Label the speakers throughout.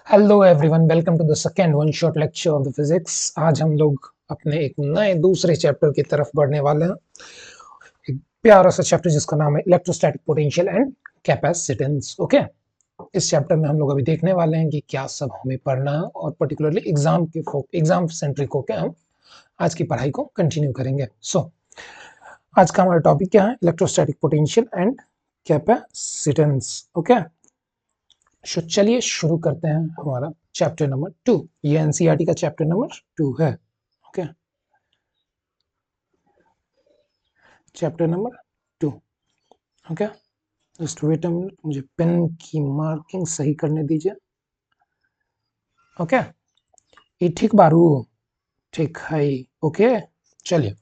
Speaker 1: Hello everyone, welcome to the second one shot lecture of the physics. आज हम लोग अपने एक नए दूसरे चैप्टर की तरफ बढ़ने वाले हैं। एक प्यारा सा चैप्टर जिसका नाम है electrostatic potential and capacitance. Okay, इस चैप्टर में हम लोग अभी देखने वाले हैं कि क्या सब हमें पढ़ना है और पर्टिकुलरली एग्जाम सेंट्रिक होकर हम आज की पढ़ाई को कंटिन्यू करेंगे। आज का हमारा टॉपिक क्या है? Electrostatic potential and capacitance. Okay, चलिए शुरू करते हैं हमारा चैप्टर नंबर 2। ये एनसीईआरटी का चैप्टर नंबर 2 है। Okay, chapter number 2। Okay, just wait a minute, मुझे पेन की मार्किंग सही करने दीजिए। ओके, ये ठीक बारू, ठीक है। ओके, चलिए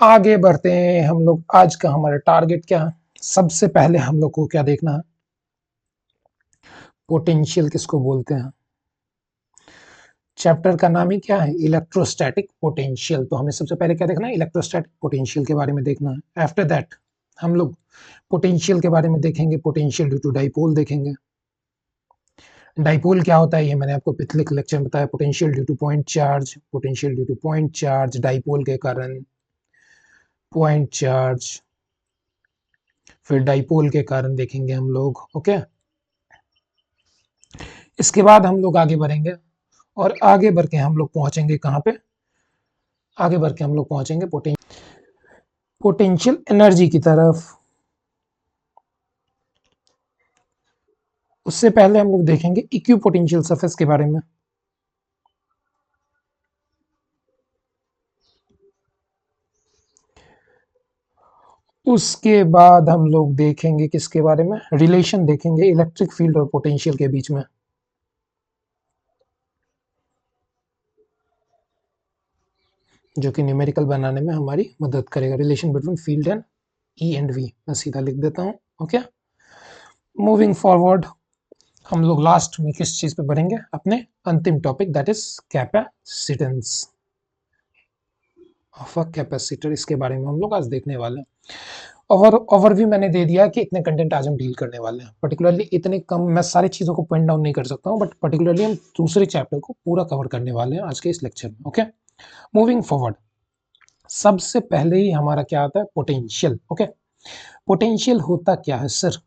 Speaker 1: आगे बढ़ते हैं हम लोग। आज का हमारा टारगेट क्या है? सबसे पहले हम लोग को क्या देखना है? पोटेंशियल किसको बोलते हैं? चैप्टर का नाम ही क्या है? Electrostatic potential. तो हमें सबसे पहले क्या देखना है? इलेक्ट्रोस्टैटिक पोटेंशियल के बारे में देखना है। आफ्टर दैट हम लोग पोटेंशियल के बारे में देखेंगे, पोटेंशियल ड्यू टू डाइपोल देखेंगे। डाइपोल क्या होता है ये मैंने आपको पिछले लेक्चर में बताया। Potential due to point charge, potential due to point charge, dipole के कारण पॉइंट चार्ज, फिर डाइपोल के कारण देखेंगे हम लोग। ओके, इसके बाद हम लोग आगे बढ़ेंगे और आगे बढ़ के हम लोग पहुंचेंगे कहाँ पे? आगे बढ़ के हम लोग पहुंचेंगे पोटेंशियल एनर्जी की तरफ। उससे पहले हम लोग देखेंगे इक्विपोटेंशियल सरफेस के बारे में। उसके बाद हम लोग देखेंगे किसके बारे में? रिलेशन देखेंगे इलेक्ट्रिक फील्ड और पोटेंशियल के बीच में। जो कि न्यूमेरिकल बनाने में हमारी मदद करेगा। Relation between field and E and V, मैं सीधा लिख देता हूँ। ओके, मूविंग फॉरवर्ड हम लोग लास्ट में किस चीज पे बढ़ेंगे? अपने अंतिम topic, that is capacitance of a capacitor. इसके बारे में हम लोग आज देखने वाले हैं। ओवरव्यू मैंने दे दिया कि इतने कंटेंट आज हम डील करने वाले हैं। पर्टिकुलरली इतने कम मैं सारी चीज़ों को पॉइंट डाउन नहीं कर सकता हूँ, बट पर्टिकुलरली हम दूसरे चैप्टर को पूरा कवर करने वाले हैं आज के इस लेक्चर में। ओके, मूविंग फॉरवर्ड सबसे पहले ही हमारा क्या आता है? पोटेंशियल। ओके, पोटेंशियल होता क्या है sir?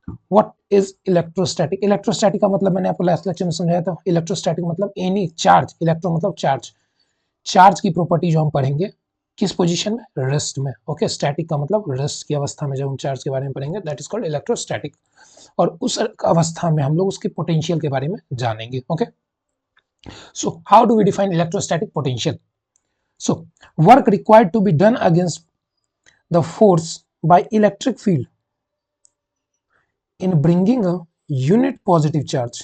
Speaker 1: What is electrostatic? Electrostatic का मतलब मैंने आपको लास्ट लेक्चर में समझाया था। इलेक्ट्रोस्टैटिक मतलब एनी चार्ज, इलेक्ट्रो मतलब चार्ज, चार्ज की प्रॉपर्टी जो हम पढ़ेंगे किस पोजीशन में? रेस्ट में। ओके, स्टैटिक का मतलब रेस्ट की अवस्था में जब हम चार्ज के बारे में पढ़ेंगे, दैट इज कॉल्ड इलेक्ट्रोस्टैटिक। और उस अवस्था में हम लोग उसकी पोटेंशियल के बारे में जानेंगे। Okay, so how do we define electrostatic potential? So work required to be done against the force by electric field in bringing a unit positive charge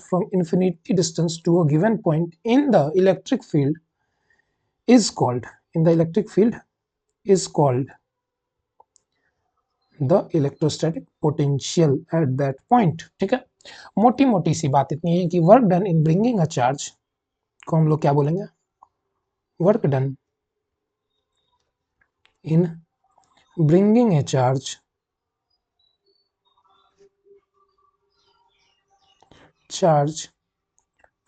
Speaker 1: from infinity distance to a given point in the electric field is called the electrostatic potential at that point। ठीक है, मोटी मोटी सी बात इतनी है कि work done in bringing a charge को हम लोग क्या बोलेंगे? Work done in bringing a charge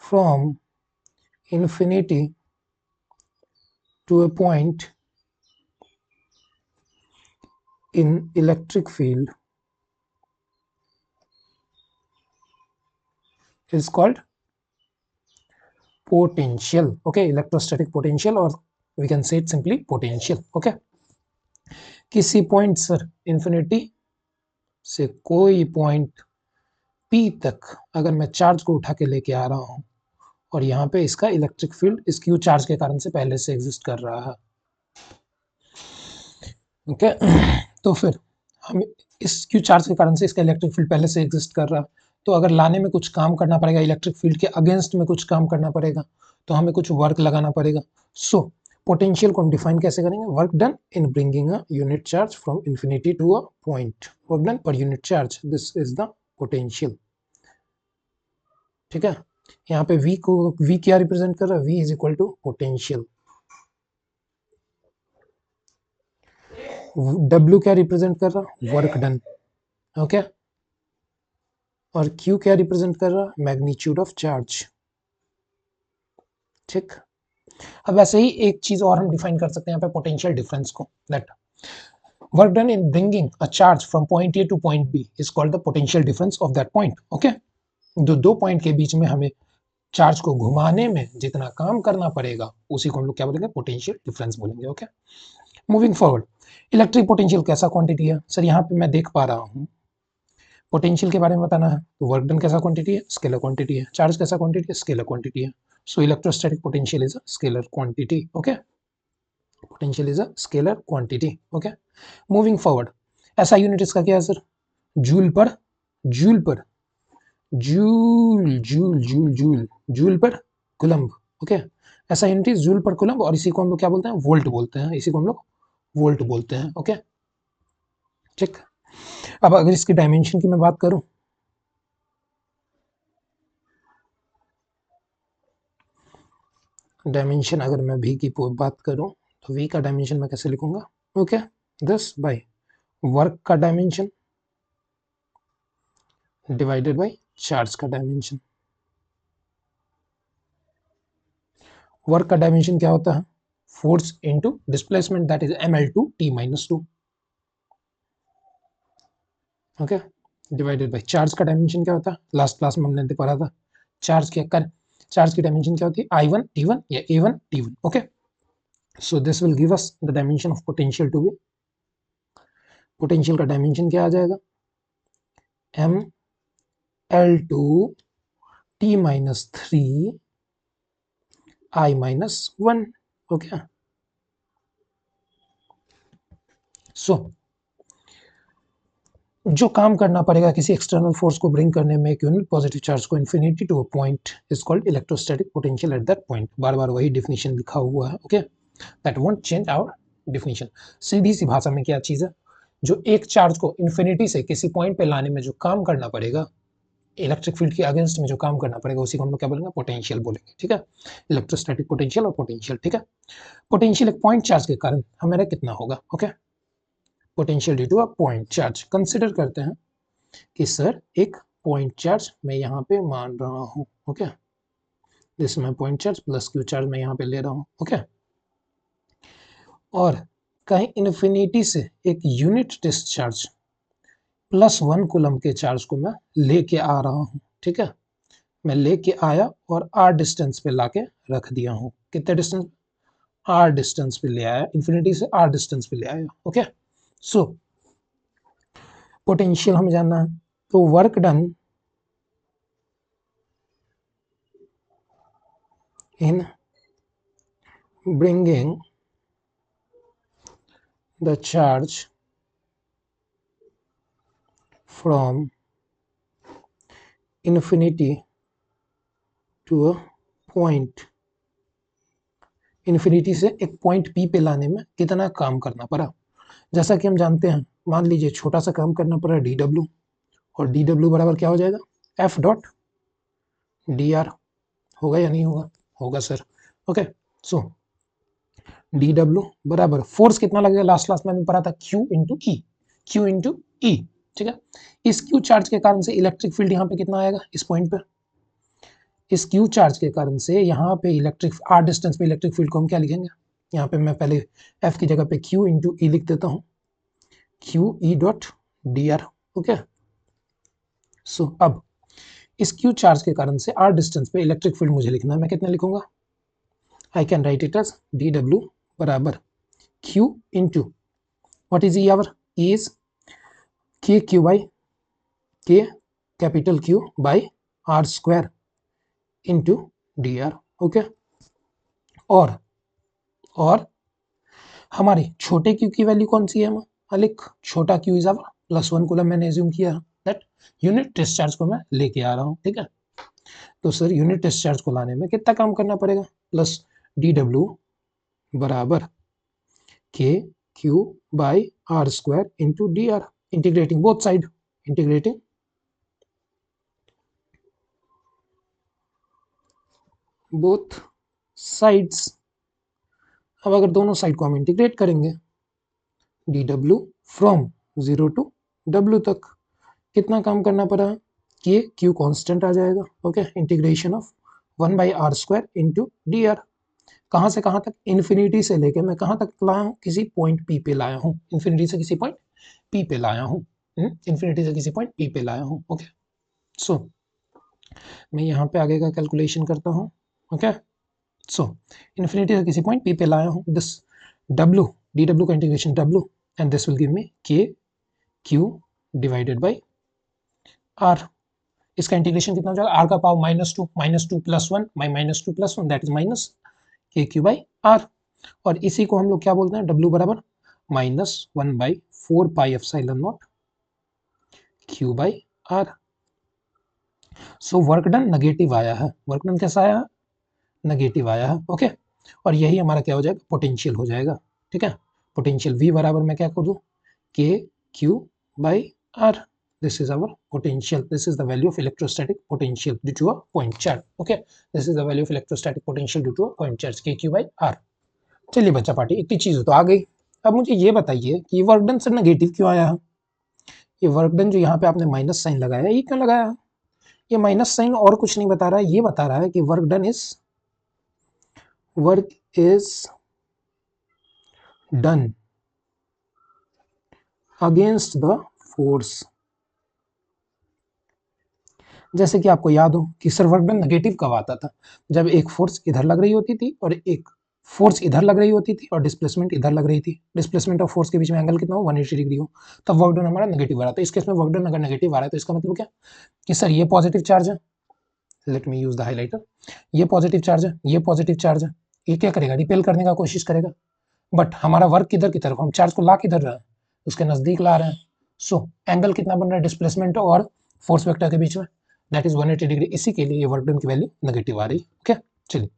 Speaker 1: from infinity to a point in electric field is called potential। okay, electrostatic potential, or we can say it simply potential। okay, किसी point sir infinity से कोई point P तक अगर मैं charge को उठा के लेके आ रहा हूं और यहाँ पे इसका इलेक्ट्रिक फील्ड इस क्यू चार्ज के कारण से पहले से एग्जिस्ट कर रहा है। ओके, तो फिर हम इस क्यू चार्ज के कारण से इसका इलेक्ट्रिक फील्ड पहले से एग्जिस्ट कर रहा है, तो अगर लाने में कुछ काम करना पड़ेगा, इलेक्ट्रिक फील्ड के अगेंस्ट में कुछ काम करना पड़ेगा, तो हमें कुछ वर्क लगाना पड़ेगा। सो पोटेंशियल को हम डिफाइन कैसे करेंगे? Work done in bringing a unit charge from infinity to a point, work done per unit charge, this is the potential. ठीक है, यहाँ पे V क्या रिप्रेजेंट कर रहा है? V is equal to potential. W क्या रिप्रेजेंट कर रहा है? Work done. ओके, और Q क्या रिप्रेजेंट कर रहा है, मैग्नीट्यूड ऑफ चार्ज। ठीक, अब ऐसे ही एक चीज और हम डिफाइन कर सकते हैं यहाँ पे पोटेंशियल डिफरेंस को, that work done in bringing a charge from point A to point B is called the potential difference of that point. Okay, जो दो पॉइंट के बीच में हमें चार्ज को घुमाने में जितना काम करना पड़ेगा उसी को हम लोग क्या बोलेंगे, पोटेंशियल डिफरेंस बोलेंगे। Okay, moving forward, electric potential कैसा क्वांटिटी है सर, यहाँ पे मैं देख पा रहा हूँ पोटेंशियल के बारे में बताना है तो वर्क डन कैसा क्वांटिटी है, स्केलर क्वांटिटी है, चार्ज कैसा क्वांटिटी है, स्केलर क्वांटिटी है। So electrostatic potential is a scalar quantity. Okay, potential is a scalar quantity. Okay, moving forward, ऐसा यूनिट इसका क्या है sir, joule per, joule per, joule joule joule joule joule per coulomb. Okay, ऐसा unit is joule per coulomb, और इसी को हम लोग क्या बोलते हैं, वोल्ट बोलते हैं, इसी को हम लोग वोल्ट बोलते हैं। ओके, ठीक, अब अगर इसकी डायमेंशन की मैं बात करूं, डायमेंशन अगर मैं v की बात करूं तो v का डायमेंशन मैं कैसे लिखूंगा, ओके, दिस बाय वर्क का डायमेंशन डिवाइडेड बाय चार्ज का डायमेंशन। वर्क का डायमेंशन क्या होता है, force into displacement, that is ml/t-2। Okay, divided by charge का डायमेंशन क्या होता है, लास्ट क्लास में हमने पढ़ा था, चार्ज क्या कर, चार्ज की डायमेंशन क्या होती है, I1T1 या A1T1। Okay, so this will give us the dimension of potential to be, potential का डायमेंशन क्या आ जाएगा, ml/t-3 I-1। ओके, सो जो काम करना पड़ेगा किसी एक्सटर्नल फोर्स को ब्रिंग करने में एक यूनिट पॉजिटिव चार्ज को infinity to a point is called electrostatic potential at that point. बार बार वही डिफिनीशन लिखा हुआ है। Okay, that won't change our definition. सीधी सी भाषा में क्या चीज है, जो एक चार्ज को इन्फिनिटी से किसी पॉइंट पे लाने में जो काम करना पड़ेगा, इलेक्ट्रिक फील्ड के अगेंस्ट में जो काम करना पड़ेगा उसी को हम लोग क्या बोलेंगे, पोटेंशियल बोलेंगे। ठीक है, इलेक्ट्रोस्टैटिक पोटेंशियल और पोटेंशियल। ठीक है, पोटेंशियल एक पॉइंट चार्ज के कारण हमारा कितना होगा, okay, potential due to a point charge. Consider करते हैं कि सर एक पॉइंट चार्ज मैं यहाँ पे मान रहा हूँ, ओके, दिस मैं point charge plus Q charge मैं यहाँ पे ले रहा हूँ। ओके, और कहीं इन्फिनिटी से एक यूनिट डिस्चार्ज +1 कूलम के चार्ज को मैं लेके आ रहा हूँ। ठीक है, मैं लेके आया और r डिस्टेंस पे लाके रख दिया हूँ। कितने डिस्टेंस, r डिस्टेंस पे ले आया, इन्फिनिटी से r डिस्टेंस पे ले आया। ओके, सो पोटेंशियल हमें जानना है, तो work done in bringing the charge from infinity to a point, infinity से एक पॉइंट P पे लाने में कितना काम करना पड़ा। जैसा कि हम जानते हैं, मान लीजिए छोटा सा काम करना पड़ा dw, और dw बराबर क्या हो जाएगा, F.dr। होगा या नहीं होगा, होगा सर। ओके, सो dw बराबर फोर्स कितना लगेगा, लास्ट क्लास में मैंने पढ़ा था Q इंटू ई, Q इंटू ई। ठीक है, इस Q चार्ज के कारण से इलेक्ट्रिक फील्ड यहाँ पे कितना आएगा, इस पॉइंट पे, इस Q चार्ज के कारण से यहाँ पे इलेक्ट्रिक r डिस्टेंस पे इलेक्ट्रिक फील्ड को हम क्या लिखेंगे, यहाँ पे मैं पहले F की जगह पे Q इंटू ई लिख देता हूँ, QE.dr। ओके, सो अब इस Q चार्ज के कारण से r डिस्टेंस पे इलेक्ट्रिक फील्ड मुझे लिखना है, मैं कितना लिखूंगा, I can write it as dw बराबर Q into what is our, E is KQ by K capital Q by R square into dr। Okay, और हमारी छोटे q की वैल्यू कौन सी है, अलिक छोटा q इज आवर +1 कूलम, मैंने एज्यूम किया दैट यूनिट डिस्चार्ज को मैं लेके आ रहा हूँ। ठीक है, तो सर यूनिट डिस्चार्ज को लाने में कितना काम करना पड़ेगा, प्लस dw बराबर KQ by R square into dr, integrating both side, integrating both sides. अब अगर दोनों साइड को हम इंटीग्रेट करेंगे, dw फ्रॉम 0 टू w तक कितना काम करना पड़ा, के क्यू कांस्टेंट आ जाएगा, okay, integration of 1/r² into D R. कहाँ से कहाँ तक, इन्फिनिटी से लेके मैं कहाँ तक लाया हूँ, किसी पॉइंट पी पे लाया हूँ, इन्फिनिटी से किसी पॉइंट पी पे लाया हूँ, इन्फिनिटी से किसी पॉइंट पी पे लाया हूँ, ओके। सो मैं यहाँ पे आगे का कैलकुलेशन करता हूँ, ओके। सो इन्फिनिटी से किसी पॉइंट पी पे लाया हूँ, दिस डब्ल्यू डी डब्ल्यू का integration W and this will give me के क्यू डिवाइडेड बाई आर। इसका इंटीग्रेशन कितना हो जाएगा, आर का power -2 plus 1 by -2 + 1 that is minus के क्यू बाई आर। और इसी को हम लोग क्या बोलते हैं, डब्ल्यू बराबर -1/4πε0 Q by R. So work done negative आया है, वर्क डन कैसा आया है, नेगेटिव आया है, ओके। और यही हमारा क्या हो जाएगा, पोटेंशियल हो जाएगा, ठीक है। पोटेंशियल V बराबर मैं क्या कर दूँ, K Q by R, this is our potential, this is the value of electrostatic potential due to a point charge, okay, this is the value of electrostatic potential due to a point charge kq by r। चलिए बच्चा party, इतनी चीज तो आ गई। अब मुझे ये बताइए कि वर्क डन से नेगेटिव क्यों आया है, ये वर्क डन जो यहाँ पे आपने माइनस साइन लगाया ये क्यों लगाया, ये माइनस साइन और कुछ नहीं बता रहा है, ये बता रहा है कि work is done against the force. जैसे कि आपको याद हो कि सर वर्क डन नेगेटिव कब आता था, जब एक फोर्स इधर लग रही होती थी और एक फोर्स इधर लग रही होती थी और डिस्प्लेसमेंट इधर लग रही थी, डिस्प्लेसमेंट और फोर्स के बीच में एंगल कितना हो, 180 डिग्री हो, तब वर्क डन हमारा नेगेटिव आ रहा था। इस केस में वर्क डन अगर नेगेटिव आ रहा है तो इसका मतलब क्या कि सर ये पॉजिटिव चार्ज है, late me use the highlighter, ये पॉजिटिव चार्ज है, ये पॉजिटिव चार्ज है, ये क्या करेगा, रिपेल करने का कोशिश करेगा, बट हमारा वर्क किधर की तरफ, हम चार्ज को ला किधर रहे हैं, उसके नजदीक ला रहे हैं। सो एंगल कितना बन रहा है डिस्प्लेसमेंट और फोर्स वेक्टर के बीच में, दैट इज 180 डिग्री, इसी के लिए ये वर्क डन की वैल्यू नेगेटिव आ रही है, ओके। चलिए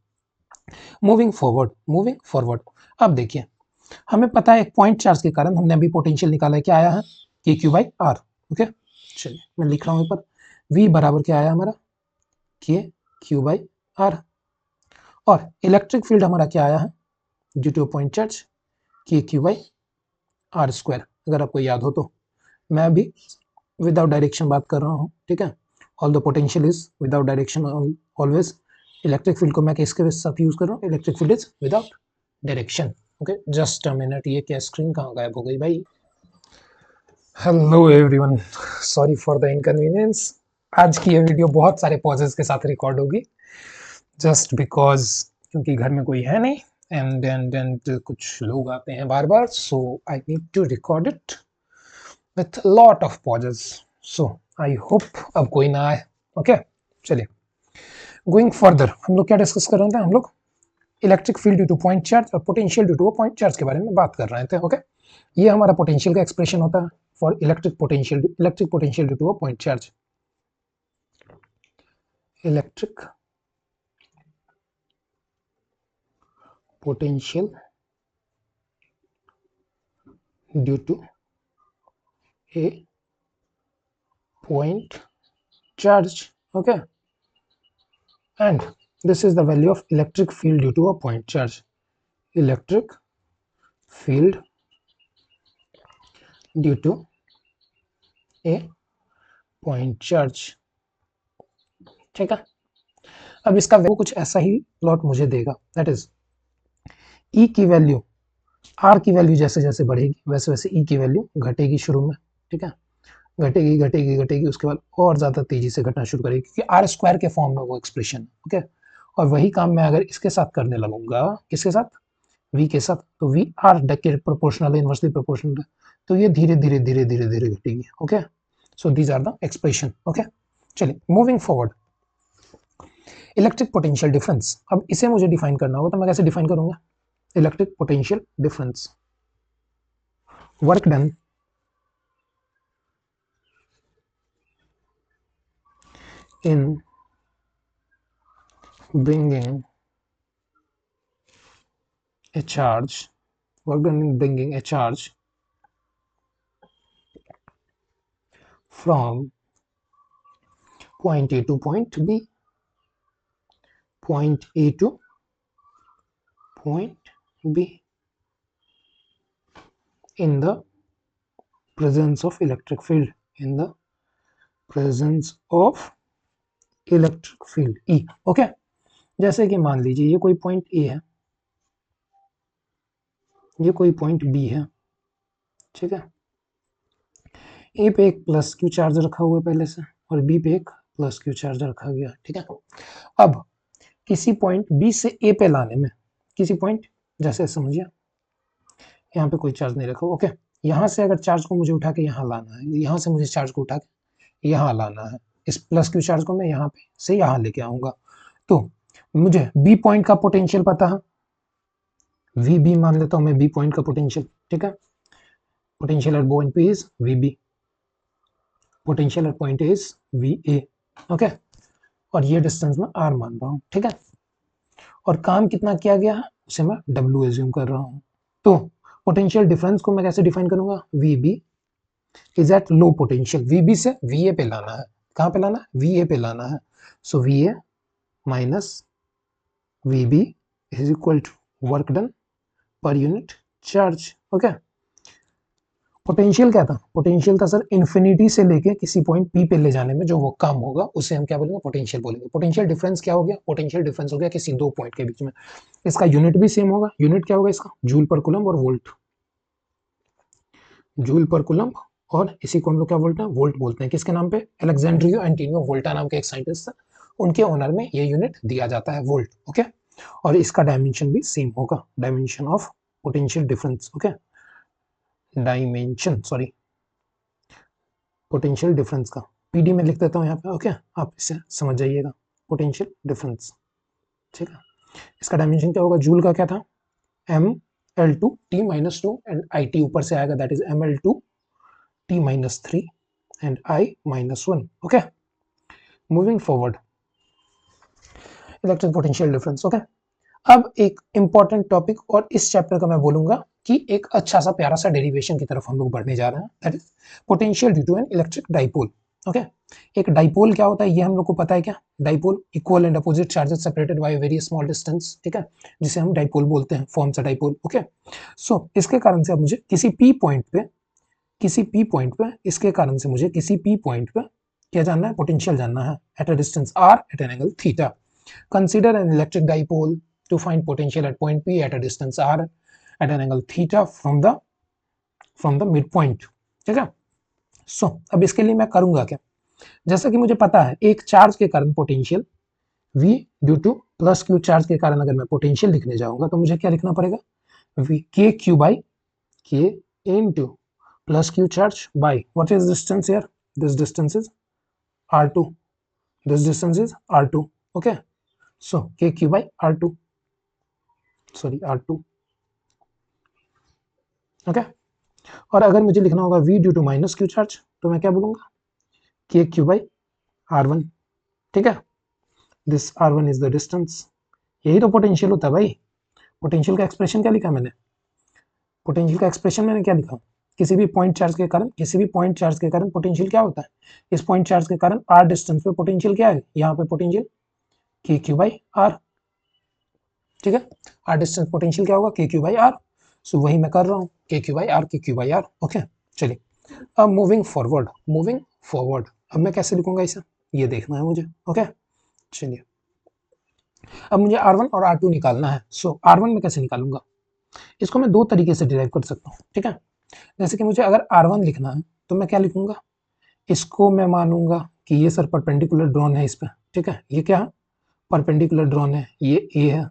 Speaker 1: मूविंग फॉरवर्ड, अब देखिए हमें पता है एक पॉइंट चार्ज के कारण हमने अभी पोटेंशियल निकाला है, क्या आया है, K Q by are, okay. चलिए मैं लिख रहा हूँ ऊपर, V बराबर क्या आया हमारा, के क्यू बाई आर। और इलेक्ट्रिक फील्ड हमारा क्या आया है, ड्यू टू पॉइंट चार्ज के क्यू बाई आर स्क्वायर। अगर आपको याद हो तो मैं अभी विदाउट डायरेक्शन बात कर रहा हूँ, ठीक है, all the potential is without direction always. Electric field को मैं किसके साथ यूज कर रहा हूँ, electric field is without direction, okay. Just a minute, ये क्या स्क्रीन कहाँ गायब हो गई भाई। Hello everyone, sorry for the inconvenience. आज की ये वीडियो बहुत सारे पॉजेस के साथ रिकॉर्ड होगी, जस्ट बिकॉज क्योंकि घर में कोई है नहीं एंड कुछ लोग आते हैं बार बार, so I need to record it with lot of pauses, so I hope अब कोई ना आए, ओके। चलिए गोइंग फर्दर, हम लोग क्या डिस्कस कर रहे थे, हम लोग electric field due to point charge और potential due to point charge के बारे में बात कर रहे थे, ओके। ये हमारा पोटेंशियल का एक्सप्रेशन होता है for electric potential due to a point charge, electric potential due to a point charge, okay, and this is the value of electric field due to a point charge, electric field due to a point charge, ठीक है। अब इसका value कुछ ऐसा ही plot मुझे देगा, that is E की value, R की वैल्यू जैसे जैसे बढ़ेगी वैसे वैसे E की वैल्यू घटेगी शुरू में, ठीक है, घटेगी घटेगी घटेगी, उसके बाद और ज़्यादा तेजी से घटना शुरू करेगी क्योंकि आर स्क्वायर के फॉर्म में वो एक्सप्रेशन, ओके। और वही काम मैं अगर इसके साथ करने लगूंगा, किसके साथ, V के साथ, तो V आर के प्रोपोर्शनल है, इनवर्सली प्रोपोर्शनल है, तो ये धीरे धीरे धीरे धीरे धीरे घटेगी, okay. So these are the expression, okay. चलिए moving forward, electric potential difference, अब इसे मुझे डिफाइन करना होगा, तो मैं कैसे डिफाइन करूंगा, electric potential difference, work done in bringing a charge, work done in bringing a charge from point A to point B, point A to point B in the presence of electric field, in the presence of electric field E. Okay, जैसे कि मान लीजिए ये कोई point A है, ये कोई point B है, ठीक है। ए पे एक प्लस क्यू चार्ज रखा हुआ है पहले से, और बी पे एक प्लस क्यू चार्ज रखा गया, ठीक है। अब किसी पॉइंट बी से ए पे लाने में, किसी पॉइंट, जैसे समझिए यहाँ पे कोई चार्ज नहीं रखा, ओके, यहाँ से अगर चार्ज को मुझे उठा के यहाँ लाना है, यहाँ से मुझे चार्ज को उठा के यहाँ लाना है, इस प्लस क्यू चार्ज को मैं यहाँ पे से यहाँ लेके आऊंगा, तो मुझे बी पॉइंट का पोटेंशियल पता है, वी बी मान लेता हूं मैं बी पॉइंट का पोटेंशियल, ठीक है। Potential at point P is V B, potential at point is V A, okay, और ये डिस्टेंस में आर मान रहा हूँ, ठीक है। और काम कितना किया गया है उसे मैं डब्ल्यू एज्यूम कर रहा हूँ। तो पोटेंशियल डिफरेंस को मैं कैसे डिफाइन करूंगा, V B is at low potential, V B से वी ए पे लाना है, कहाँ पे लाना है, वी ए पे लाना है, so V A minus we B is equal to work done per unit charge, okay. Potential क्या था, पोटेंशियल था सर इन्फिनिटी से लेके किसी पॉइंट पी पे ले जाने में जो वो काम होगा उसे हम क्या बोलेंगे, पोटेंशियल बोलेंगे। पोटेंशियल डिफरेंस क्या हो गया, पोटेंशियल डिफरेंस हो गया किसी दो पॉइंट के बीच में, इसका यूनिट भी सेम होगा, यूनिट क्या होगा इसका, जूल पर कूलम और वोल्ट, जूल पर कूलम, और इसी को हम लोग क्या बोलते हैं, वोल्ट बोलते हैं, किसके नाम पे, अलेक्जेंड्रियो एंटोनियो वोल्टा नाम के एक साइंटिस्ट, उनके ऑनर में ये यूनिट दिया जाता है, वोल्ट, ओके। और इसका डायमेंशन भी सेम होगा, dimension of potential difference, okay, dimension, sorry, potential difference का पीडी में लिख देता हूँ यहाँ पे, ओके, आप इसे समझ जाइएगा, पोटेंशियल डिफरेंस, ठीक है। इसका डायमेंशन क्या होगा, जूल का क्या था, M L two T minus two, and I T ऊपर से आएगा, that is M L two T minus three and I minus one, okay. Moving forward, electric potential difference, okay. अब एक इंपॉर्टेंट टॉपिक और इस चैप्टर का मैं बोलूंगा कि एक अच्छा सा प्यारा सा डेरिवेशन की तरफ हम लोग बढ़ने जा रहे हैं, that is potential due to an electric dipole, okay. एक डाइपोल क्या होता है ये हम लोग को पता है क्या, dipole equal and opposite charges separated by very small distance, ठीक है, जिसे हम डाइपोल बोलते हैं, फॉर्म्स अ डाइपोल, ओके। सो इसके कारण से अब मुझे किसी पी पॉइंट पे, किसी पी पॉइंट पे, इसके कारण से मुझे किसी पी पॉइंट पे क्या जानना है, पोटेंशियल जानना है at a distance R at an angle theta. Consider an electric dipole to find potential at point P at a distance r at an angle theta from the midpoint, ठीक है। सो अब इसके लिए मैं करूंगा क्या, जैसा कि मुझे पता है एक चार्ज के कारण potential V due to plus Q charge के कारण अगर मैं पोटेंशियल लिखने जाऊंगा तो मुझे क्या लिखना पड़ेगा, V K Q by K into plus Q charge by what is distance here, this distance is r2, this distance is r2, okay. So K Q by r2, sorry R2, okay. और अगर मुझे लिखना होगा V due to minus Q charge तो मैं क्या बोलूंगा, के क्यू बाई R1, ठीक है। This R1 is the distance, यही तो पोटेंशियल होता है भाई। पोटेंशियल का एक्सप्रेशन क्या लिखा मैंने, पोटेंशियल का एक्सप्रेशन मैंने क्या लिखा, किसी भी पॉइंट चार्ज के कारण, किसी भी पॉइंट चार्ज के कारण पोटेंशियल क्या होता है, इस पॉइंट चार्ज के कारण R डिस्टेंस पे पोटेंशियल क्या है, यहाँ पे पोटेंशियल के क्यू बाई R, ठीक है। R डिस्टेंस पोटेंशियल क्या होगा, के क्यू बाई R, सो वही मैं कर रहा हूँ, के क्यू बाई R, के क्यू बाई R, ओके। चलिए अब मूविंग फॉरवर्ड, मूविंग फॉरवर्ड, अब मैं कैसे लिखूंगा इसे, ये देखना है मुझे, ओके। चलिए अब मुझे R1 और R2 निकालना है, सो R1 में कैसे निकालूंगा, इसको मैं दो तरीके से डिराइव कर सकता हूँ, ठीक है। जैसे कि मुझे अगर R1 लिखना है तो मैं क्या लिखूंगा, इसको मैं मानूंगा कि ये सर परपेंडिकुलर ड्रॉन है इस पर, ठीक है, ये क्या है, परपेंडिकुलर ड्रॉन है, ये ए है,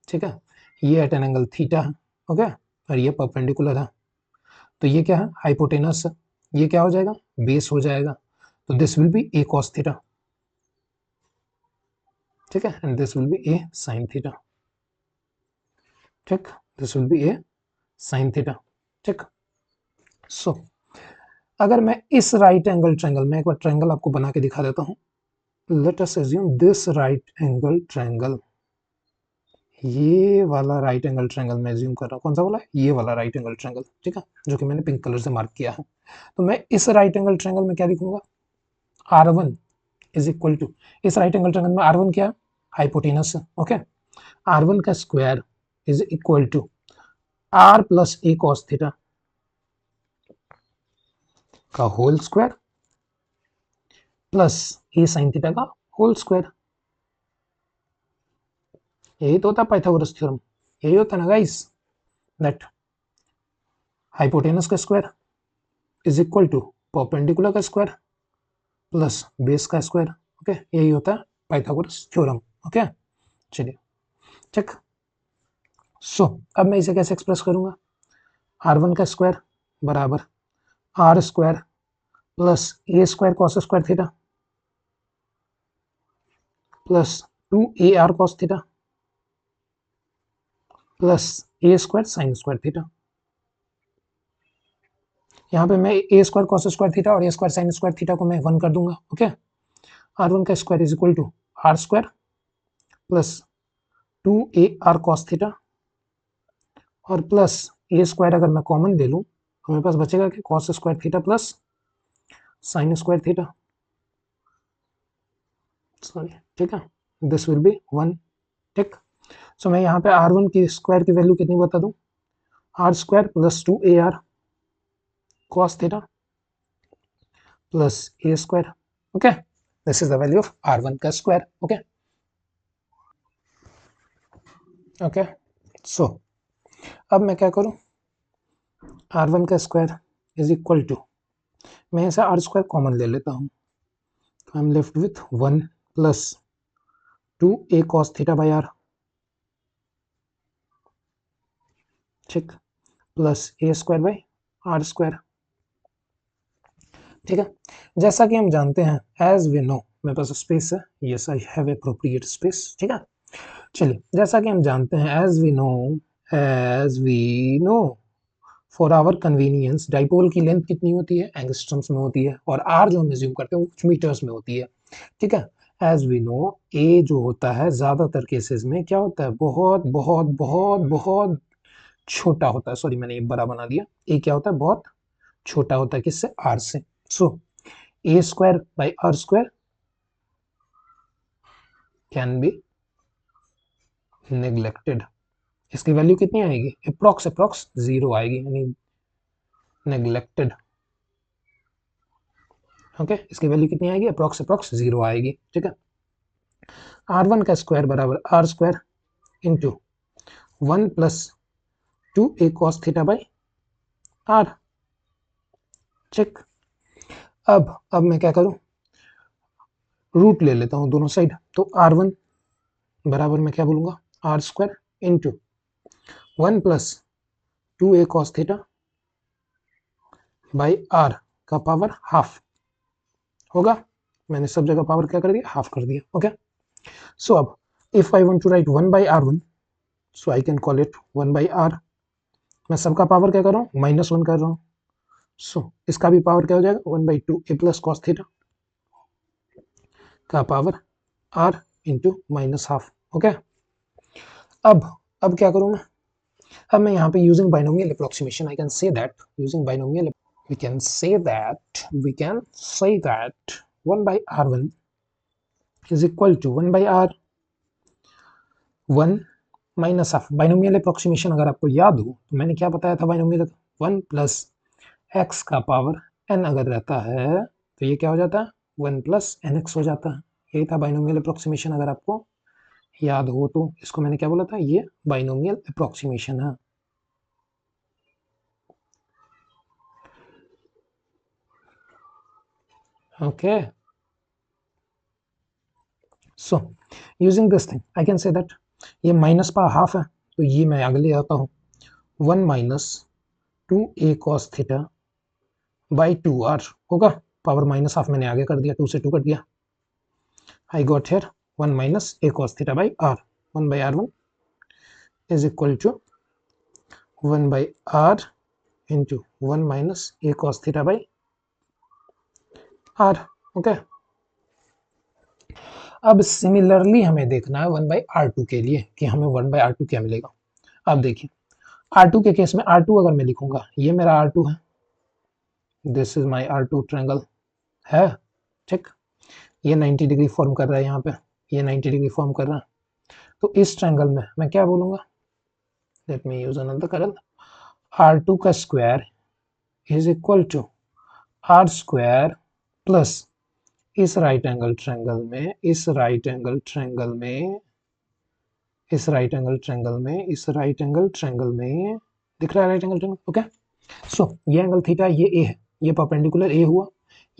Speaker 1: ठीक है, ये एट एन एंगल थीटा है, ओके, और ये परपेंडिकुलर है, तो ये क्या है, हाइपोटेनस है, ये क्या हो जाएगा, बेस हो जाएगा, तो this will be a cos theta, ठीक है, and this will be a sine theta, ठीक, this will be a sine theta, ठीक। सो अगर मैं इस राइट एंगल ट्रायंगल में एक बार ट्रायंगल आपको बना के दिखा देता हूं, let us assume this right angle triangle, ये वाला राइट एंगल ट्रायंगल मैं अज्यूम कर रहा हूँ, कौन सा वाला, ये वाला राइट एंगल ट्रायंगल, ठीक है, जो कि मैंने पिंक कलर से मार्क किया है। तो मैं इस राइट एंगल ट्रायंगल में क्या लिखूंगा, R1 इज इक्वल टू, इस राइट एंगल ट्रायंगल में R1 क्या है, हाइपोटेनस है, ओके, R1 का square is equal to R plus A cos theta का whole square plus A sine theta का होल स्क्वायर। यही तो होता है पाइथागोरस थ्योरम, यही होता है ना गाइस, दैट हाइपोटेनस का square is equal to perpendicular का स्क्वायर प्लस बेस का स्क्वायर। ओके, यही होता है पाइथागोरस थ्योरम। ओके, चलिए चेक। सो अब मैं इसे कैसे एक्सप्रेस करूंगा, r1 का स्क्वायर बराबर आर स्क्वायर प्लस ए square cos square theta plus 2ar cos theta plus ए स्क्वायर साइन स्क्वायर थीटा। यहाँ पे मैं A square cos square theta और A square sine square theta को मैं 1 कर दूंगा। ओके, r1 का square is equal to R square plus 2ar cos theta और प्लस ए स्क्वायर अगर मैं कॉमन ले लूँ तो मेरे पास बचेगा कि cos square theta plus sign square theta, sorry, ठीक है, दिस विल बी 1। ठीक, सो मैं यहाँ पे r1 की स्क्वायर की वैल्यू कितनी बता दूँ, R square plus 2ar cos theta plus A square. Okay, this is the value of r1 का स्क्वायर। ओके ओके, सो अब मैं क्या करूँ, r1 का स्क्वायर इज इक्वल टू, मैं ऐसा आर स्क्वायर कॉमन ले लेता हूँ, तो I am left with 1 plus 2a cos theta by R, ठीक, plus A square by are square. ठीक है, जैसा कि हम जानते हैं, एज वी नो, मेरे पास स्पेस है, yes I have appropriate space. ठीक है, चलिए, जैसा कि हम जानते हैं, as we know for our convenience, dipole की लेंथ कितनी होती है, एंगस्ट्रम्स में होती है, और आर जो हम एज्यूम करते हैं वो कुछ मीटर्स में होती है। ठीक है, एज वी नो ए जो होता है ज्यादातर केसेस में क्या होता है, बहुत बहुत बहुत बहुत छोटा होता है, सॉरी मैंने ये बड़ा बना दिया, ए क्या होता है, बहुत छोटा होता है किससे, आर से। So a square by are square can be neglected. इसकी वैल्यू कितनी आएगी, अप्रॉक्स अप्रॉक्स 0 आएगी, यानी नेग्लेक्टेड। ओके, इसकी वैल्यू कितनी आएगी, अप्रॉक्स अप्रॉक्स 0 आएगी। ठीक है, r1 का स्क्वायर बराबर R square into 1 plus 2a cos theta by R. Check, अब मैं क्या करूं, रूट ले लेता हूं दोनों साइड, तो r1 बराबर मैं क्या बोलूंगा, R square into 1 plus 2a cos theta by R का पावर हाफ होगा। मैंने सब जगह पावर क्या कर दिया, हाफ कर दिया। ओके, सो अब if I want to write 1 by r1, so I can call it 1 by R. मैं सबका पावर क्या कर रहा हूँ, -1 कर रहा हूँ। सो इसका भी पावर क्या हो जाएगा, 1/2 a प्लस कॉस थीटा का power r into -half. Okay, अब क्या करूँ मैं, अब मैं यहाँ पे using binomial approximation I can say that, using binomial we can say that 1 by r1 is equal to 1 by r 1 minus half. Binomial approximation अगर आपको याद हो तो मैंने क्या बताया था, बाइनोमियल 1 प्लस एक्स का पावर n अगर रहता है तो ये क्या हो जाता है, 1 प्लस एन एक्स हो जाता है। यही था बाइनोमियल अप्रोक्सीमेशन, अगर आपको याद हो तो इसको मैंने क्या बोला था, ये बाइनोमियल अप्रोक्सीमेशन है। Okay, so using this thing I can say that ये माइनस पावर हाफ है, तो ये मैं आगे ले आता हूँ, 1 minus 2a cos theta by 2r होगा, पावर माइनस हाफ मैंने आगे कर दिया, 2 से 2 कट दिया, I got here 1 minus a cos theta by r। 1 by r1 is equal to 1 by r into 1 minus a cos theta by r। Okay, अब similarly हमें देखना है 1 बाई r2 के लिए कि हमें 1 बाई r2 क्या मिलेगा। अब देखिए, r2 के केस में r2 अगर मैं लिखूंगा, ये मेरा r2 है, this is my r2 triangle है, ठीक, ये 90 डिग्री फॉर्म कर रहा है, यहाँ पे ये 90 डिग्री फॉर्म कर रहा है, तो इस ट्रायंगल में मैं क्या बोलूंगा, let me use another colour, r2 का square is equal to R square plus इस राइट एंगल ट्रायंगल में, इस राइट एंगल ट्रायंगल में, इस राइट एंगल ट्रायंगल में, इस राइट एंगल ट्रायंगल में, दिख रहा है right angle triangle? Okay, so ये एंगल थीटा, ये ए है, ये परपेंडिकुलर ए हुआ,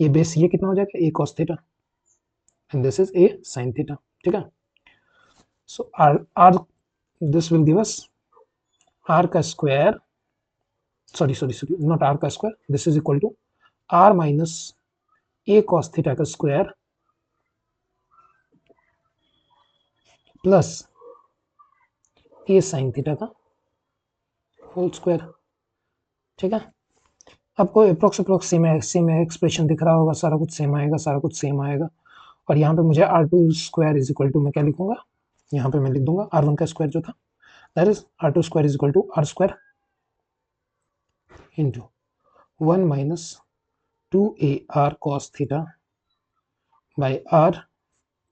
Speaker 1: ये बेस, ये कितना हो जाएगा? A cos theta, and this is a sin theta, ठीक है। So R this will give us R का स्क्वायर, सॉरी नॉट आर का square, this is equal to R minus A cos theta का square plus a sin theta का whole square, ठीक है। आपको approx same expression दिख रहा होगा, सारा कुछ सेम आएगा, सारा कुछ सेम आएगा। और यहाँ पे मुझे R two square is equal to, मैं क्या लिखूंगा? यहाँ पे मैं लिख दूंगा आर वन का स्क्वायर जो था, that is R two square is equal to R square into 1 minus 2ar cos theta by R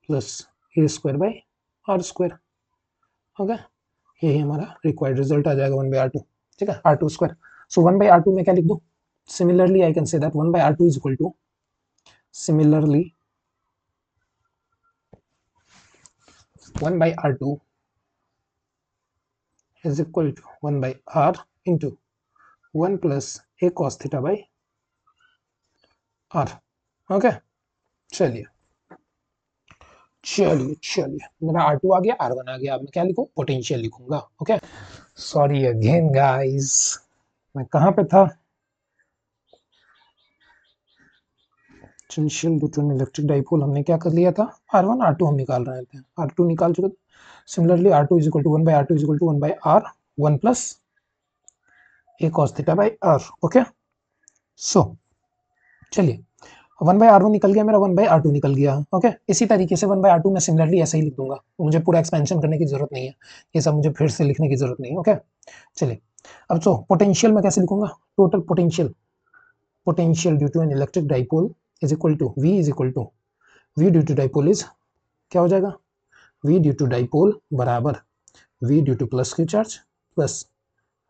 Speaker 1: plus A square by are square, okay. यही हमारा रिक्वायर्ड रिजल्ट आ जाएगा 1 बाई आर टू, ठीक है, R two square. So 1 by R two में क्या लिख दूँ? Similarly I can say that 1 by R two is equal to, similarly 1 by r2 is equal to 1 by r into 1 plus a cos theta by r, okay. चलिए चलिए चलिए, मेरा R2 आ गया, R1 आ गया, अब मैं क्या लिखूं? पोटेंशियल लिखूंगा, ओके। सॉरी अगेन गाइस, मैं कहां पे था? पोटेंशियल बिटवीन इलेक्ट्रिक डाइपोल हमने क्या कर लिया था? R1 R2 हम निकाल रहे थे, R2 निकाल चुके थे। Similarly R2 is equal to 1 बाई R2 is equal to 1 by R 1 plus a cos theta by R, okay. So चलिए, 1 बाई R1 निकल गया मेरा, 1 बाई R2 निकल गया, ओके। इसी तरीके से 1 बाई R2 मैं सिमिलरली ऐसे ही लिख दूंगा, मुझे पूरा एक्सपेंशन करने की जरूरत नहीं है, ये सब मुझे फिर से लिखने की जरूरत नहीं है, ओके। चलिए, अब सो पोटेंशियल मैं कैसे लिखूंगा? Total potential, potential due to an electric dipole is equal to V is equal to V due to dipole is, क्या हो जाएगा? V ड्यू टू डाइपोल बराबर V due to plus Q charge plus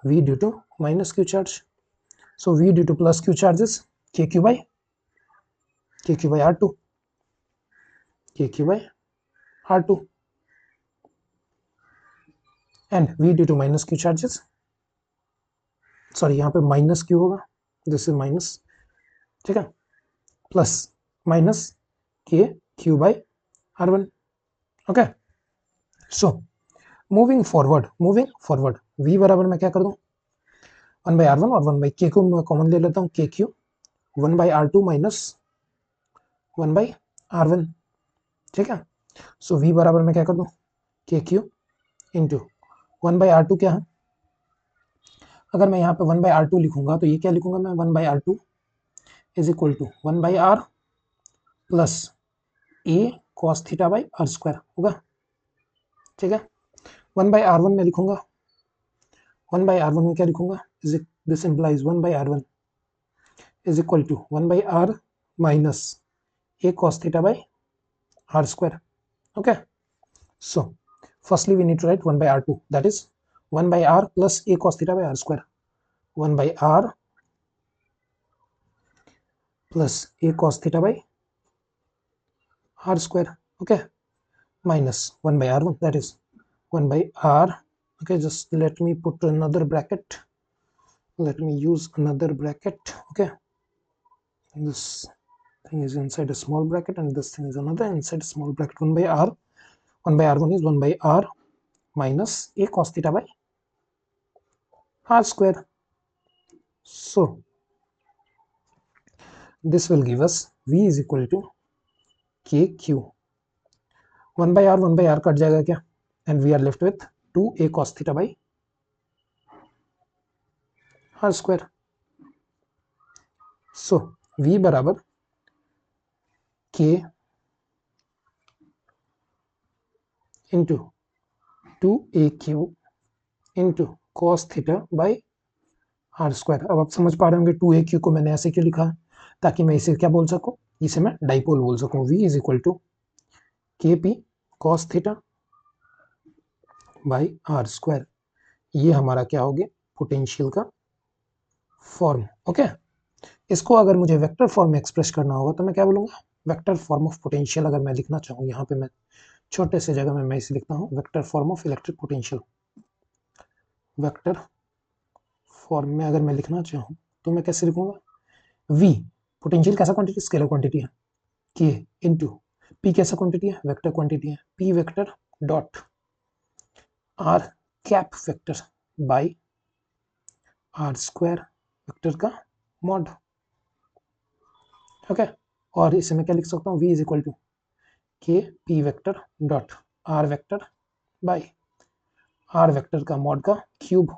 Speaker 1: V due to minus Q charge. So V due to plus Q charge is KQ by R2, KQ by R2, and V due to minus Q charges, sorry यहाँ पे minus Q होगा, this is minus, ठीक है, plus minus KQ by R1, okay. So moving forward, V बराबर मैं क्या कर दूं? 1 by R1 और 1 by KQ मैं कॉमन ले लेता हूँ, KQ 1 by R2 minus 1 by R1, ठीक है। सो V बराबर मैं क्या कर दूं? KQ इंटू 1 by R2 क्या है? अगर मैं यहाँ पे 1 by R2 लिखूंगा तो ये क्या लिखूंगा मैं? 1 by R2 is equal to 1 by R plus A cos theta by are square होगा, ठीक है। 1 by R1 में लिखूंगा, 1 by R1 में क्या लिखूंगा? This implies 1 by R1 is equal to 1 by R minus A cos theta by are square, okay. So firstly we need to write 1 by R2, that is 1 by R plus a cos theta by R square, 1 by R plus a cos theta by R square, okay, minus 1 by R1, that is 1 by R, okay. Just let me put another bracket, let me use another bracket, okay. This thing is inside a small bracket and this thing is another inside a small bracket. 1 by R, 1 by R1 is 1 by R minus a cos theta by R square. So this will give us V is equal to KQ, 1 by R cut जाएगा क्या, and we are left with 2a cos theta by R square. So V बराबर K into 2aq into cos theta by R square. अब आप समझ पा रहे होंगे 2aq को मैंने ऐसे क्यों लिखा है, ताकि मैं इसे क्या बोल सकूं? इसे मैं डाइपोल बोल सकूं। V is equal to KP cos theta by are square, ये हमारा क्या हो गया? पोटेंशियल का फॉर्म, ओके। इसको अगर मुझे वेक्टर फॉर्म में एक्सप्रेस करना होगा तो मैं क्या बोलूंगा? वेक्टर फॉर्म ऑफ पोटेंशियल अगर मैं लिखना चाहूँ, यहाँ पे मैं छोटे से जगह में मैं इसे लिखता हूँ vector form of electric potential. Vector form में अगर मैं लिखना चाहूँ तो मैं कैसे लिखूंगा, v पोटेंशियल कैसा क्वांटिटी, स्केलर क्वांटिटी है, k इनटू p कैसा क्वांटिटी है, वेक्टर क्वांटिटी है, p vector dot r cap vector by r square vector का मॉड। ओके, और इसे मैं क्या लिख सकता हूँ, v is equal to k p vector dot r vector by r vector का मॉड का क्यूब।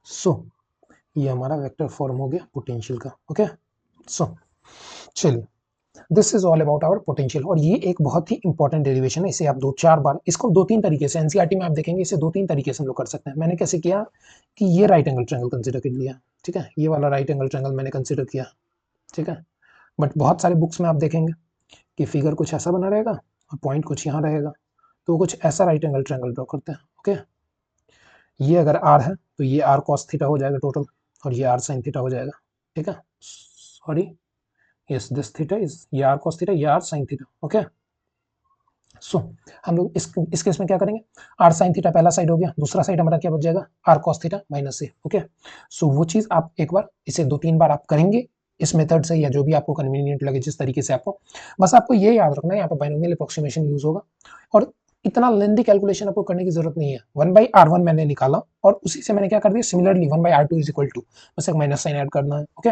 Speaker 1: सो ये हमारा वेक्टर फॉर्म हो गया पोटेंशियल का। ओके, सो चलिए, this is all about our potential. और ये एक बहुत ही इंपॉर्टेंट डेरिवेशन है, इसे आप 2-4 बार, इसको 2-3 तरीके से एनसीईआरटी में आप देखेंगे, इसे 2-3 तरीके से हम लोग कर सकते हैं। मैंने कैसे किया कि ये राइट एंगल ट्रायंगल कंसीडर कर लिया, ठीक है, ये वाला राइट एंगल ट्रायंगल मैंने कंसीडर किया, ठीक है। बट बहुत सारे बुक्स में आप देखेंगे कि फिगर कुछ ऐसा बना रहेगा और पॉइंट कुछ यहाँ रहेगा, तो वो कुछ ऐसा राइट एंगल ट्रायंगल ड्रॉ करते हैं। ओके, ये अगर आर है तो ये आर कॉस थीटा हो जाएगा टोटल, और ये आर साइन थीटा हो जाएगा, ठीक है। Sorry, yes this theta is ये आर कॉस थीटा, ये R sine theta. Okay, so हम लोग इस केस में क्या करेंगे, आर साइन थीटा पहला साइड हो गया, दूसरा साइड हमारा क्या बच जाएगा, R cos theta minus a. Okay, so वो चीज आप एक बार इसे 2-3 बार आप करेंगे इस मेथड से, या जो भी आपको कन्वीनियंट लगे जिस तरीके से आपको, बस आपको ये याद रखना है यहाँ पे बाइनोमियल अप्रोक्सीमेशन यूज होगा, और इतना लेंथी कैलकुलेशन आपको करने की जरूरत नहीं है। 1/r1 मैंने निकाला और उसी से मैंने क्या कर दिया, similarly 1/r2 is equal to, बस एक माइनस साइन ऐड करना है। ओके,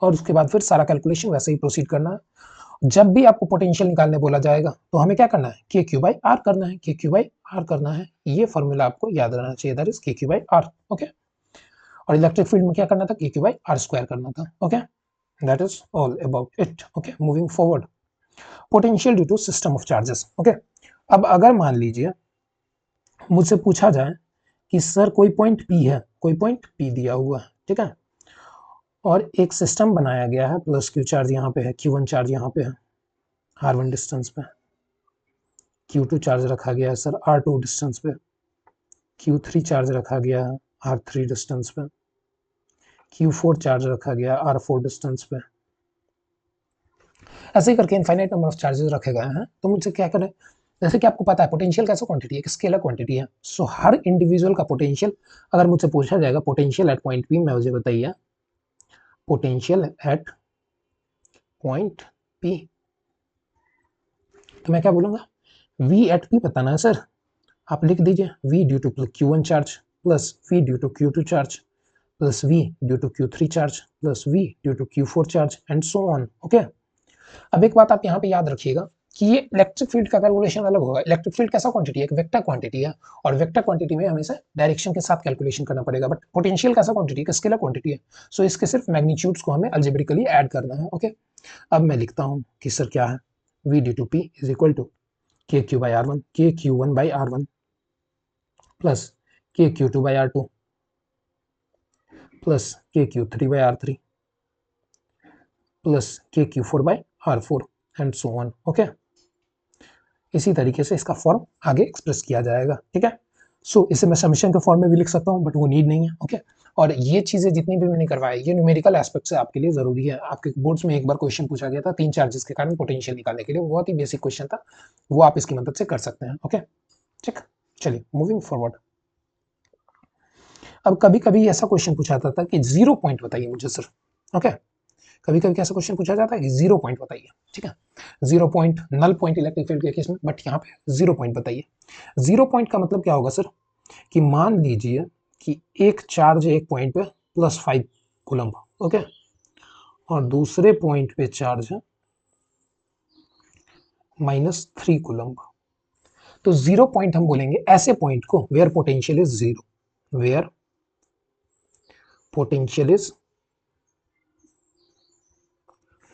Speaker 1: और उसके बाद फिर सारा कैलकुलेशन वैसे ही प्रोसीड करना है। जब भी आपको पोटेंशियल निकालने बोला जाएगा तो हमें क्या करना है, के क्यू बाई आर करना है, के क्यू बाई आर करना है। ये फॉर्मूला आपको याद रहना चाहिए, दैट इज के क्यू बाई आर। ओके, और इलेक्ट्रिक फील्ड में क्या करना था, के क्यू बाई आर स्क्वायर करना था। Okay, that is all about it. Okay, moving forward, potential due to system of charges. Okay, अब अगर मान लीजिए मुझसे पूछा जाए कि सर कोई पॉइंट पी है, कोई पॉइंट पी दिया हुआ है, ठीक है, और एक सिस्टम बनाया गया है, प्लस क्यू चार्ज यहाँ पे है, Q1 चार्ज यहाँ पे है R1 डिस्टेंस पे, Q2 चार्ज रखा गया है सर R2 डिस्टेंस पे, Q3 चार्ज रखा गया है R3 डिस्टेंस पे, Q4 चार्ज रखा गया है R4 डिस्टेंस पे। ऐसे ही करके इनफाइनाइट नंबर ऑफ चार्जेस रखे गए हैं। तो मुझसे क्या करें, जैसे कि आपको पता है पोटेंशियल कैसा क्वांटिटी है, एक स्केलर क्वांटिटी है। सो हर इंडिविजुअल का पोटेंशियल अगर मुझसे पूछा जाएगा, पोटेंशियल एट पॉइंट पी, मैं मुझे बताइए पोटेंशियल एट पॉइंट पी, तो मैं क्या बोलूंगा, V एट पी बताना है सर, आप लिख दीजिए V due to Q1 charge plus V due to Q2 charge plus V due to Q3 charge plus V due to Q4 charge and so on. Okay, अब एक बात आप यहाँ पे याद रखिएगा कि ये इलेक्ट्रिक फील्ड का कैलकुलेशन अलग होगा। इलेक्ट्रिक फील्ड कैसा क्वांटिटी है, एक वेक्टर क्वांटिटी है, और वेक्टर क्वांटिटी में हमेशा डायरेक्शन के साथ कैलकुलेशन करना पड़ेगा। बट पोटेंशियल कैसा क्वांटिटी है, स्केलर क्वांटिटी है, सो इसके सिर्फ मैग्नीट्यूड्स को हमें अलजेब्रिकली ऐड करना है। ओके, अब मैं लिखता हूँ कि सर क्या है, V due to P is equal to K Q by R one, K Q one by R one plus K Q two by R two plus K Q three by R three plus K Q four by R four and so on. Okay, इसी तरीके से इसका form आगे express किया जाएगा, ठीक है। सो इसे मैं समीशन के फॉर्म में भी लिख सकता हूँ, बट वो नीड नहीं है। ओके, और ये चीजें जितनी भी मैंने करवाई, ये न्यूमेरिकल एस्पेक्ट से आपके लिए जरूरी है। आपके बोर्ड्स में एक बार क्वेश्चन पूछा गया था 3 चार्जेस के कारण पोटेंशियल निकालने के लिए, बहुत ही बेसिक क्वेश्चन था, वो आप इसकी मदद से कर सकते हैं। ओके, ठीक, चलिए मूविंग फॉरवर्ड। अब कभी कभी ऐसा क्वेश्चन पूछा जाता था कि 0 पॉइंट बताइए मुझे सर। ओके, कभी कभी ऐसा क्वेश्चन पूछा जाता है कि 0 पॉइंट बताइए, ठीक है, 0 point null point electric field के केस में, बट यहाँ पे 0 पॉइंट बताइए। 0 पॉइंट का मतलब क्या होगा सर, कि मान लीजिए कि एक चार्ज एक पॉइंट पे +5 कूलम्ब, ओके, और दूसरे पॉइंट पे चार्ज है -3 कूलम्ब। तो 0 पॉइंट हम बोलेंगे ऐसे पॉइंट को where potential is 0, where potential is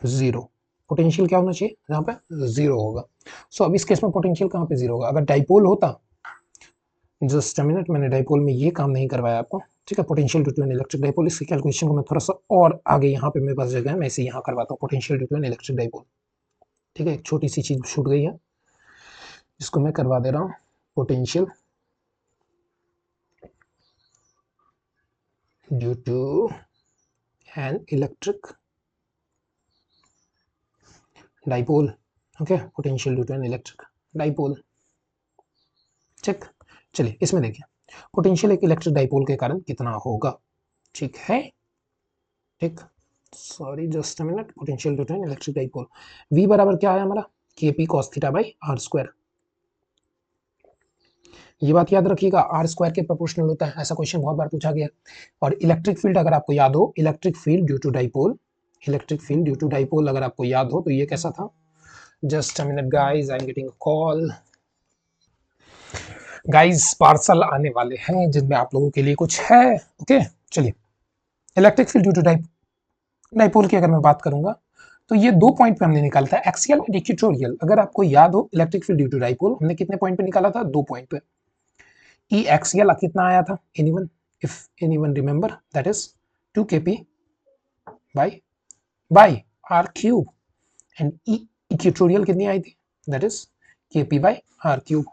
Speaker 1: 0। Potential क्या होना चाहिए, यहाँ पे 0 होगा। सो अब इस केस में पोटेंशियल कहाँ पे 0 होगा, अगर डाइपोल होता, जस्ट अ मिनट, मैंने डाइपोल में ये काम नहीं करवाया आपको, ठीक है, potential due to an electric dipole, इसके कैलकुलेशन को मैं थोड़ा सा और आगे यहाँ पे मेरे पास जगह है, मैं इसे यहाँ करवाता हूँ, potential due to an electric dipole, ठीक है, एक छोटी सी चीज छूट गई है जिसको मैं करवा दे रहा हूँ, potential due to an electric dipole, okay, potential due to an electric dipole. Check. चलिए इसमें देखिए पोटेंशियल एक इलेक्ट्रिक डाइपोल के कारण कितना होगा, ठीक है, ठीक, sorry just a minute, potential due to an electric dipole, v बराबर क्या है हमारा, K P cos theta by are square. ये बात याद रखिएगा, आर स्क्वायर के प्रोपोर्शनल होता है, ऐसा क्वेश्चन बहुत बार पूछा गया। और इलेक्ट्रिक फील्ड अगर आपको याद हो, electric field due to dipole, electric field due to dipole अगर आपको याद हो तो ये कैसा था, just a minute guys, I am getting a call. Guys parcel आने वाले हैं जिनमें आप लोगों के लिए कुछ है, ओके। चलिए electric field due to dipole की अगर मैं बात करूंगा तो ये 2 पॉइंट पे हमने निकाला था, एक्सियल एंड इक्वेटोरियल। अगर आपको याद हो electric field due to dipole हमने कितने पॉइंट पे निकाला था, 2 पॉइंट पे। ई एक्सियल कितना आया था, anyone, if anyone remember, that is 2 kp by R cube, and E equatorial कितनी आई थी, that is kp by R cube.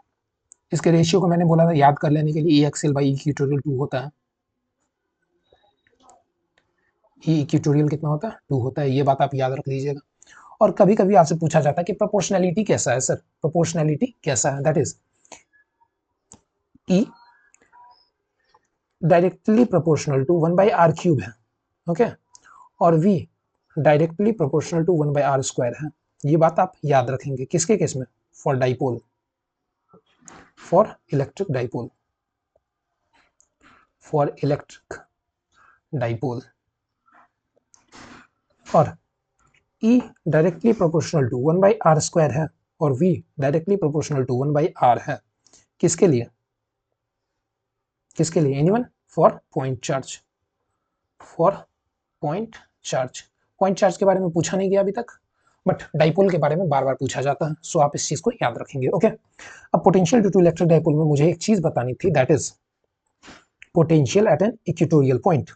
Speaker 1: इसके रेशियो को मैंने बोला था याद कर लेने के लिए, ई एक्सियल बाई इक्वेटोरियल 2 होता है, ई इक्वेटोरियल कितना होता है, 2 होता है, ये बात आप याद रख लीजिएगा। और कभी कभी आपसे पूछा जाता है कि प्रोपोर्शनैलिटी कैसा है सर, प्रोपोर्शनैलिटी कैसा है, that is E directly proportional to 1 by R cube है, ओके, और v directly proportional to 1 by are square है। ये बात आप याद रखेंगे किसके केस में, for dipole, for electric dipole, for electric dipole. और E directly proportional to 1 by are square है और V directly proportional to 1 by R है, किसके लिए, किसके लिए, anyone, for point charge, for point charge. Point charge के बारे में पूछा नहीं गया अभी तक, बट डाइपोल के बारे में बार बार पूछा जाता है, सो आप इस चीज को याद रखेंगे, ओके। अब potential due to electric dipole में मुझे एक चीज बतानी थी, that is potential at an equatorial point,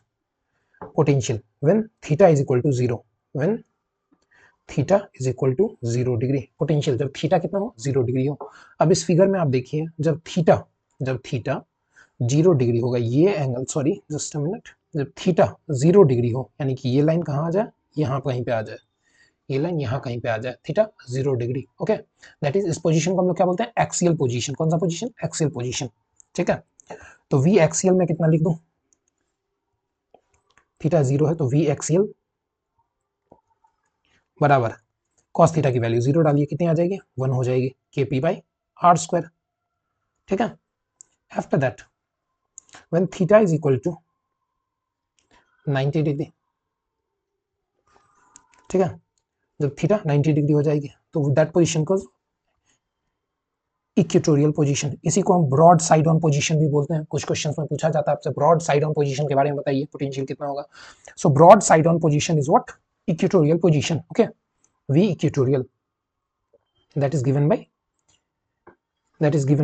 Speaker 1: potential when theta is equal to 0, when theta is equal to 0 degree, potential जब थीटा कितना हो, 0 डिग्री हो। अब इस फिगर में आप देखिए जब थीटा 0 डिग्री होगा, ये angle, sorry just a minute, जब थीटा 0 डिग्री हो यानी कि ये लाइन कहाँ आ जाए, यहाँ कहीं पे आ जाए, ये लाइन यहाँ कहीं पे आ जाए, theta 0 degree, okay, that is, इस पोजीशन को हम लोग क्या बोलते हैं, एक्सियल पोजीशन। कौन सा पोजीशन, एक्सियल पोजीशन, ठीक है। तो v एक्सियल में कितना लिख दूं, थीटा 0 है तो v एक्सियल बराबर cos थीटा की वैल्यू 0 डालिए, कितनी आ जाएगी, 1 हो जाएगी, kp बाई आर स्क्वायर, ठीक है। After that when theta is equal to 90 degree, ठीक है, जब थीटा 90 डिग्री हो जाएगी तो दैट पोजीशन को इक्वेटोरियल पोजीशन, इसी को हम ब्रॉड साइड ऑन पोजीशन भी बोलते हैं। कुछ क्वेश्चंस में पूछा जाता है आपसे ब्रॉड साइड ऑन पोजीशन के बारे में बताइए, पोटेंशियल कितना होगा। So broad side on position is what, equatorial position, okay, v equatorial that is given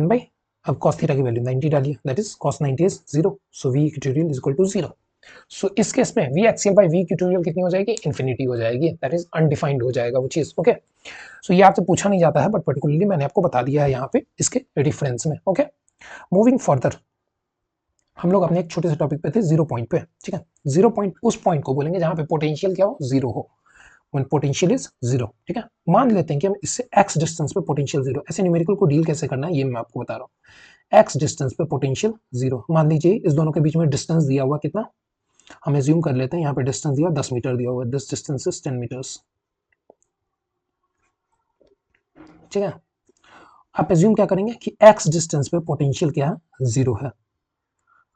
Speaker 1: by अब cos थीटा की वैल्यू 90 डालिए, that is cos 90 is 0, so v equatorial is equal to 0। So इस case में v axial by v equatorial कितनी हो जाएगी, infinity हो जाएगी, दैट इज अनडिफाइंड हो जाएगा वो चीज, ओके। सो ये आपसे पूछा नहीं जाता है बट पर्टिकुलरली मैंने आपको बता दिया है यहाँ पे इसके रेफरेंस में, ओके। मूविंग फर्दर हम लोग अपने एक छोटे से टॉपिक पे थे, 0 पॉइंट पे, ठीक है। 0 पॉइंट उस पॉइंट को बोलेंगे जहां पे पोटेंशियल क्या हो, 0 हो, when potential is 0, ठीक है। मान लेते हैं कि हम इससे x डिस्टेंस पे पोटेंशियल 0, ऐसे न्यूमेरिकल को डील कैसे करना है ये मैं आपको बता रहा हूँ। x डिस्टेंस पे पोटेंशियल 0, मान लीजिए इस दोनों के बीच में डिस्टेंस दिया हुआ कितना, हम एज्यूम कर लेते हैं यहाँ पे डिस्टेंस दिया 10 मीटर दिया हुआ है, दिस डिस्टेंस इज 10 मीटर्स, ठीक है। आप एज्यूम क्या करेंगे कि x डिस्टेंस पे पोटेंशियल क्या है, 0 है,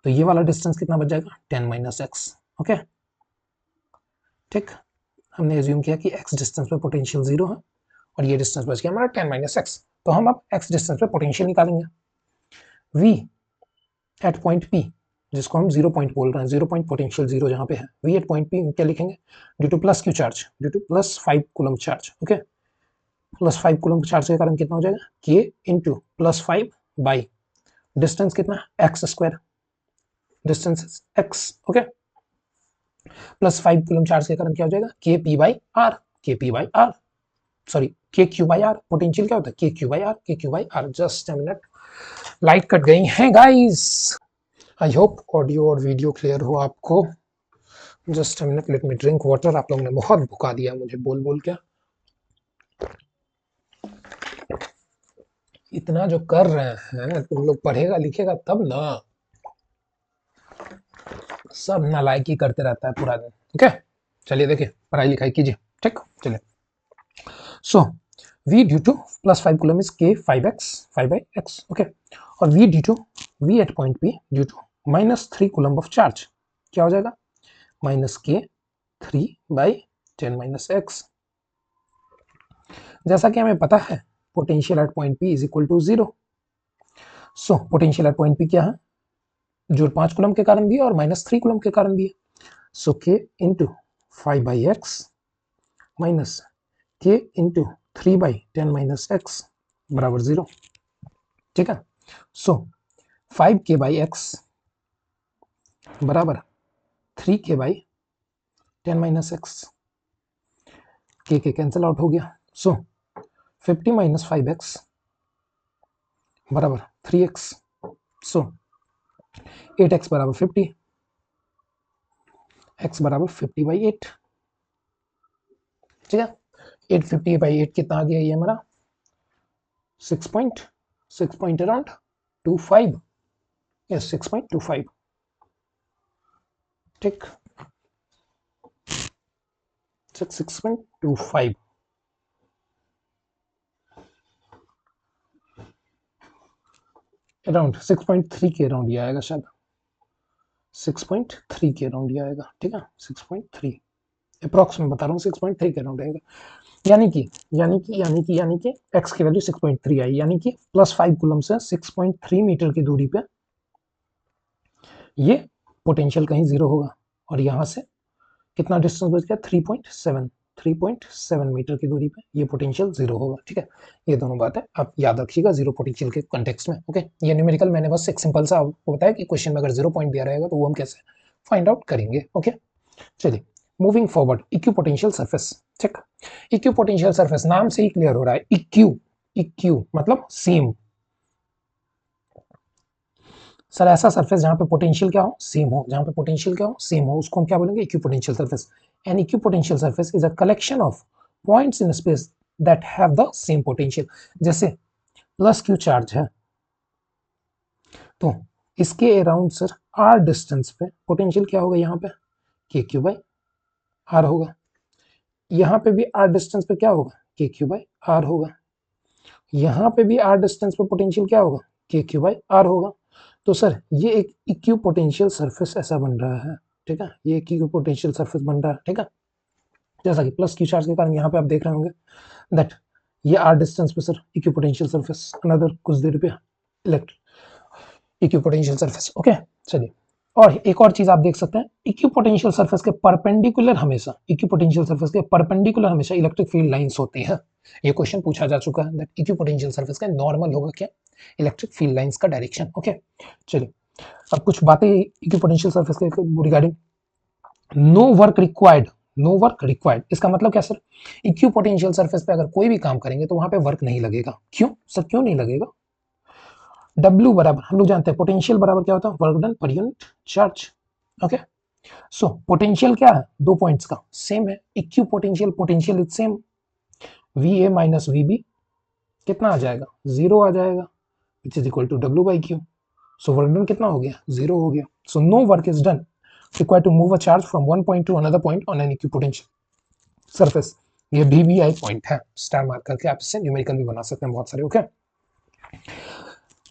Speaker 1: तो ये वाला डिस्टेंस कितना बच जाएगा, 10 माइनस एक्स, ओके, ठीक। हमने एज्यूम किया कि x डिस्टेंस पे पोटेंशियल 0 है और ये डिस्टेंस बच गया हमारा 10 माइनस एक्स। तो हम अब x डिस्टेंस पे पोटेंशियल निकालेंगे, v एट पॉइंट p जिसको हम 0 पॉइंट बोल रहे हैं, 0 पॉइंट पोटेंशियल 0 जहाँ पे है, v एट पॉइंट p क्या लिखेंगे, due to plus Q charge, due to plus 5 coulomb charge, okay, plus 5 coulomb charge के कारण कितना हो जाएगा, k into plus 5 by distance कितना, X square, distance x, okay, plus 5 coulomb charge के कारण क्या हो जाएगा, K P by R, K P by R, sorry K Q by R, potential क्या होता है, K Q by R, K Q by are. Just a minute, light cut गई है गाइस, आई होप ऑडियो और video clear हो आपको। Just a minute, let me drink water, आप लोगों ने बहुत भुका दिया मुझे बोल बोल के। इतना जो कर रहे हैं तुम लोग, पढ़ेगा लिखेगा तब ना। सब नालायकी करते रहता है पूरा दिन। ठीक है, चलिए देखिए पढ़ाई लिखाई कीजिए। ठीक, चलिए। So v due to plus 5 coulomb is k 5x 5/x। Okay, और v due to v at point p due to -3 coulomb of charge क्या हो जाएगा? -k 3/10 - x। जैसा कि हमें पता है potential at point p is equal to 0। So potential at point p क्या है? जो 5 कूलम के कारण भी है और -3 कूलम के कारण भी है। सो k into 5/x minus k into 3/10 - x बराबर 0। ठीक है, सो 5k/x बराबर 3k/10 - x। के कैंसिल आउट हो गया। सो 50 - 5x बराबर 3x। सो 8x बराबर 50, x बराबर 50/8। ठीक है, 850/8 कितना आ गया? ये हमारा 6 पॉइंट अराउंड 25। यस, 6.25। ठीक, 6.25 अराउंड 6.3 के अराउंड ये आएगा शायद। 6.3 के अराउंड ये आएगा। ठीक है, 6.3 अप्रॉक्स में बता रहा हूँ, 6.3 के अराउंड आएगा। यानी कि x की वैल्यू 6.3 आई, यानी कि +5 कूलम से 6.3 मीटर की दूरी पे ये पोटेंशियल कहीं जीरो होगा। और यहाँ से कितना डिस्टेंस बच गया? 3.7 मीटर की दूरी पे ये पोटेंशियल जीरो होगा। ठीक है, ये दोनों बातें आप याद रखिएगा जीरो पोटेंशियल के कॉन्टेक्स्ट में। ओके, ये न्यूमेरिकल मैंने बस एक सिंपल सा आपको बताया कि क्वेश्चन में अगर 0 पॉइंट दिया रहेगा तो वो हम कैसे फाइंड आउट करेंगे। ओके, चलिए moving forward. Equipotential surface. ठीक, इक्यू पोटेंशियल सरफेस नाम से ही क्लियर हो रहा है। इक्यू, इक्यू मतलब सेम। सर ऐसा सरफेस जहां पे पोटेंशियल क्या हो? सेम हो। जहां पे पोटेंशियल क्या हो? सेम हो, उसको हम क्या बोलेंगे? Equipotential surface. An equipotential surface is a collection of points in space that have the same potential. जैसे प्लस क्यू चार्ज है तो इसके अराउंड सर आर डिस्टेंस पे पोटेंशियल क्या होगा? यहाँ पे के क्यू बाई आर होगा। यहाँ पे भी आर डिस्टेंस पे क्या होगा? के क्यू बाई आर होगा। यहाँ पे भी आर डिस्टेंस पे पोटेंशियल क्या होगा? के क्यू बाई आर होगा। तो सर ये एक इक्यू पोटेंशियल सरफेस ऐसा बन रहा है। ठीक है, ये एक इक्यू पोटेंशियल सरफेस बन रहा है। ठीक है, जैसा कि प्लस क्यू चार्ज के कारण यहाँ पे आप देख रहे होंगे दैट ये आर डिस्टेंस पे सर इक्यू पोटेंशियल सरफेस, अनदर कुछ देर पे इलेक्ट्रिक इक्यू पोटेंशियल सरफेस। ओके, चलिए। और एक और चीज आप देख सकते हैं, इक्यू पोटेंशियल सरफेस के परपेंडिकुलर हमेशा, इक्यू पोटेंशियल सरफेस के परपेंडिकुलर हमेशा इलेक्ट्रिक फील्ड लाइंस होती हैं। ये क्वेश्चन पूछा जा चुका है दैट इक्यू पोटेंशियल सरफेस का नॉर्मल होगा क्या? इलेक्ट्रिक फील्ड लाइंस का डायरेक्शन। ओके, चलिए अब कुछ बातें इक्यू पोटेंशियल सरफेस के regarding. No work required, no work required इसका मतलब क्या सर? इक्यू पोटेंशियल सरफेस पे अगर कोई भी काम करेंगे तो वहां पे वर्क नहीं लगेगा। क्यों सर, क्यों नहीं लगेगा? W बराबर हम लोग जानते हैं पोटेंशियल बराबर क्या होता है? Work done per unit charge. Okay, so potential क्या है? दो पॉइंट्स का सेम है। Equipotential, potential is same. VA minus VB कितना आ जाएगा? 0 आ जाएगा, which is equal to W/Q। So work done कितना हो गया? 0 हो गया। So no work is done required to move a charge from one point to another point on an equipotential surface। ये BBI पॉइंट है, स्टार मार्क करके आप इससे न्यूमेरिकल भी बना सकते हैं बहुत सारे। Okay,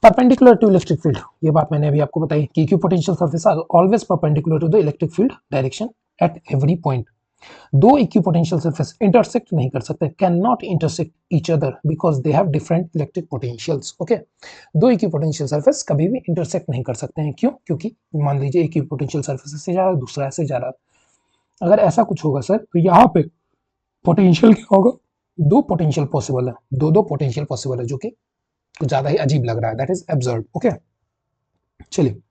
Speaker 1: perpendicular to electric field, ये बात मैंने अभी आपको बताई कि equipotential surface are always perpendicular to the electric field direction at every point. दो इक्विपोटेंशियल सरफेस इंटरसेक्ट नहीं कर सकते, can not intersect each other because they have different electric potentials. Okay, दो इक्विपोटेंशियल सरफेस कभी भी इंटरसेक्ट नहीं कर सकते हैं। क्यों? क्योंकि मान लीजिए एक इक्विपोटेंशियल सरफेस से जा रहा है, दूसरा ऐसे जा रहा है। अगर ऐसा कुछ होगा सर तो यहाँ पे पोटेंशियल क्या होगा? दो पोटेंशियल पॉसिबल है, दो पोटेंशियल पॉसिबल है, जो कि कुछ ज्यादा ही अजीब लग रहा है। That is absurd. ओके, चलिए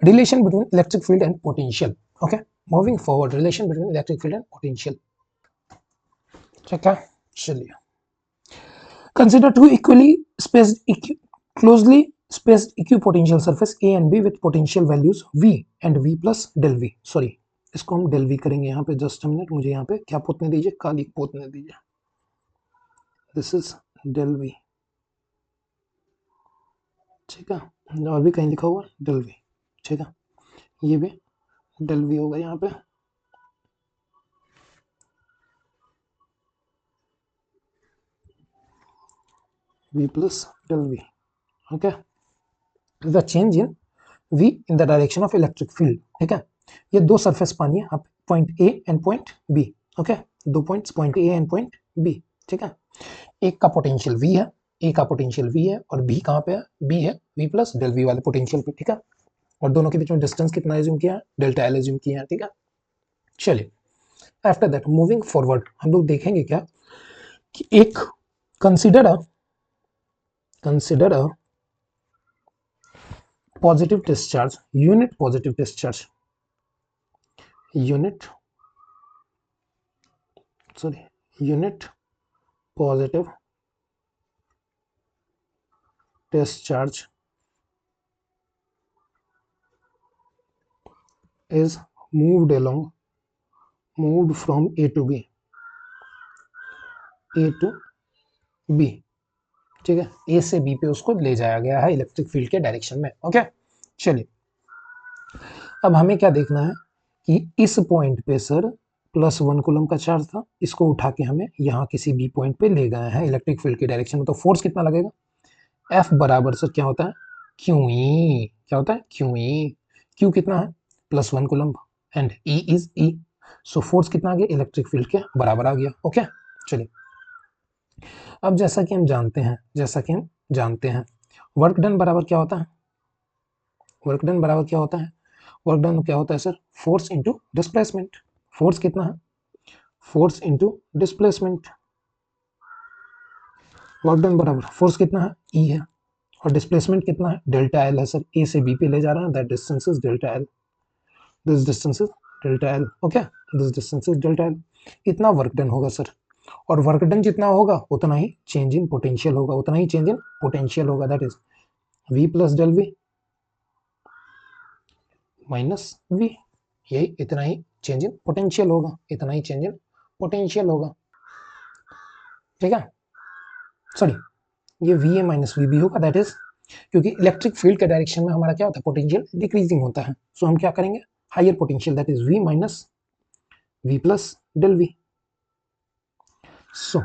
Speaker 1: relation between electric field and potential. Okay, moving forward, relation between electric field and potential. ठीक है, चलिए consider two equally spaced closely spaced equipotential surface A and B with potential values V and V plus del V। Sorry, इसको हम del V करेंगे यहाँ पे। Just minute, मुझे यहाँ पे क्या पोतने दीजिए? काली पोतने दीजिए। This is del V। ठीक है, और भी कहीं लिखा हुआ डेल वी, ठीक है, ये भी डेल वी होगा यहाँ पे, v plus del v, okay, the change in v in the direction of electric field, ठीक है। ये दो सरफेस पानी है, आप point A and point B, okay, दो points point A and point B, ठीक है। एक का पोटेंशियल v है, ए का पोटेंशियल v है, और b कहाँ पे है, b है v प्लस डेल वी वाले पोटेंशियल पे, ठीक है। और दोनों के बीच में डिस्टेंस कितना एज्यूम किया है, डेल्टा एल एज्यूम किया है, ठीक है। चलिए, आफ्टर दैट मूविंग फॉरवर्ड हम लोग देखेंगे क्या कि एक consider a positive discharge, unit positive discharge, unit positive discharge is moved from A to B, ठीक है, ए से बी पे उसको ले जाया गया है इलेक्ट्रिक फील्ड के डायरेक्शन में, ओके। चलिए, अब हमें क्या देखना है कि इस पॉइंट पे सर +1 कूलम का चार्ज था, इसको उठा के हमें यहाँ किसी बी पॉइंट पे ले गए हैं इलेक्ट्रिक फील्ड के डायरेक्शन में, तो फोर्स कितना लगेगा, F बराबर सर क्या होता है, क्यू ई, क्या होता है, क्यू ई, क्यू कितना है +1 coulomb and E is E, so force कितना आ गया, इलेक्ट्रिक फील्ड के बराबर आ गया, ओके। चलिए, अब जैसा कि हम जानते हैं वर्क डन बराबर क्या होता है, वर्क डन बराबर क्या होता है, वर्क डन क्या होता है sir, force into displacement, force कितना है, force into displacement, work done बराबर फोर्स कितना है, E है, और डिस्प्लेसमेंट कितना है, डेल्टा एल है सर, ए से बी पे ले जा रहा है, that distance is delta L, this distance is delta L, okay, this distance is delta L, इतना वर्क डन होगा सर, और वर्क डन जितना होगा उतना ही चेंज इन पोटेंशियल होगा, उतना ही चेंज इन पोटेंशियल होगा, that is v plus del v minus v, यही इतना ही चेंज इन पोटेंशियल होगा, इतना ही चेंज इन पोटेंशियल होगा, ठीक है। सॉरी, ये v A minus we b होगा, दैट इज क्योंकि इलेक्ट्रिक फील्ड के डायरेक्शन में हमारा क्या होता है, पोटेंशियल डिक्रीजिंग होता है, सो हम क्या करेंगे, higher potential, that is V minus V plus del V, सो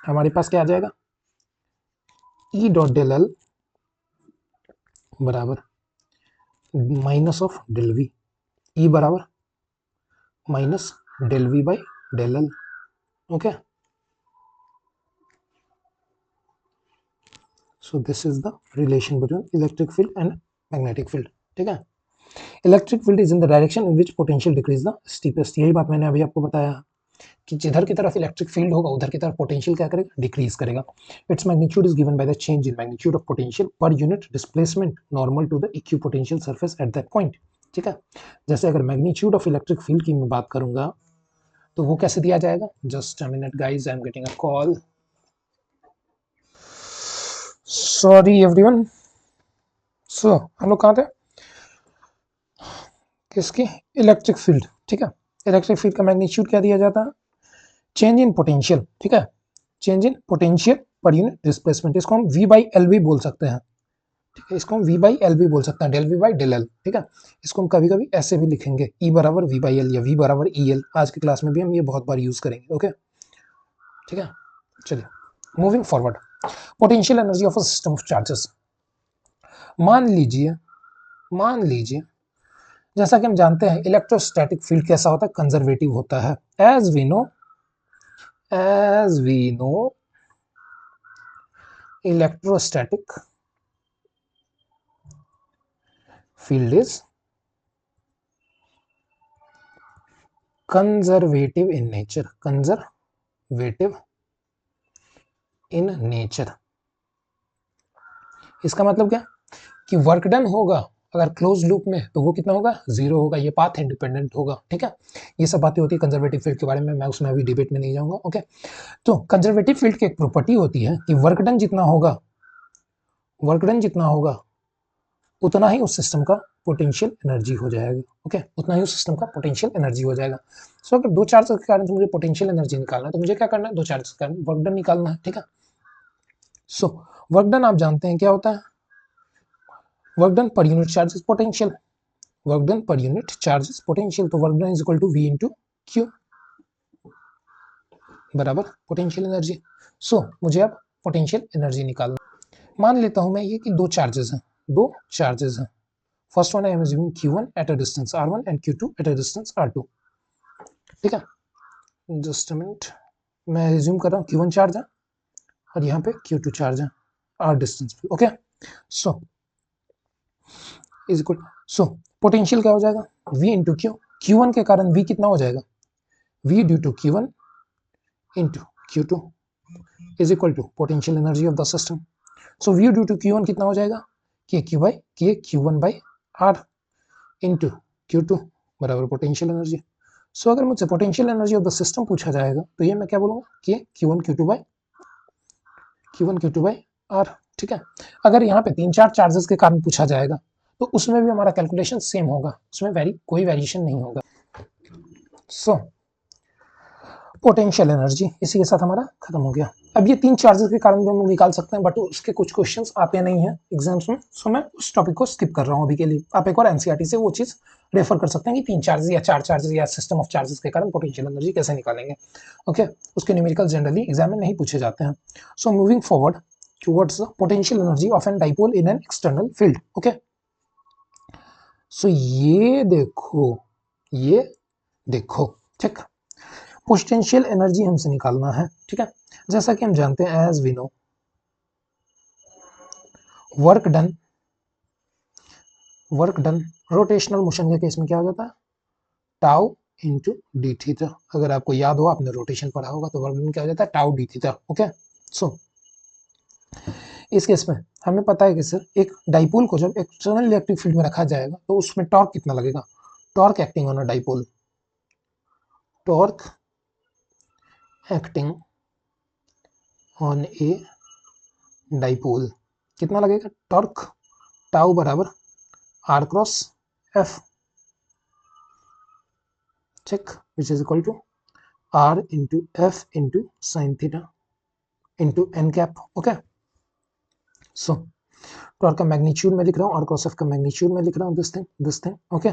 Speaker 1: हमारे पास क्या आ जाएगा, ई डॉट डेल एल बराबर minus of del V, E बराबर minus del we by del L, okay. So this is the relation between electric field and magnetic field, ठीक है। Electric field is in the direction in which potential decrease the steepest, यही बात मैंने अभी आपको बताया कि जिधर की तरफ इलेक्ट्रिक फील्ड होगा उधर की तरफ पोटेंशियल क्या करेगा, डिक्रीज करेगा। Its magnitude is given by the change in magnitude of potential per unit displacement normal to the equipotential surface at that point, ठीक है। जैसे अगर मैग्नीट्यूड ऑफ इलेक्ट्रिक फील्ड की मैं बात करूंगा तो वो कैसे दिया जाएगा, just a minute guys, I am getting a call, sorry everyone. So हम लोग कहाँ थे, किसकी, इलेक्ट्रिक फील्ड, ठीक है। इलेक्ट्रिक फील्ड का मैग्नीट्यूड क्या दिया जाता है, चेंज इन पोटेंशियल, ठीक है, change in potential per unit displacement, इसको हम v बाई एल भी बोल सकते हैं, ठीक है, इसको हम v बाई एल भी बोल सकते हैं, del v by del l, ठीक है। इसको हम कभी कभी ऐसे भी लिखेंगे, E बराबर v बाई एल या v बराबर ई एल, आज की क्लास में भी हम ये बहुत बार यूज करेंगे, ओके, ठीक है। चलिए, moving forward, potential energy of a system of charges, मान लीजिए जैसा कि हम जानते हैं इलेक्ट्रोस्टैटिक फील्ड कैसा होता है, कंजर्वेटिव होता है, as we know electrostatic field is conservative in nature, conservative in nature, इसका मतलब क्या कि वर्क डन होगा अगर क्लोज लूप में तो वो कितना होगा, जीरो होगा, ये पाथ इंडिपेंडेंट होगा, ठीक है। ये सब बातें होती है कंजर्वेटिव फील्ड के बारे में, मैं उसमें अभी डिबेट में नहीं जाऊंगा, ओके। तो कंजर्वेटिव फील्ड की एक प्रॉपर्टी होती है कि वर्क डन जितना होगा उतना ही उस सिस्टम का पोटेंशियल एनर्जी हो जाएगा, ओके, उतना ही उस सिस्टम का पोटेंशियल एनर्जी हो जाएगा। सो अगर दो चार्ज के कारण मुझे पोटेंशियल एनर्जी निकालना है तो मुझे क्या करना है, दो चार्ज के कारण वर्क डन निकालना है, ठीक है। सो वर्क डन आप जानते हैं क्या होता है, work done per unit charge is potential, work done per unit charge is potential, तो work done is equal to V into Q बराबर पोटेंशियल एनर्जी। सो मुझे अब पोटेंशियल एनर्जी निकालना, मान लेता हूं मैं ये कि दो चार्जेस हैं। First one I am assuming Q1 eight a distance R1 and Q2 eight a distance R2। ठीक है, जस्ट अ मिनट, मैं अज्यूम कर रहा हूँ Q1 चार्ज है और यहाँ पे Q2 चार्ज है R डिस्टेंस पे। Okay, so is equal, so potential क्या हो जाएगा V इंटू क्यू, Q1 के कारण V कितना हो जाएगा V due to Q1 into Q2 is equal to potential energy of the system. So V due to Q1 कितना हो जाएगा Q1 by R into Q2 बराबर पोटेंशियल एनर्जी। सो अगर मुझसे potential energy of the system पूछा जाएगा तो ये मैं क्या बोलूंगा Q1 Q2 बाई R। ठीक है, अगर यहाँ पे 3-4 चार्जेस के कारण पूछा जाएगा तो उसमें भी हमारा कैलकुलेशन सेम होगा, उसमें कोई वेरिएशन नहीं होगा। सो पोटेंशियल एनर्जी इसी के साथ हमारा खत्म हो गया। अब ये 3 चार्जेस के कारण भी हम लोग निकाल सकते हैं, बट उसके कुछ क्वेश्चंस आते नहीं हैं एग्जाम्स में, सो मैं उस टॉपिक को स्किप कर रहा हूँ अभी के लिए। आप एक और एनसीईआरटी से वो चीज रेफर कर सकते हैं कि 3 चार्जेस या 4 चार्जेस या सिस्टम ऑफ चार्जेस के कारण पोटेंशियल एनर्जी कैसे निकालेंगे। ओके, उसके न्यूमेरिकल जनरली एग्जाम में नहीं पूछे जाते हैं। So moving forward towards the potential energy of an dipole in an external field. Okay, so ये देखो ठीक, पोटेंशियल एनर्जी हमसे निकालना है। ठीक है, जैसा कि हम जानते हैं as we know work done rotational motion के केस में क्या हो जाता है टाउ इंटू डी थीटा। अगर आपको याद हो, आपने रोटेशन पढ़ा होगा, तो वर्क डन क्या हो जाता है टाउ डी थीटा। ओके, सो इस केस में हमें पता है कि सर एक डाइपोल को जब एक्सटर्नल इलेक्ट्रिक फील्ड में रखा जाएगा तो उसमें टॉर्क कितना लगेगा, torque acting on a dipole, torque acting on a dipole कितना लगेगा, टॉर्क टाउ बराबर R cross F, check, which is equal to R into F into sin theta into n cap। okay, so torque का magnitude में लिख रहा हूँ, R cross F का magnitude में लिख रहा हूँ, this thing okay,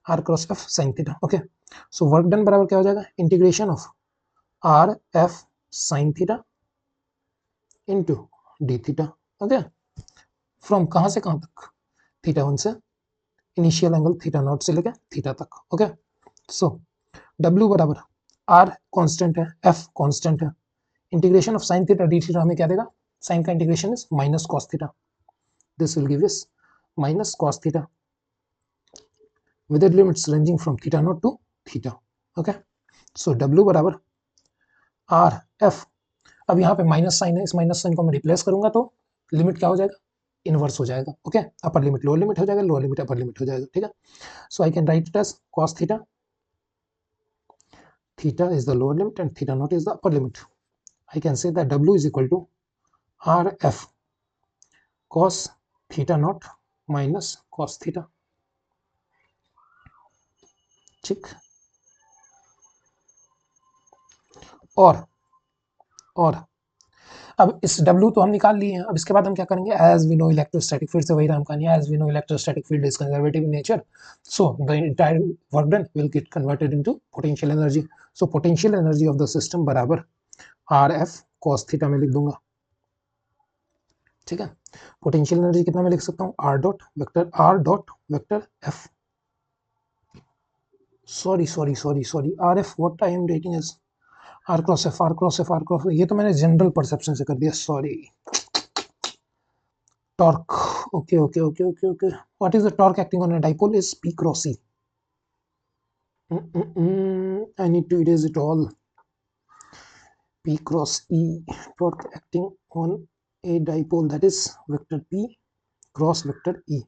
Speaker 1: R cross F sin theta। Okay, so work done बराबर क्या हो जाएगा integration of R F sin theta into d theta। Okay, from कहाँ से कहाँ तक, थीटा 1 से इनिशियल एंगल थीटा नॉट से लेकर थीटा तक। ओके, सो W बराबर R कांस्टेंट है, F कांस्टेंट है, integration of sin theta d theta हमें क्या देगा, sin का integration is minus cos theta, this will give us minus cos theta with the limits ranging from theta naught to theta। okay, so W बराबर R F, अब यहाँ पे minus sign है, इस माइनस साइन को मैं replace करूंगा तो लिमिट क्या हो जाएगा, इनवर्स हो जाएगा। Okay, upper limit lower limit हो जाएगा, लोअर लिमिट अपर लिमिट हो जाएगा। ठीक है, so I can write it as cos theta, theta is the lower limit and theta naught is the upper limit। I can say that W is equal to RF cos theta naught minus cos theta। ठीक, और अब इस W तो हम निकाल लिए हैं, अब इसके बाद हम क्या करेंगे, एज वी नो इलेक्ट्रोस्टैटिक, फिर से वही राम कहानी, as we know electrostatic field is conservative in nature, so the entire work done will get converted into potential energy. So potential energy of the system बराबर RF cos थीटा में लिख दूंगा। ठीक है, पोटेंशियल एनर्जी कितना मैं लिख सकता हूँ, R dot vector F, sorry RF what I am writing is R cross F, ये तो मैंने जनरल परसेप्शन से कर दिया, sorry. Torque, okay, what is the torque acting on a dipole is P cross E। I need to erase it all, P cross E, torque acting on a dipole that is vector P cross vector E।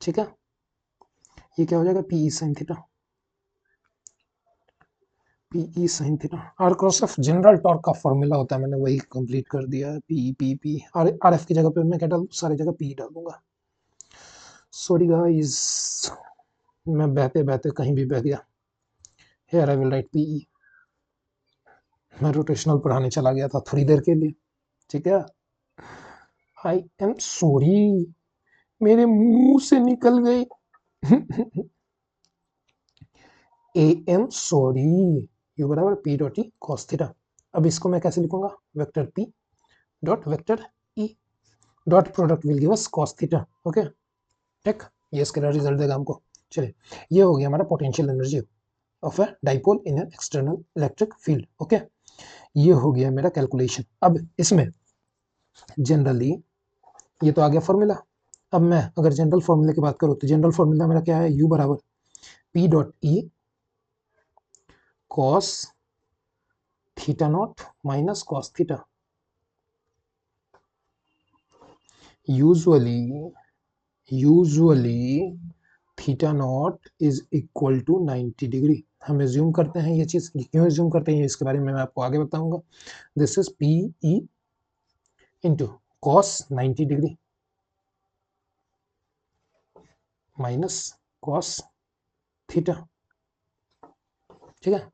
Speaker 1: ठीक है, ये क्या हो जाएगा PE sin theta, PE sin theta. R cross F general torque का formula होता है, मैंने वही कंप्लीट कर दिया है, PE और RF की जगह पे मैं क्या डाल, सारी जगह PE डाल दूंगा। सॉरी गाइस, मैं बहते बहते कहीं भी बह गया। Here I will write PE, मैं रोटेशनल पढ़ाने चला गया था थोड़ी देर के लिए। ठीक है, आई एम सॉरी, मेरे मुंह से निकल गई। am सॉरी, u बराबर p डॉट ई cos थीटा। अब इसको मैं कैसे लिखूंगा, vector p dot vector e dot product will give us cos theta. Okay ठीक, ये इसका रिजल्ट देगा हमको। चलिए, ये हो गया हमारा potential energy of a dipole in an external electric field. Okay, ये हो गया मेरा कैलकुलेशन। अब इसमें जनरली ये तो आ गया फॉर्मूला। अब मैं अगर जनरल फॉर्मूला की बात करूँ तो जनरल फॉर्मूला मेरा क्या है, u बराबर p dot e cos theta naught minus cos theta. Usually theta naught is equal to 90 degree. हम एज्यूम करते हैं ये चीज, क्यों एज्यूम करते हैं इसके बारे में मैं आपको आगे बताऊंगा। This is P E into cos 90 degree minus cos theta. ठीक है,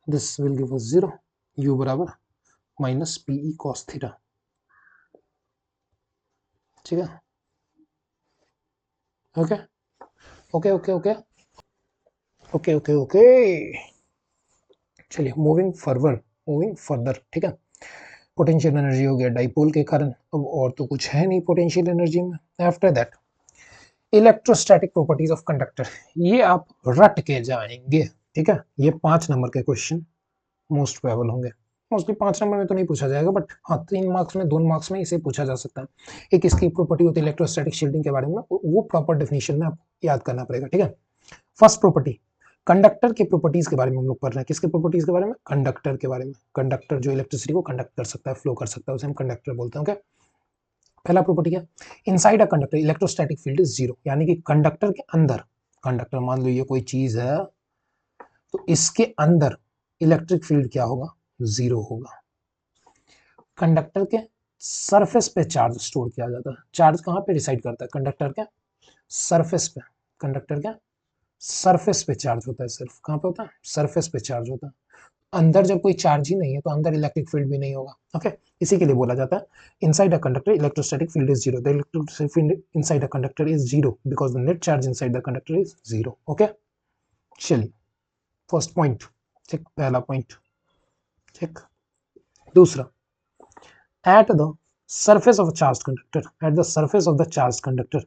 Speaker 1: this will give us 0, u बराबर minus P E cos theta. ठीक है, okay okay okay okay okay okay okay. चलिए, मूविंग फर्दर। ठीक है, पोटेंशियल एनर्जी हो गया डाइपोल के कारण, अब और तो कुछ है नहीं पोटेंशियल एनर्जी में। After that electrostatic properties of conductor, ये आप रट के जाएंगे। ठीक है, ये 5 नंबर के क्वेश्चन मोस्ट प्रोबेबल होंगे। मोस्टली 5 नंबर में तो नहीं पूछा जाएगा, बट हाँ 3 मार्क्स में 2 मार्क्स में इसे पूछा जा सकता है। एक इसकी प्रॉपर्टी होती है इलेक्ट्रोस्टैटिक शील्डिंग के बारे में, वो प्रॉपर डेफिनेशन में आपको याद करना पड़ेगा। ठीक है, फर्स्ट प्रॉपर्टी कंडक्टर के प्रॉपर्टीज के बारे में हम लोग पढ़ रहे हैं। किसके प्रॉपर्टीज के बारे में, कंडक्टर के बारे में। कंडक्टर जो इलेक्ट्रिसिटी को कंडक्ट कर सकता है, फ्लो कर सकता है, उसे हम कंडक्टर बोलते हैं। ओके, पहला प्रॉपर्टी है inside a conductor electrostatic field is zero, यानी कि कंडक्टर के अंदर, कंडक्टर मान लो ये कोई चीज है, तो इसके अंदर इलेक्ट्रिक फील्ड क्या होगा, जीरो होगा। कंडक्टर के सरफेस पे चार्ज स्टोर किया जाता है। चार्ज कहाँ पे रिसाइड करता है, कंडक्टर के सरफेस पे। कंडक्टर के सरफेस पे चार्ज होता है, सिर्फ कहाँ पे होता है, सरफेस पे चार्ज होता है। अंदर जब कोई चार्ज ही नहीं है तो अंदर इलेक्ट्रिक फील्ड भी नहीं होगा। ओके, इसी के लिए बोला जाता है inside a conductor electrostatic field is zero. The electric field inside a conductor is zero because the net charge inside the conductor is zero. Okay, चलिए फर्स्ट पॉइंट ठीक, पहला पॉइंट ठीक। दूसरा, at the surface of a charged conductor, at the surface of the charged conductor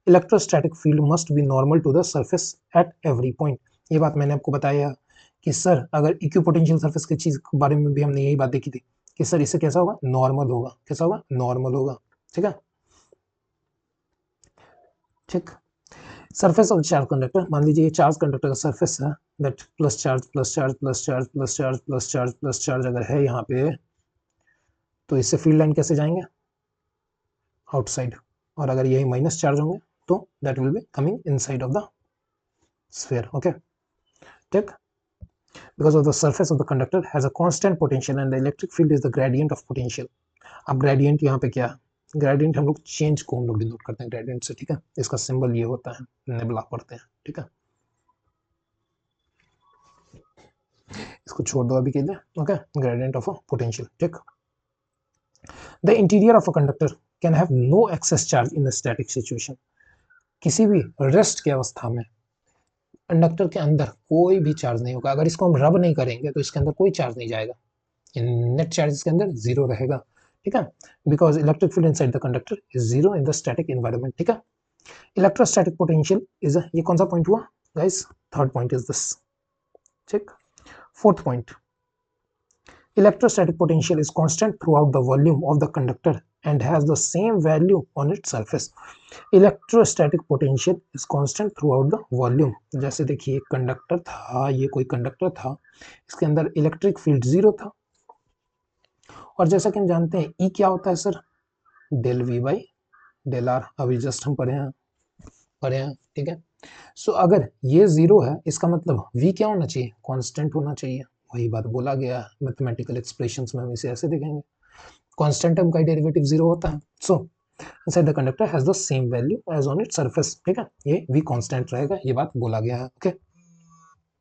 Speaker 1: electrostatic field must be normal to the surface at every point। ये बात मैंने आपको बताया कि सर अगर इक्विपोटेंशियल सरफेस की चीज के बारे में भी हमने यही बात देखी थी कि सर इससे कैसा होगा, नॉर्मल होगा। कैसा होगा, नॉर्मल होगा। ठीक है, ठीक। सरफेस ऑफ चार्ज कंडक्टर, मान लीजिए ये चार्ज कंडक्टर का सरफेस है, that plus charge plus charge plus charge plus charge plus charge plus charge अगर है यहाँ पे, तो इससे फील्ड लाइन कैसे जाएंगे, आउटसाइड। और अगर यही माइनस चार्ज होंगे तो that will be coming inside of the sphere. Okay, ठीक। because of the surface of the conductor has a constant potential and the electric field is the gradient of potential। अब gradient यहाँ पे क्या है, gradient हम लोग change को हम लोग डिनोट करते हैं ग्रेडियंट से। ठीक है, इसका सिंबल ये होता है, नेबुला पढ़ते हैं। ठीक है, इसको छोड़ दो अभी के लिए। Okay, gradient of a potential. ठीक, the interior of a conductor can have no excess charge in the static situation. किसी भी रेस्ट की अवस्था में कंडक्टर के अंदर कोई भी चार्ज नहीं होगा। अगर इसको हम रब नहीं करेंगे तो इसके अंदर कोई चार्ज नहीं जाएगा, नेट चार्ज इसके अंदर जीरो रहेगा। ठीक है, because electric field inside the conductor is zero in the static environment. ठीक है, इलेक्ट्रोस्टैटिक पोटेंशियल इज, ये कौन सा पॉइंट हुआ guys, third point is this. ठीक, fourth point, electrostatic potential is constant throughout the volume of the conductor and has the same value on its surface। electrostatic potential is constant throughout the volume। जैसे देखिए एक conductor था, ये कोई conductor था, इसके अंदर इलेक्ट्रिक फील्ड जीरो था, और जैसा कि हम जानते हैं ई क्या होता है sir, del we by del r. अभी जस्ट हम पढ़े हैं। ठीक है, सो अगर ये जीरो है इसका मतलब वी क्या होना चाहिए, कांस्टेंट होना चाहिए। वही बात बोला गया है मैथमेटिकल एक्सप्रेशंस में, हम इसे ऐसे देखेंगे, कांस्टेंट टर्म का डेरिवेटिव जीरो होता है। So inside the conductor has the same value as on its surface. ठीक है, ये वी कांस्टेंट रहेगा, ये बात बोला गया है। Okay,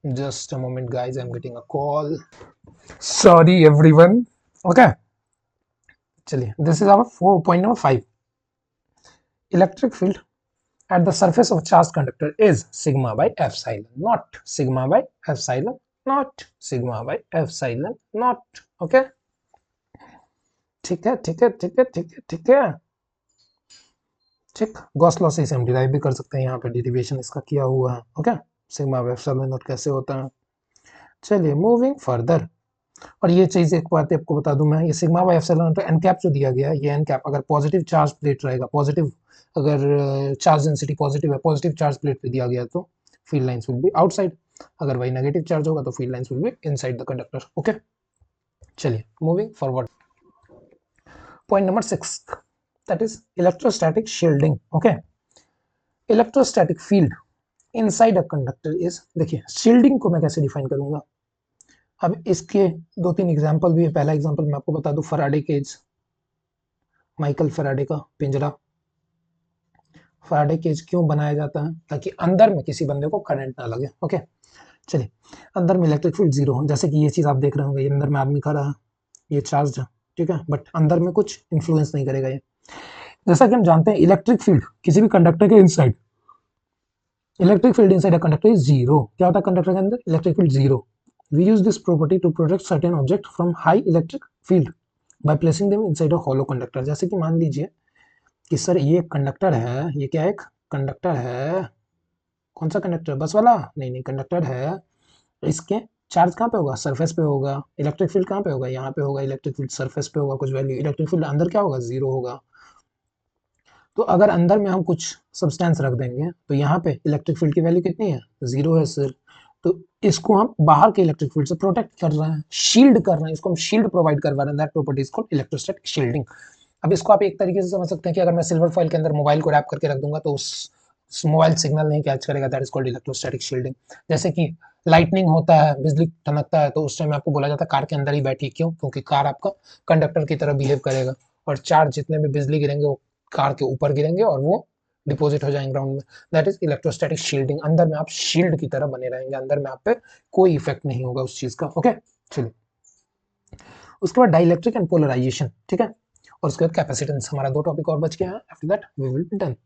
Speaker 1: just a moment guys, I am getting a call, sorry everyone. Okay, चलिए this is our point number 5, electric field at the surface of charged conductor is sigma by epsilon, not sigma by epsilon, not sigma by epsilon, not. Okay, ठीक है ठीक है ठीक है ठीक है ठीक है ठीक। गॉस लॉ से इसे हम डिराइव भी कर सकते हैं, यहाँ पे डेरिवेशन इसका किया हुआ है। Okay, sigma by epsilon not कैसे होता है। चलिए मूविंग फर्दर। और ये चीज एक बात आपको बता दूं मैं, ये sigma by epsilon naught N cap जो दिया गया है, ये एन कैप अगर पॉजिटिव चार्ज प्लेट रहेगा, पॉजिटिव अगर चार्ज डेंसिटी पॉजिटिव है, पॉजिटिव चार्ज प्लेट पे दिया गया तो field lines will be outside, अगर वही नेगेटिव चार्ज होगा तो field lines will be inside the conductor. Okay, चलिए moving forward. Point number 6, that is electrostatic shielding. Okay, electrostatic field inside a conductor is, देखिए shielding को मैं कैसे define करूंगा। अब इसके दो तीन एग्जांपल भी है। पहला एग्जांपल मैं आपको बता दूं, फैराडे केज, माइकल फैराडे का पिंजरा। फैराडे केज क्यों बनाया जाता है? ताकि अंदर में किसी बंदे को करंट ना लगे। ओके, चलिए अंदर में इलेक्ट्रिक फील्ड जीरो हो, जैसे कि ये चीज आप देख रहे होंगे, ये अंदर में आदमी खड़ा है, ये चार्ज है, ठीक है, बट अंदर में कुछ इन्फ्लुएंस नहीं करेगा ये। जैसा कि हम जानते हैं इलेक्ट्रिक फील्ड किसी भी कंडक्टर के inside, electric field inside a conductor is zero. क्या होता है कंडक्टर के अंदर? Electric field zero. We use this property to protect certain object from high electric field by placing them inside a hollow conductor. जैसे कि मान लीजिए कि सर ये कंडक्टर है, ये क्या एक कंडक्टर है, कौन सा कंडक्टर? बस वाला? नहीं नहीं, कंडक्टर है। इसके चार्ज कहाँ पे होगा? सरफेस पे होगा। इलेक्ट्रिक फील्ड कहाँ पे होगा? यहाँ पे होगा। इलेक्ट्रिक फील्ड सरफेस पे होगा कुछ वैल्यू, इलेक्ट्रिक फील्ड अंदर क्या होगा? जीरो होगा। तो अगर अंदर में हम कुछ सब्सटेंस रख देंगे तो यहाँ पे इलेक्ट्रिक फील्ड की वैल्यू कितनी है? जीरो है सर। तो इसको हम बाहर के इलेक्ट्रिक फील्ड से प्रोटेक्ट कर रहे हैं, शील्ड कर रहे हैं, इसको हम शील्ड प्रोवाइड करवा रहे हैं। That property is called electrostatic shielding. अब इसको आप एक तरीके से समझ सकते हैं कि अगर मैं सिल्वर फॉइल के अंदर मोबाइल को रैप करके रख दूंगा तो उस मोबाइल सिग्नल नहीं कैच करेगा। That is called electrostatic shielding. जैसे कि लाइटनिंग होता है, बिजली टनकता है, तो उस टाइम आपको बोला जाता है कार के अंदर ही बैठिए। क्यों? क्योंकि कार आपका कंडक्टर की तरह बिहेव करेगा और चार्ज जितने भी बिजली गिरेंगे वो कार के ऊपर गिरेंगे और वो डिपॉजिट हो जाएंगे ग्राउंड में। That is electrostatic shielding. अंदर में आप शील्ड की तरह बने रहेंगे, अंदर में आप पे कोई इफेक्ट नहीं होगा उस चीज का। ओके, चलिए उसके बाद डाइलेक्ट्रिक एंड पोलराइजेशन, ठीक है, और उसके बाद कैपेसिटेंस। हमारा दो टॉपिक और बच गया है, after that we will be done.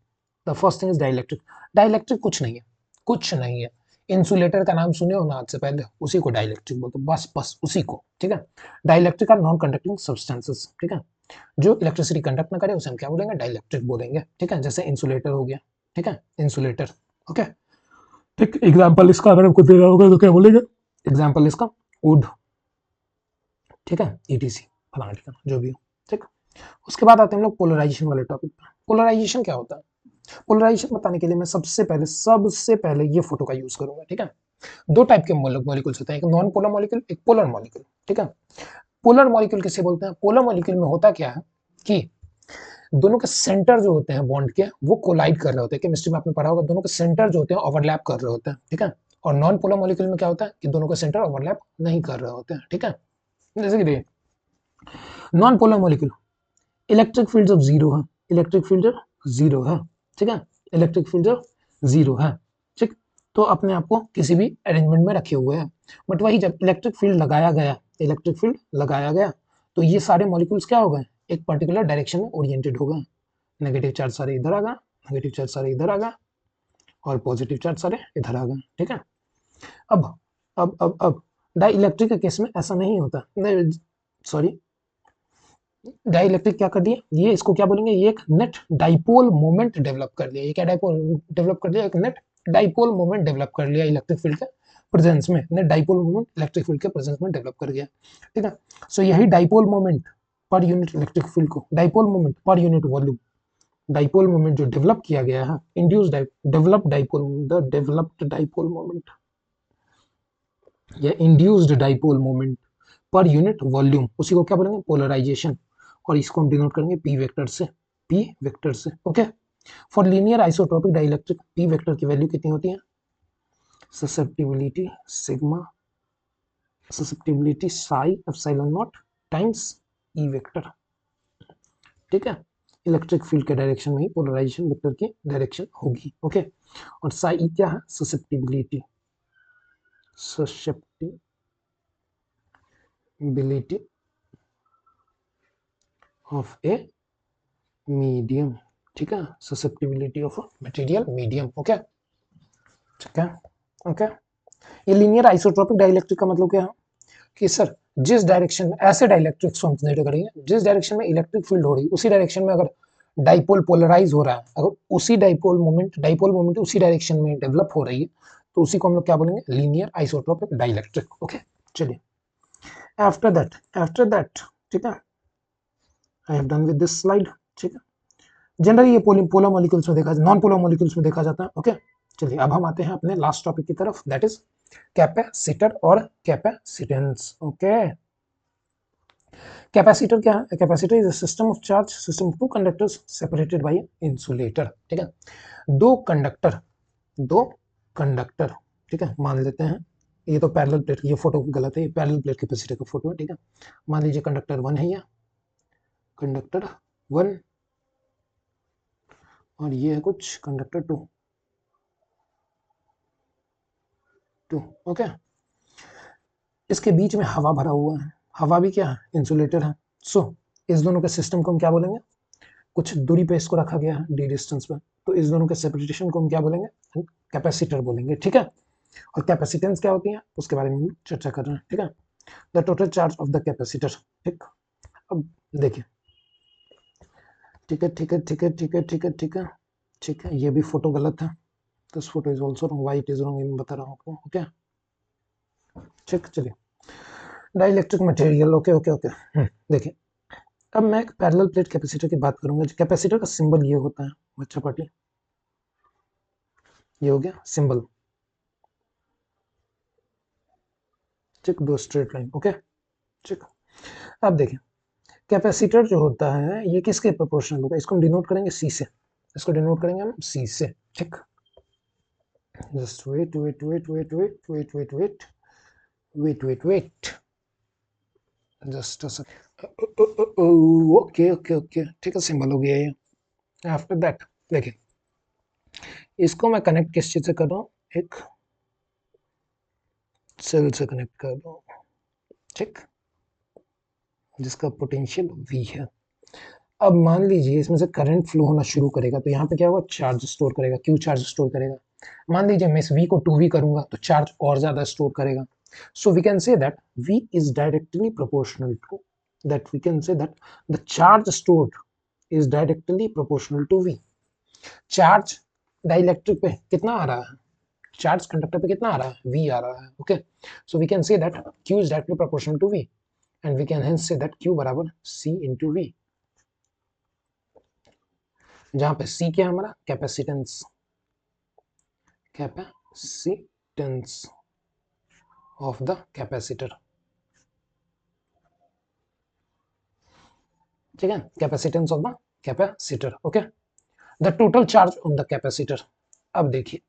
Speaker 1: The first thing is dielectric. Dielectric कुछ नहीं है, कुछ नहीं है। इंसुलेटर का नाम सुने हो ना आज से पहले, उसी को डाइलेक्ट्रिक बोलते हैं, बस बस उसी को, ठीक है। Dielectric are non conducting substances, ठीक है, जो इलेक्ट्रिसिटी कंडक्ट ना करे उसे हम क्या बोलेंगे? डाइलेक्ट्रिक बोलेंगे, ठीक है। जैसे इंसुलेटर हो गया, ठीक है, इंसुलेटर। ओके, ठीक। एग्जाम्पल इसका अगर हमको देना होगा तो क्या बोलेंगे? एग्जाम्पल इसका वुड, ठीक है, ईटीसी, फलाना ठिकाना जो भी हो, ठीक। उसके बाद आते हैं हम लोग पोलराइजेशन वाले टॉपिक पर। पोलराइजेशन क्या होता है? पोलराइजेशन बताने के लिए मैं सबसे पहले ये फोटो का यूज करूंगा, ठीक है। दो टाइप के मॉलिक्यूल्स होते हैं, एक नॉन पोलर मॉलिक्यूल, एक पोलर मॉलिक्यूल, ठीक है। पोलर मॉलिक्यूल किसे बोलते हैं? पोलर मॉलिक्यूल में होता क्या है कि दोनों के सेंटर जो होते हैं बॉन्ड के, वो कोलाइड कर रहे होते हैं। केमिस्ट्री में आपने पढ़ा होगा, दोनों के सेंटर जो होते हैं ओवरलैप कर रहे होते हैं, ठीक है। और नॉन पोलर मॉलिक्यूल में क्या होता है कि दोनों के सेंटर ओवरलैप नहीं कर रहे होते हैं, ठीक है। जैसे कि देखिए non polar molecule, electric field जब जीरो है, इलेक्ट्रिक फील्ड जब जीरो है, ठीक है, इलेक्ट्रिक फील्ड जब जीरो है, ठीक, तो अपने आप को किसी भी अरेंजमेंट में रखे हुए हैं। बट वही जब इलेक्ट्रिक फील्ड लगाया गया, इलेक्ट्रिक फील्ड लगाया गया, तो ये सारे मॉलिक्यूल्स क्या हो गए? एक पर्टिकुलर डायरेक्शन में ओरिएंटेड हो गए। नेगेटिव चार्ज सारे इधर आ गए, नेगेटिव चार्ज सारे इधर आ गए, और पॉजिटिव चार्ज सारे इधर आ गए, ठीक है। अब अब डाई इलेक्ट्रिक के केस में ऐसा नहीं होता। सॉरी, डाइलेक्ट्रिक क्या कर दिया? ये इसको क्या बोलेंगे? ये एक नेट डाइपोल मोमेंट डेवलप कर लिया। ये क्या डाइपोल डेवलप कर लिया? एक नेट डाइपोल मोमेंट डेवलप कर लिया इलेक्ट्रिक फील्ड के प्रेजेंस में। Net dipole moment electric field के प्रेजेंस में डेवलप कर गया, ठीक है। सो यही dipole moment per unit electric field को, dipole moment per unit volume, dipole moment जो डेवलप किया गया है, induce developed dipole, the developed dipole moment या induced dipole moment per unit volume, उसी को क्या बोलेंगे? पोलराइजेशन। और इसको हम डिनोट करेंगे पी वेक्टर से, पी वेक्टर से। Okay, for linear isotropic dielectric P vector की वैल्यू कितनी होती है? Susceptibility sigma, susceptibility Sai epsilon not times E vector, ठीक है। इलेक्ट्रिक फील्ड के डायरेक्शन में ही पोलराइजेशन वेक्टर की डायरेक्शन होगी। ओके, और साई ई क्या है? Susceptibility, susceptibility of a medium, ठीक है, susceptibility of material medium. Okay, ठीक है, ओके। ये लीनियर आइसोट्रोपिक डाइलेक्ट्रिक का मतलब क्या है कि सर जिस डायरेक्शन में ऐसे डाइलेक्ट्रिक्स को कंसीडर करेंगे जिस डायरेक्शन में इलेक्ट्रिक फील्ड हो रही है उसी डायरेक्शन में अगर डाइपोल पोलराइज हो रहा है, अगर उसी डाइपोल मोमेंट उसी डायरेक्शन में डेवलप हो रही है तो उसी को हम लोग क्या बोलेंगे, लीनियर आइसोट्रोपिक डाइलेक्ट्रिक। ओके, चलिए आफ्टर दैट ठीक है, I have done with this slide. ठीक है, जनरली ये पोलर मॉलिक्यूल्स में देखा, नॉन पोलर मॉलिक्यूल्स में देखा जाता है। ओके, चलिए अब हम आते हैं अपने लास्ट टॉपिक की तरफ, दैट इज कैपेसिटर और कैपेसिटेंस। ओके, कैपेसिटर क्या है? Capacitor is a system of charge, system of two conductors separated by insulator. ठीक है, दो कंडक्टर ठीक है, मान लेते हैं ये तो पैरेलल प्लेट, ये फोटो गलत है, ये पैरेलल प्लेट कैपेसिटर का फोटो है। ठीक है, मान लीजिए कंडक्टर 1 है, या कंडक्टर 1 और ये है कुछ कंडक्टर 2। ओके, इसके बीच में हवा भरा हुआ है, हवा भी क्या है, इंसुलेटर है। सो इस दोनों के सिस्टम को हम क्या बोलेंगे, कुछ दूरी पे इसको रखा गया है डी डिस्टेंस पे, तो इस दोनों के सेपरेशन को हम क्या बोलेंगे, कैपेसिटर बोलेंगे। ठीक है, और कैपेसिटेंस क्या होती है उसके बारे में हम चर्चा कर रहे हैं। ठीक है, the total charge of the capacitor. ठीक, अब देखिए, ठीक है ठीक है ठीक है ठीक है ठीक है ठीक है ठीक है, ये भी फोटो गलत है, this photo is also wrong, why it is wrong, ये मैं बता रहा हूँ आपको। ओके, ठीक, चलिए dielectric material. Okay okay okay, देखिए अब मैं एक पैरेलल प्लेट कैपेसिटर की बात करूंगा। कैपेसिटर का सिंबल ये होता है बच्चा पार्टी, ये हो गया सिंबल। ठीक, दो स्ट्रेट लाइन। ओके, ठीक, अब देखिए कैपेसिटर जो होता है ये किसके प्रोपोर्शनल होगा, इसको हम डिनोट करेंगे सी से, इसको डिनोट करेंगे हम सी से। ठीक, just wait wait wait wait wait wait wait wait wait wait wait just okay okay okay, ठीक है, सिंबल हो गया ये। आफ्टर दैट देखिए इसको मैं कनेक्ट किस चीज से कर रहा हूँ, एक सेल से कनेक्ट कर रहा हूँ। ठीक, जिसका पोटेंशियल V है। अब मान लीजिए इसमें से करंट फ्लो होना शुरू करेगा तो यहाँ पे क्या होगा, चार्ज स्टोर करेगा, क्यू चार्ज स्टोर करेगा। मान लीजिए मैं इस V को 2V करूंगा तो चार्ज और ज्यादा स्टोर करेगा। So we can say that V is directly proportional to that, we can say that the charge stored is directly proportional to V। Charge dielectric पे कितना आ रहा है, चार्ज कंडक्टर पे कितना आ रहा है, V आ रहा है। Okay, so we can say that Q is directly proportional to V and we can hence say that Q बराबर C into V, जहां पे C क्या है हमारा, capacitance, capacitance of the capacitor. ठीक है, capacitance of the capacitor. Okay, the total charge on the capacitor. अब देखिए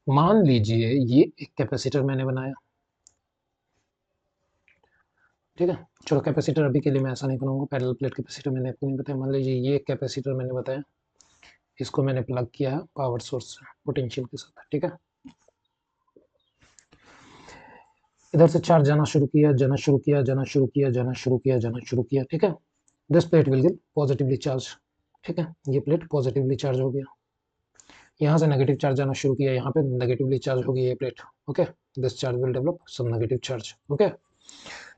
Speaker 1: मान लीजिए ये एक कैपेसिटर मैंने बनाया। ठीक है, चलो कैपेसिटर अभी के लिए मैं ऐसा नहीं बनाऊंगा, पैरेलल प्लेट कैपेसिटर मैंने आपको नहीं बताया। मान लीजिए ये एक कैपेसिटर मैंने बताया, इसको मैंने प्लग किया है पावर सोर्स पोटेंशियल के साथ। ठीक है, इधर से चार्ज जाना शुरू किया, जाना शुरू किया, जाना शुरू किया, जाना शुरू किया, जाना शुरू किया। ठीक है, this plate will get positively charge. ठीक है, ये प्लेट पॉजिटिवली चार्ज हो गया, यहाँ से नेगेटिव चार्ज जाना शुरू किया, यहाँ पे नेगेटिवली चार्ज हो गई ये plate. Okay, this charge will develop some negative charge. Okay,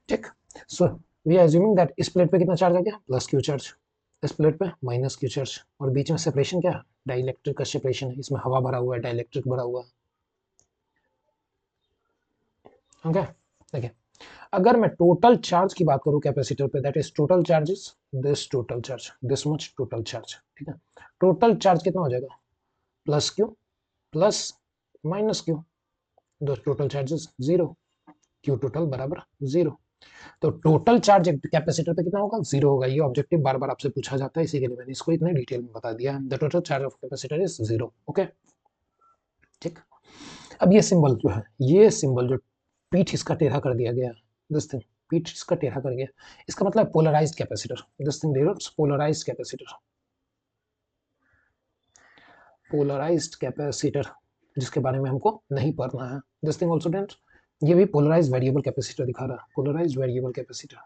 Speaker 1: ठीक, so we are assuming that इस प्लेट पे कितना चार्ज आ गया, प्लस क्यू चार्ज, इस प्लेट पे माइनस क्यू चार्ज, और बीच में सेपरेशन क्या है, डाइलेक्ट्रिक का सेपरेशन है, इसमें हवा भरा हुआ है, डाइलेक्ट्रिक भरा हुआ है। ओके, देखिए अगर मैं टोटल चार्ज की बात करूं कैपेसिटर पे, that is total charge is this total charge, this much total charge. ठीक है, टोटल चार्ज कितना हो जाएगा, plus Q plus minus Q, दो total charges zero, Q total बराबर जीरो। तो टोटल चार्ज कैपेसिटर पे कितना होगा, जीरो होगा। ये ऑब्जेक्टिव बार बार आपसे पूछा जाता है, इसी के लिए मैंने इसको इतने डिटेल में बता दिया। The total charge of capacitor is zero. Okay, ठीक, अब ये सिंबल जो है, ये सिंबल जो पीठ इसका टेढ़ा कर दिया गया, दिस थिंग पीठ इसका टेढ़ा कर गया, इसका मतलब polarised capacitor, this thing denotes polarised capacitor, polarised capacitor जिसके बारे में हमको नहीं पढ़ना है। दिस थिंग आल्सो डिनोट्स, ये भी पोलराइज्ड वेरिएबल कैपेसिटर दिखा रहा है, polarised variable capacitor,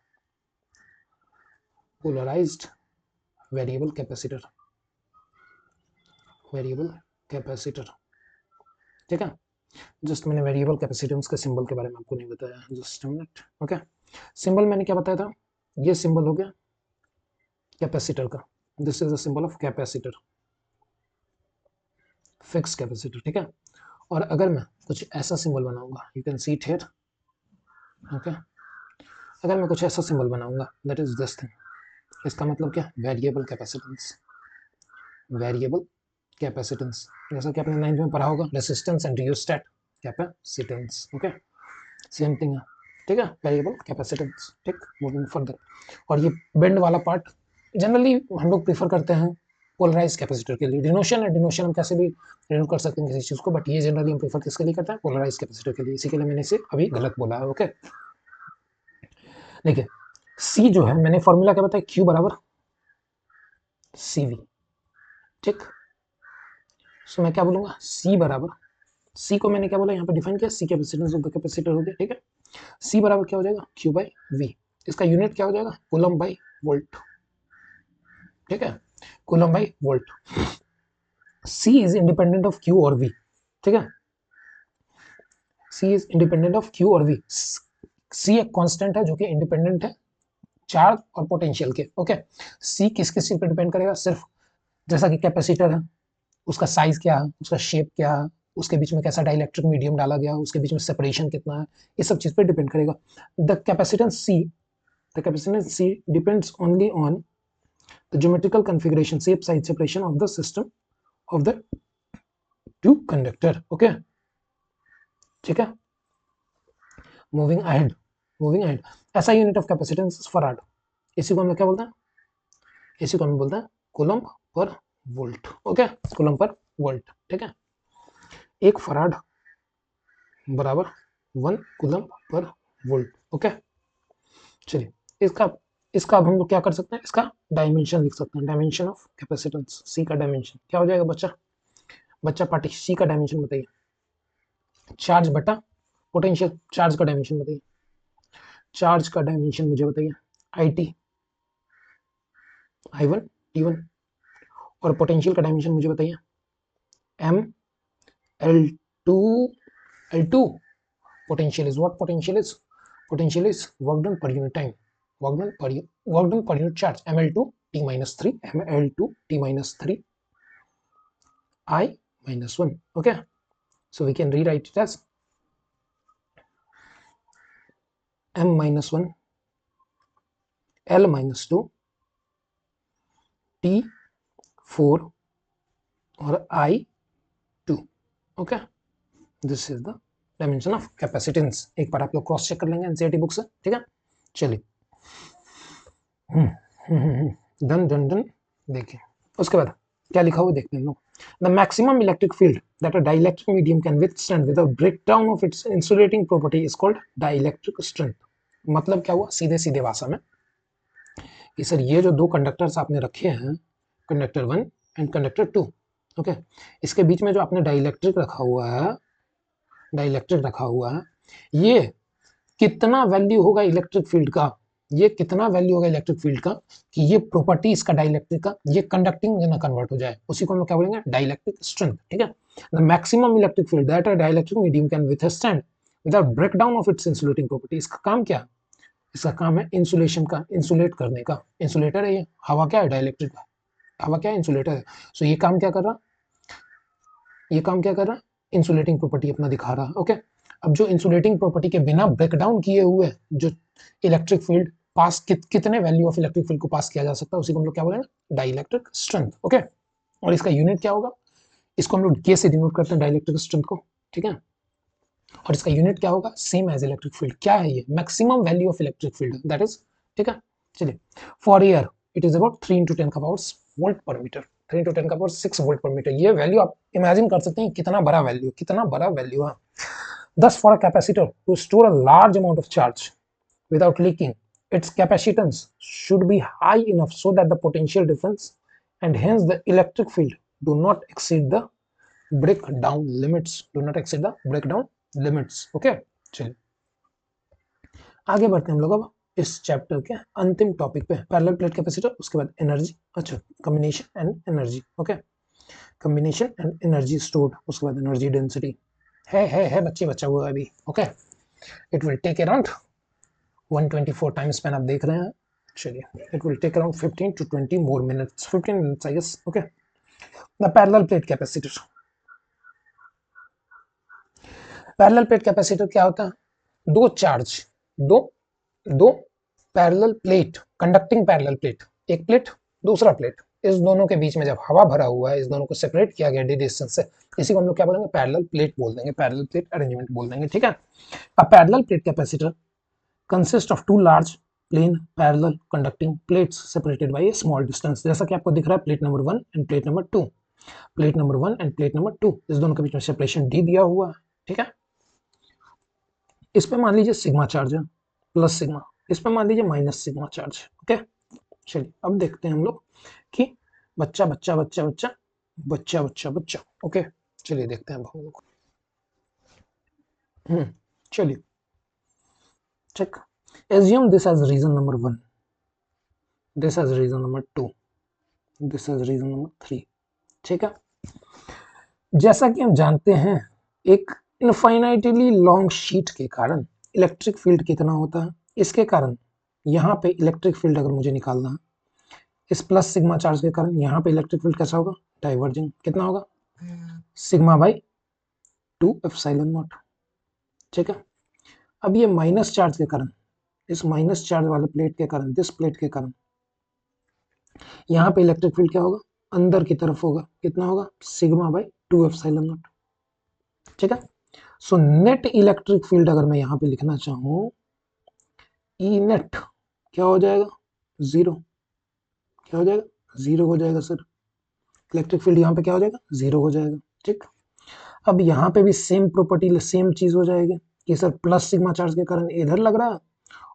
Speaker 1: polarised variable capacitor. Variable capacitor, ठीक है। जस्ट मैंने वेरिएबल कैपेसिटेंस के सिंबल के बारे में आपको नहीं बताया, जस्ट मिनट, ओके। सिंबल मैंने क्या बताया था, ये सिंबल हो गया कैपेसिटर का, this is the symbol of capacitor, fix capacitor, ठीक है। और अगर मैं कुछ ऐसा सिंबल बनाऊंगा, you can see it here, okay. अगर मैं कुछ ऐसा सिंबल बनाऊंगा, दैट इज दिस थिंग, इसका मतलब क्या, वेरिएबल कैपेसिटेंस, वेरिएबल कैपेसिटेंस, जैसा कि आपने 9th में पढ़ा होगा, resistance and rheostat capacitance, okay, same thing है, ठीक है, वेरिएबल कैपेसिटेंस, ठीक। मूविंग फर्दर, और ये बेंड वाला पार्ट जनरली हम लोग प्रीफर करते हैं पोलराइज कैपेसिटर के लिए, डिनोशन है, डिनोशन हम कैसे भी डिनोट कर सकते हैं किसी चीज को, बट ये जनरली हम प्रीफर किसके लिए करते हैं, पोलराइज कैपेसिटर के लिए, इसी के लिए मैंने इसे अभी गलत बोला है, ओके। देखिए सी जो है, मैंने फॉर्मूला क्या बताया, क्यू बराबर सी वी, ठीक। सो मैं क्या बोलूंगा, सी बराबर, सी को मैंने क्या बोला यहाँ पे डिफाइन किया, C capacitance of the capacitor हो गया, ठीक है। सी बराबर क्या हो जाएगा, क्यू बाई वी, इसका यूनिट क्या हो जाएगा, कूलम बाई वोल्ट, ठीक है, coulomb by volt. C is independent of Q और वी, ठीक है, C is independent of Q और वी, सी एक कांस्टेंट है जो कि इंडिपेंडेंट है चार्ज और पोटेंशियल के, ओके। सी किस किस चीज पे डिपेंड करेगा, सिर्फ जैसा कि कैपेसिटर है, उसका साइज क्या है, उसका शेप क्या है, उसके बीच में कैसा डाइलेक्ट्रिक मीडियम डाला गया, उसके बीच में सेपरेशन कितना है, ये सब चीज पे डिपेंड करेगा। The capacitance C, the capacitance C depends only on the geometrical configuration, shape, size, separation of the system of the two conductor, okay, ठीक है। मूविंग अहेड, मूविंग अहेड, ऐसा यूनिट ऑफ कैपेसिटेंस फराड, इसी को हम क्या बोलते हैं, इसी को हम बोलते हैं कूलम्ब पर वोल्ट, ओके, कूलम्ब पर वोल्ट, ठीक है। एक फराड बराबर 1 कूलम्ब पर वोल्ट, ओके। चलिए इसका इसका अब हम लोग क्या कर सकते हैं, इसका डायमेंशन लिख सकते हैं, डायमेंशन ऑफ कैपेसिटेंस, सी का डायमेंशन क्या हो जाएगा बच्चा, बच्चा पार्टी सी का डायमेंशन बताइए, चार्ज बटा पोटेंशियल, चार्ज का डायमेंशन बताइए, चार्ज का डायमेंशन मुझे बताइए, I T, I one, T one, और पोटेंशियल का डायमेंशन मुझे बताइए, M L two, L two. Potential is what, potential is work done per unit time, work done per unit charge, M L two T minus three, M L two T minus three, I minus 1, okay, so we can rewrite it as m minus 1 L minus 2 T 4 और I 2, okay, this is the dimension of capacitance। एक बार आप लोग cross check कर लेंगे NCERT book से, ठीक है। चलिए डन डन डन, देखिए उसके बाद क्या लिखा हुआ देखते हैं लोग, the maximum electric field that a dielectric medium can withstand without breakdown of its insulating property is called dielectric strength। मतलब क्या हुआ, सीधे सीधे भाषा में कि सर ये जो दो कंडक्टर्स आपने रखे हैं, कंडक्टर 1 एंड कंडक्टर 2, ओके, इसके बीच में जो आपने डाइलेक्ट्रिक रखा हुआ है, डाइलेक्ट्रिक रखा हुआ है, ये कितना वैल्यू होगा इलेक्ट्रिक फील्ड का, ये कितना वैल्यू होगा इलेक्ट्रिक फील्ड का कि ये प्रॉपर्टी इसका डाइलेक्ट्रिक का ये कंडक्टिंग में ना कन्वर्ट हो जाए, उसी को हम क्या बोलेंगे, डाइलेक्ट्रिक स्ट्रेंथ, ठीक है। The maximum electric field that a dielectric medium can withstand without breakdown of its insulating property, इसका काम क्या, इसका काम है इंसुलेशन का, इंसुलेट करने का, इंसुलेटर है ये, हवा क्या है, डाइलेक्ट्रिक, हवा क्या है, इंसुलेटर है। सो ये काम क्या कर रहा, ये काम क्या कर रहा, इंसुलेटिंग प्रॉपर्टी अपना दिखा रहा है, ओके। अब जो इंसुलेटिंग प्रॉपर्टी के बिना ब्रेकडाउन किए हुए जो इलेक्ट्रिक फील्ड पास कितने वैल्यू ऑफ इलेक्ट्रिक फील्ड को पास किया जा सकता है, उसी को हम लोग क्या बोलेंगे, डाइलेक्ट्रिक स्ट्रेंथ, ओके। और इसका यूनिट क्या होगा, इसको हम लोग के से डिनोट करते हैं डाइलेक्ट्रिक स्ट्रेंथ को, ठीक है। और इसका यूनिट क्या होगा, सेम एज इलेक्ट्रिक फील्ड, क्या है ये, maximum value of electric field, that is, ठीक है। चलिए for air it is about 3 into 10 का पावर वोल्ट पर मीटर, 3 into 10 का पावर 6 वोल्ट पर मीटर, ये वैल्यू आप इमेजिन कर सकते हैं कितना बड़ा वैल्यू, कितना बड़ा वैल्यू है। Thus for a capacitor to store a large amount of charge without leaking, its capacitance should be high enough so that the potential difference and hence the electric field do not exceed the breakdown limits, do not exceed the breakdown limits, okay। चलिए आगे बढ़ते हैं हम लोग अब इस chapter के अंतिम टॉपिक पे, पैरेलल प्लेट कैपेसिटर, उसके बाद एनर्जी, अच्छा combination and energy, okay. Combination and energy stored, उसके बाद एनर्जी डेंसिटी है बच्चे बचा हुआ है अभी। Okay, it will take around 124 time span आप देख रहे हैं। चलिए, it will take around 15 to 20 more minutes, 15 minutes I guess. Okay, the parallel plate capacitor. Parallel plate capacitor क्या होता है? दो चार्ज, दो दो parallel plate, conducting parallel plate, एक प्लेट दूसरा प्लेट, इस दोनों के बीच में जब हवा भरा हुआ है, इस दोनों को सेपरेट किया गया डी डिस्टेंस से, इसी को हम लोग क्या बोलेंगे? पैरेलल प्लेट बोल देंगे, पैरेलल प्लेट अरेंजमेंट बोल देंगे। ठीक है, a parallel plate capacitor consist of two large plane parallel conducting plates separated by a small distance. जैसा कि आपको दिख रहा है, plate number 1 and plate number 2, plate number 1 and plate number 2, इस दोनों के बीच में सेपरेशन डी दिया हुआ है। ठीक है, इस पे मान लीजिए सिग्मा चार्ज है प्लस सिग्मा, इस पे मान लीजिए माइनस सिग्मा चार्ज। ओके, चलिए अब देखते हैं हम लोग कि बच्चा बच्चा बच्चा बच्चा बच्चा बच्चा बच्चा। ओके, चलिए देखते हैं अब हम लोग। चलिए, check, assume this as reason number 1, this as reason number 2, this as reason number 3। ठीक है, जैसा कि हम जानते हैं, एक इनफाइनाइटली लॉन्ग शीट के कारण इलेक्ट्रिक फील्ड कितना होता है? इसके कारण यहाँ पे इलेक्ट्रिक फील्ड अगर मुझे निकालना है, इस प्लस सिग्मा चार्ज के कारण यहाँ पे इलेक्ट्रिक फील्ड कैसा होगा? डाइवर्जिंग। कितना होगा? Sigma by 2 epsilon not. ठीक है, अब ये माइनस चार्ज के कारण, इस माइनस चार्ज वाले प्लेट के कारण, दिस प्लेट के कारण, यहाँ पे इलेक्ट्रिक फील्ड क्या होगा? अंदर की तरफ होगा। कितना होगा? Sigma by 2 epsilon not. ठीक है, सो नेट इलेक्ट्रिक फील्ड अगर मैं यहाँ पे लिखना चाहूँ, ई नेट क्या हो जाएगा? जीरो। क्या हो जाएगा? जीरो हो जाएगा सर। इलेक्ट्रिक फील्ड यहाँ पे क्या हो जाएगा? जीरो हो जाएगा। ठीक, अब यहाँ पे भी सेम प्रॉपर्टी, सेम चीज हो जाएगी कि सर प्लस सिग्मा चार्ज के कारण इधर लग रहा है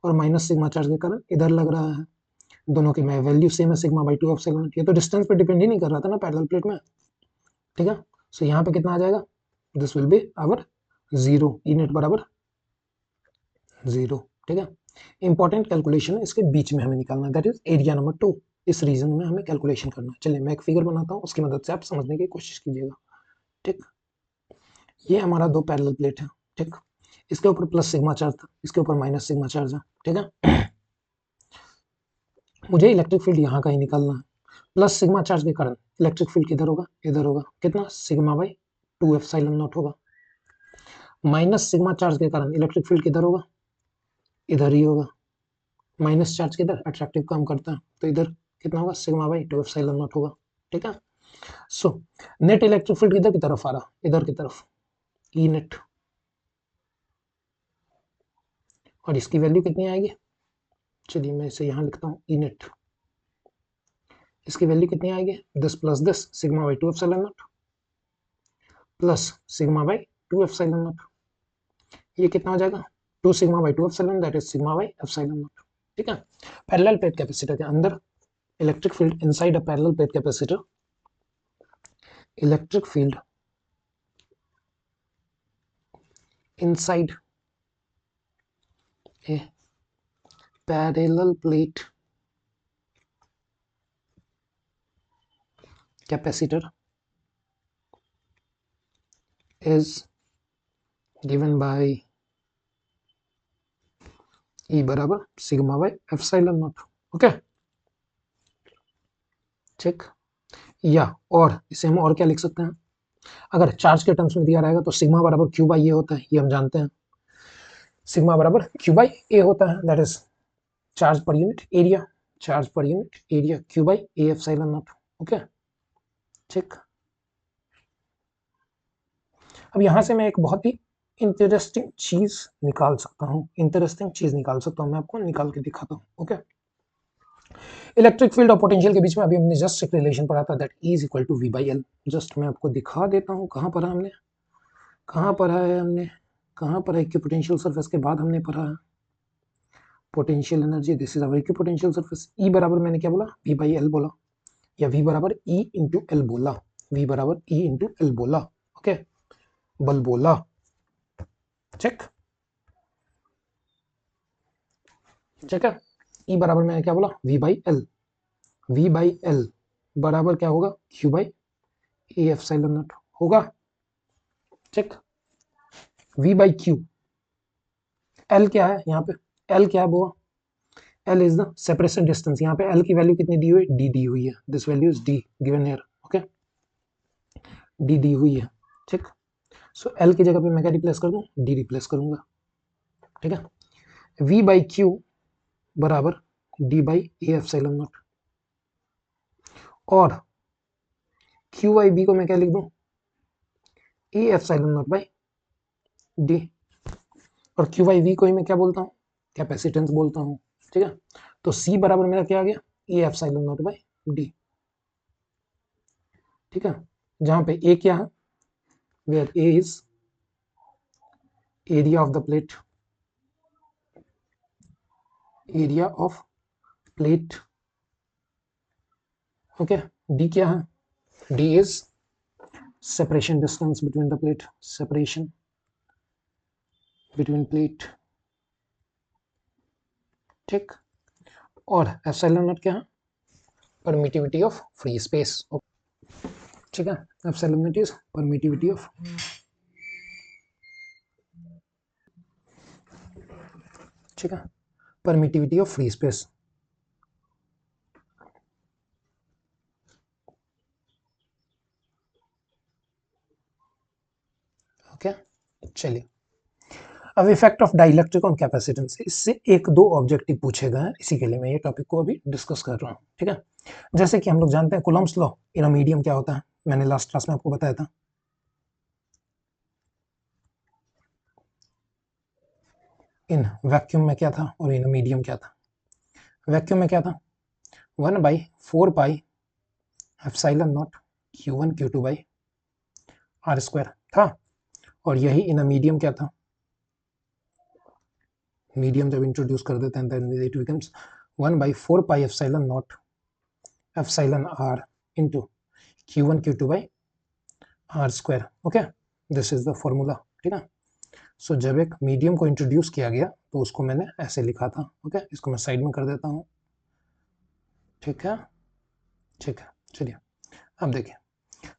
Speaker 1: और माइनस सिग्मा चार्ज के कारण इधर लग रहा है। दोनों की मैं वैल्यू सेम है, सिग्मा बाई 2 एप्सिलॉन। ये तो डिस्टेंस पे डिपेंड ही नहीं कर रहा था ना पैरेलल प्लेट में। ठीक है, सो यहाँ पे कितना आ जाएगा? This will be our zero, E net बराबर जीरो। ठीक है, इंपॉर्टेंट कैलकुलेशन इसके बीच में हमें निकालना है, दैट इज एरिया नंबर 2। इस रीजन में हमें कैलकुलेशन करना है। चलिए मैं एक फिगर बनाता हूँ, उसकी मदद से आप समझने की कोशिश कीजिएगा। ठीक, ये हमारा दो पैरेलल प्लेट है। ठीक, इसके ऊपर प्लस सिग्मा चार्ज था, इसके ऊपर माइनस सिग्मा चार्ज है। ठीक है, मुझे इलेक्ट्रिक फील्ड यहाँ का ही निकालना है। प्लस सिग्मा चार्ज के कारण इलेक्ट्रिक फील्ड किधर होगा? इधर होगा। कितना? सिग्मा बाई 2 एप्सिलॉन नॉट होगा। माइनस सिग्मा चार्ज के कारण इलेक्ट्रिक फील्ड किधर होगा? इधर ही होगा। माइनस चार्ज किधर? अट्रैक्टिव काम करता है, तो इधर कितना होगा? सिग्मा बाई 2 एप्सिलॉन नॉट होगा। ठीक है, सो नेट इलेक्ट्रिक फील्ड किधर की तरफ आ रहा? इधर की तरफ, ई नेट। और इसकी वैल्यू कितनी आएगी? चलिए मैं इसे यहाँ लिखता हूँ, ई नेट। इसकी वैल्यू कितनी आएगी? This plus this, sigma by 2 epsilon not plus sigma by 2 epsilon not. ये कितना हो जाएगा? 2 sigma by 2 epsilon, that is sigma by epsilon not. ठीक है, पैरेलल प्लेट कैपेसिटर के अंदर electric field inside a parallel plate capacitor, electric field inside a parallel plate capacitor is given by E बराबर sigma by epsilon not. Okay, ठीक, या और इसे हम और क्या लिख सकते हैं? अगर चार्ज के टर्म्स में दिया रहेगा तो सिग्मा बराबर क्यू बाई ए होता है, ये हम जानते हैं। सिग्मा बराबर क्यू बाई ए होता है, that is charge per unit area, charge per unit area, Q by A epsilon not. Okay, ठीक, अब यहां से मैं एक बहुत ही इंटरेस्टिंग चीज निकाल सकता हूँ, इंटरेस्टिंग चीज निकाल सकता हूँ, मैं आपको निकाल के दिखाता हूँ। ओके, इलेक्ट्रिक फील्ड और पोटेंशियल के बीच में अभी हमने जस्ट एक रिलेशन पढ़ा था, that E is equal to V by L. Just मैं आपको दिखा देता हूँ, कहाँ पढ़ा हमने, कहाँ पढ़ा है हमने, कहाँ पढ़ा? इक्विपोटेंशियल सरफेस के बाद हमने पढ़ा है potential energy. This is our equipotential surface. E बराबर मैंने क्या बोला? वी बाई एल बोला, या V बराबर E इंटू एल बोला, V बराबर E इंटू एल बोला। ओके, बल बोला। चेक, ठीक है, E बराबर मैंने क्या बोला? V by L, V by L बराबर क्या होगा? Q by A epsilon naught होगा। Check. V by Q, L क्या है यहाँ पे, L क्या है वो, L is the separation distance. यहाँ पे L की वैल्यू कितनी दी हुई है, D दी हुई है, this value is D given here, okay, D दी हुई है। ठीक, सो L की जगह पे मैं क्या रिप्लेस कर दूं, D रिप्लेस करूंगा। ठीक है, V बाई क्यू बराबर D by A epsilon not, और Q बाई B को मैं क्या लिख दूं, ए एप्सिलॉन नॉट बाई D, और Q बाई V को ही मैं क्या बोलता हूँ, कैपेसिटेंस बोलता हूँ। ठीक है, तो C बराबर मेरा क्या आ गया, A epsilon naught by D। ठीक है, जहां पे A क्या है, where A is area of the plate, area of plate, okay. D क्या है, D is separation distance between the plate, separation between plate। ठीक, और एप्सिलॉन नॉट क्या है, परमिटिविटी ऑफ फ्री स्पेस। ठीक है, epsilon not is permittivity of, ठीक है, permittivity of free space. Okay, चलिए अब effect of dielectric on capacitance, इससे एक दो ऑब्जेक्टिव पूछे गए हैं, इसी के लिए मैं ये टॉपिक को अभी डिस्कस कर रहा हूँ। ठीक है, जैसे कि हम लोग जानते हैं Coulomb's law in a medium क्या होता है, मैंने लास्ट क्लास में आपको बताया था। इन वैक्यूम में क्या था और इन अ मीडियम क्या था, वैक्यूम में क्या था, 1/4 pi epsilon naught Q1 Q2 by are square था, और यही इन अ मीडियम क्या था, मीडियम जब इंट्रोड्यूस कर देते हैं then it becomes 1/4 pi epsilon naught epsilon R into Q1 Q2 by are square. Okay, this is the formula. ठीक है, सो जब एक मीडियम को इंट्रोड्यूस किया गया तो उसको मैंने ऐसे लिखा था। ओके, इसको मैं साइड में कर देता हूँ। ठीक है, ठीक है, चलिए अब देखिए,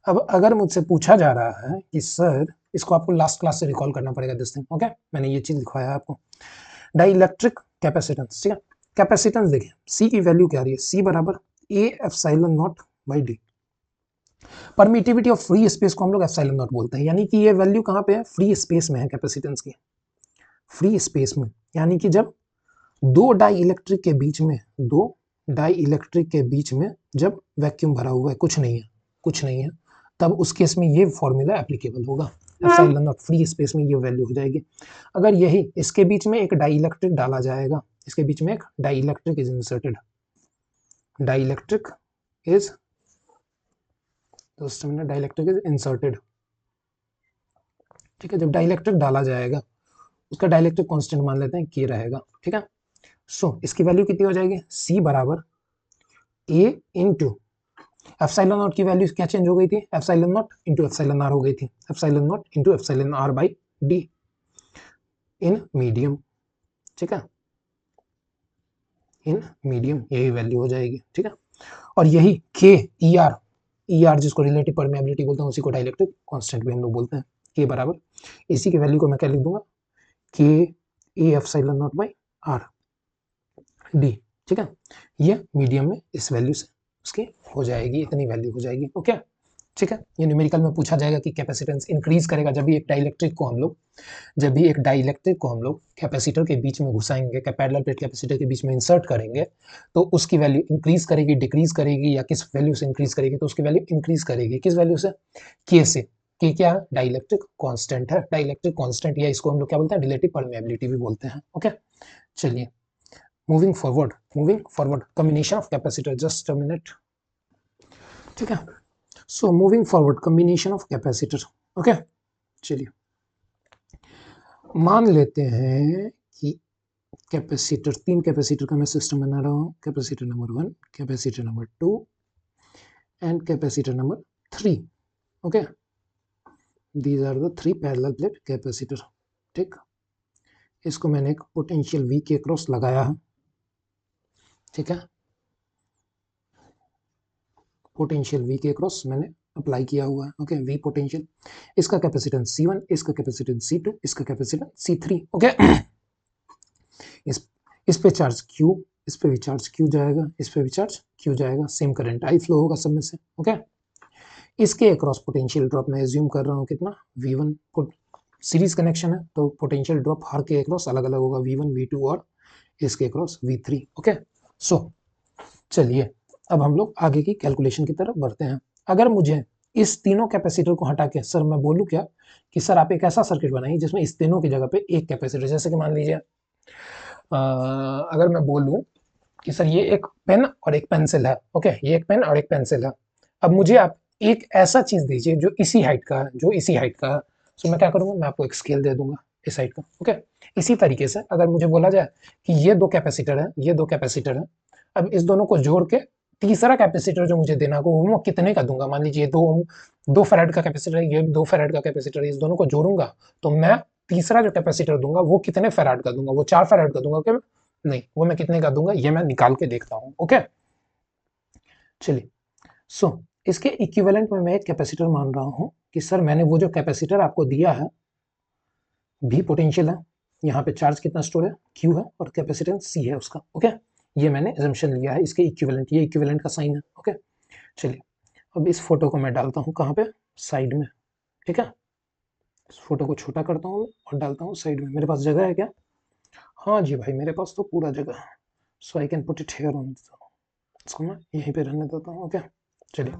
Speaker 1: अब अगर मुझसे पूछा जा रहा है कि सर, इसको आपको लास्ट क्लास से रिकॉल करना पड़ेगा दिस थिंग। ओके, मैंने ये चीज लिखवाया है आपको, डाइइलेक्ट्रिक कैपेसिटेंस। ठीक है, कैपेसिटेंस देखिए, सी की वैल्यू क्या आ रही है, सी बराबर ए epsilon naught by D. Permittivity of free space को हम लोग एप्सिलॉन नॉट बोलते हैं, यानी कि ये वैल्यू कहाँ पे है, फ्री स्पेस में है कैपेसिटेंस की, फ्री स्पेस में, यानी कि जब दो डाई इलेक्ट्रिक के बीच में, दो डाई इलेक्ट्रिक के बीच में जब वैक्यूम भरा हुआ है, कुछ नहीं है, कुछ नहीं है, तब उस केस में ये फॉर्मूला एप्लीकेबल होगा, एप्सिलॉन नॉट फ्री स्पेस में ये वैल्यू हो जाएगी। अगर यही इसके बीच में एक डाई इलेक्ट्रिक डाला जाएगा, इसके बीच में एक dielectric is inserted, dielectric is, dielectric is inserted. ठीक है, जब डाई इलेक्ट्रिक डाला जाएगा, उसका डाइलेक्ट्रिक कांस्टेंट मान लेते हैं के रहेगा। ठीक है, सो इसकी वैल्यू कितनी हो जाएगी, सी बराबर ए इंटू एप्सिलॉन नॉट की वैल्यू क्या चेंज हो गई थी, epsilon naught into epsilon R हो गई थी, epsilon naught into epsilon R by D in medium. ठीक है, इन मीडियम यही वैल्यू हो जाएगी। ठीक है, और यही के ई आर जिसको रिलेटिव परमेबिलिटी बोलते हैं, उसी को डाइलेक्ट्रिक कांस्टेंट भी हम लोग बोलते हैं, के बराबर इसी की वैल्यू को मैं क्या लिख दूंगा, के ए epsilon naught by R D. ठीक है, ये मीडियम में इस वैल्यू से उसकी हो जाएगी, इतनी वैल्यू हो जाएगी। ओके, ठीक है, ये न्यूमेरिकल में पूछा जाएगा कि कैपेसिटेंस इंक्रीज करेगा जब भी एक डाइलेक्ट्रिक को हम लोग, जब भी एक डाइलेक्ट्रिक को हम लोग कैपेसिटर के बीच में घुसाएंगे, पैरेलल प्लेट कैपेसिटर के बीच में इंसर्ट करेंगे, तो उसकी वैल्यू इंक्रीज करेगी, डिक्रीज करेगी, या किस वैल्यू से इंक्रीज करेगी, तो उसकी वैल्यू इंक्रीज करेगी, किस वैल्यू से, के से। के क्या है, डाइलेक्ट्रिक कांस्टेंट है, डाइलेक्ट्रिक कांस्टेंट, या इसको हम लोग क्या बोलते हैं, रिलेटिव परमेबिलिटी भी बोलते हैं। ओके, चलिए moving forward combination of capacitor, just a minute। ठीक है, so moving forward combination of capacitor। Okay, चलिए मान लेते हैं कि कैपेसिटर, तीन कैपेसिटर का मैं सिस्टम बना रहा हूँ, capacitor number 1, capacitor number 2 and capacitor number 3। Okay, these are the 3 parallel plate capacitor. ठीक, इसको मैंने एक पोटेंशियल V के क्रॉस लगाया है। ठीक है, पोटेंशियल V के क्रॉस मैंने अप्लाई किया हुआ है। ओके, वी पोटेंशियल, इसका कैपेसिटेंस C1, इसका कैपेसिटेंस C2, इसका कैपेसिटेंस C3। ओके, इस इस पे चार्ज Q, इस पे भी चार्ज Q जाएगा, इस पे भी चार्ज Q जाएगा, सेम करंट I फ्लो होगा सब में से। ओके, इसके अक्रॉस पोटेंशियल ड्रॉप मैं एज्यूम कर रहा हूँ कितना, V1, सीरीज कनेक्शन है तो पोटेंशियल ड्रॉप हर के अक्रॉस अलग अलग होगा, V1, V2 और इसके अक्रॉस V3। ओके, सो चलिए अब हम लोग आगे की कैलकुलेशन की तरफ बढ़ते हैं। अगर मुझे इस तीनों कैपेसिटर को हटा के सर मैं बोलूँ क्या कि सर आप एक ऐसा सर्किट बनाइए जिसमें इस तीनों की जगह पे एक कैपेसिटर, जैसे कि मान लीजिए अगर मैं बोलूँ कि सर ये एक पेन और एक पेंसिल है। ओके, ये एक पेन और एक पेंसिल है। अब मुझे आप एक ऐसा चीज दीजिए जो इसी हाइट का है, जो इसी हाइट का है। सो मैं क्या करूंगा, मैं आपको एक स्केल दे दूंगा इस हाइट का। ओके, इसी तरीके से अगर मुझे बोला जाए कि ये दो कैपेसिटर है, ये दो कैपेसिटर है, अब इस दोनों को जोड़ के तीसरा कैपेसिटर जो मुझे देना को वो कितने का दूंगा। मान लीजिए दो दो फैराड का कैपेसिटर है, ये 2 फैराड का कैपेसिटर है, इस दोनों को जोड़ूंगा तो मैं तीसरा जो कैपेसिटर दूंगा वो कितने फैराड का दूंगा, वो 4 फैराड का दूंगा क्या, नहीं, वो मैं कितने का दूंगा ये मैं निकाल के देखता हूं। ओके, चलिए, सो इसके इक्विवेलेंट में मैं एक कैपेसिटर मान रहा हूं कि सर मैंने वो जो कैपेसिटर आपको दिया है, भी पोटेंशियल है, यहाँ पे चार्ज कितना स्टोर है, Q है, और कैपेसिटेंस C है उसका। ओके, ये मैंने एजम्पशन लिया है, इसके इक्विवेलेंट, ये इक्विवेलेंट का साइन है। ओके, चलिए अब इस फोटो को मैं डालता हूँ कहाँ पे, साइड में। ठीक है, इस फोटो को छोटा करता हूँ और डालता हूँ साइड में। मेरे पास जगह है क्या, हाँ जी भाई मेरे पास तो पूरा जगह है। So I can put it here on, इसको मैं यहीं पे रहने देता हूँ। ओके, चलिए,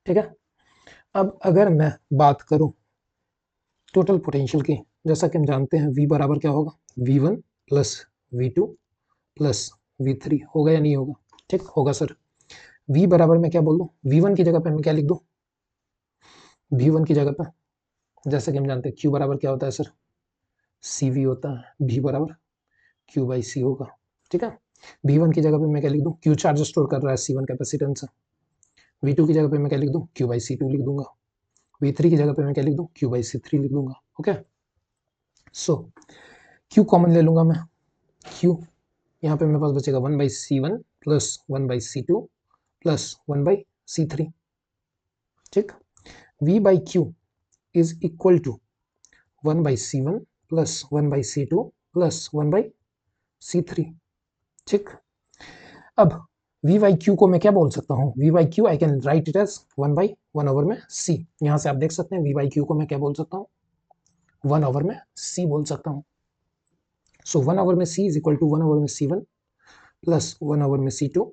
Speaker 1: ठीक है। अब अगर मैं बात करूं टोटल पोटेंशियल की, जैसा कि हम जानते हैं V बराबर क्या होगा, V1 plus V2 plus V3, होगा या नहीं होगा, ठीक होगा सर। V बराबर मैं क्या बोल दूं, V1 की जगह पे मैं क्या लिख दूं, V1 की जगह पे जैसा कि हम जानते हैं Q बराबर क्या होता है सर, CV होता है, V बराबर Q बाई C होगा। ठीक है, V1 की जगह पे मैं क्या लिख दूं, Q चार्ज स्टोर कर रहा है C1 कैपेसिटेंस है। V2 की जगह पे मैं क्या लिख दूं, Q बाई C2 लिख दूंगा। V3 की जगह पे मैं क्या लिख दूं, Q बाई C3 लिख दूंगा। ओके, सो Q कॉमन ले लूंगा मैं, Q यहाँ पे मेरे पास बचेगा 1/C1 plus 1/C2 plus 1/C3। ठीक, V by Q is equal to 1/C1 plus 1/C2 plus 1/C3। ठीक, अब V बाई Q को मैं क्या बोल सकता हूँ, V by Q I can write it as 1/1 over में C। यहाँ से आप देख सकते हैं V बाई Q को मैं क्या बोल सकता हूँ, 1 ओवर में C बोल सकता हूँ। सो 1 ओवर में C is equal to 1 over में C1 प्लस 1 ओवर में C2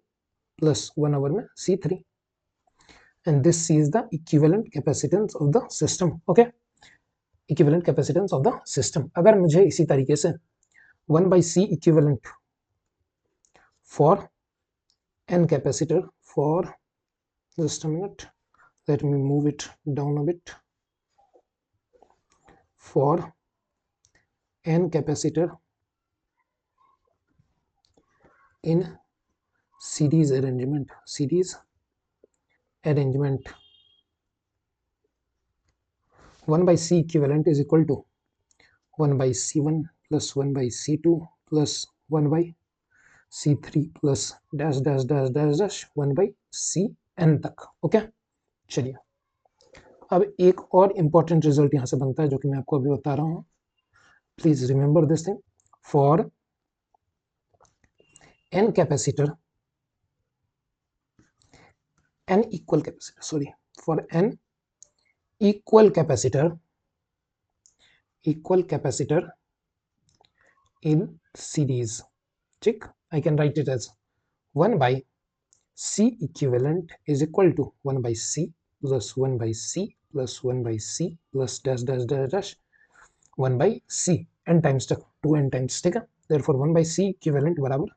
Speaker 1: प्लस 1 ओवर में C3, and this C is the equivalent capacitance of the system. Okay, equivalent capacitance of the system. अगर मुझे इसी तरीके से 1/C equivalent for n capacitor, for just a minute, let me move it down a bit, for n capacitor in series arrangement, 1/C equivalent is equal to 1/C1 plus 1/C2 plus 1/C3 plus dash dash dash dash dash 1/Cn तक। Okay, चलिए अब एक और important result यहां से बनता है जो कि मैं आपको अभी बता रहा हूं। Please remember this thing, for n capacitor, n equal capacitor, sorry, for n equal capacitor in series, ठीक, I can write it as 1/C equivalent is equal to 1/C plus 1/C plus 1/C plus dash dash dash dash 1/C n times तक, 2n times. ठीक है, therefore 1/C equivalent बराबर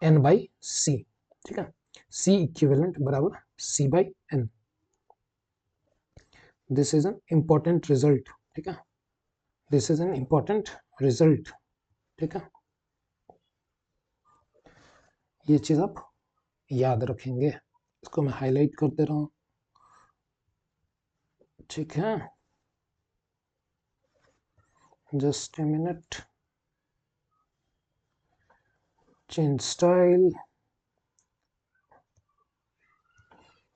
Speaker 1: n by C। ठीक है, C equivalent बराबर C by n। This is an important result. ठीक है, this is an important result. ठीक है, ये चीज आप याद रखेंगे, इसको मैं हाईलाइट करते रहा हूं। ठीक है, just a minute, change style,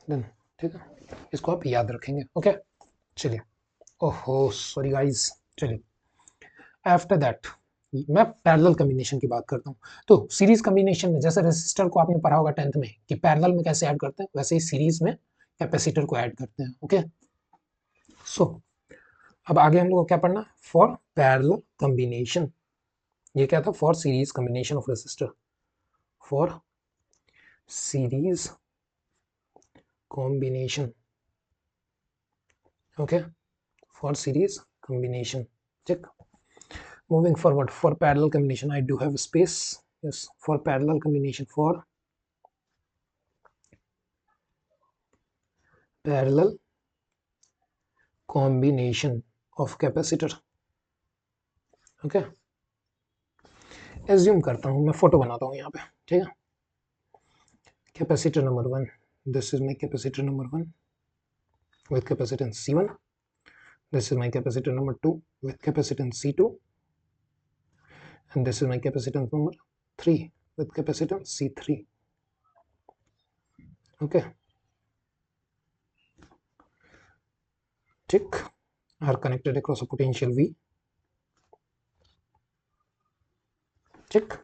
Speaker 1: then ठीक है, इसको आप याद रखेंगे। ओके, चलिए। ओहो सॉरी गाइस, चलिए आफ्टर दैट मैं पैरेलल कॉम्बिनेशन की बात करता हूँ। तो सीरीज कॉम्बिनेशन में जैसे रेसिस्टर को आपने पढ़ा होगा 10th में कि पैरेलल में कैसे ऐड करते हैं, वैसे ही सीरीज में कैपेसिटर को ऐड करते हैं। ओके, सो अब आगे हम लोग को क्या पढ़ना, फॉर पैरेलल कॉम्बिनेशन। ये क्या था, for series combination of resistor, for series combination. Okay, for series combination, check. Moving forward, for parallel combination I do have space. Yes, for parallel combination, for parallel combination of capacitor. Okay, assume करता हूँ मैं, photo बनाता हूँ यहाँ पे, ठीक है। Capacitor number 1, this is my capacitor number 1 with capacitance C1. This is my capacitor number 2 with capacitance C2, and this is my capacitance number 3 with capacitance C3. Okay, tick, are connected across a potential V. Check.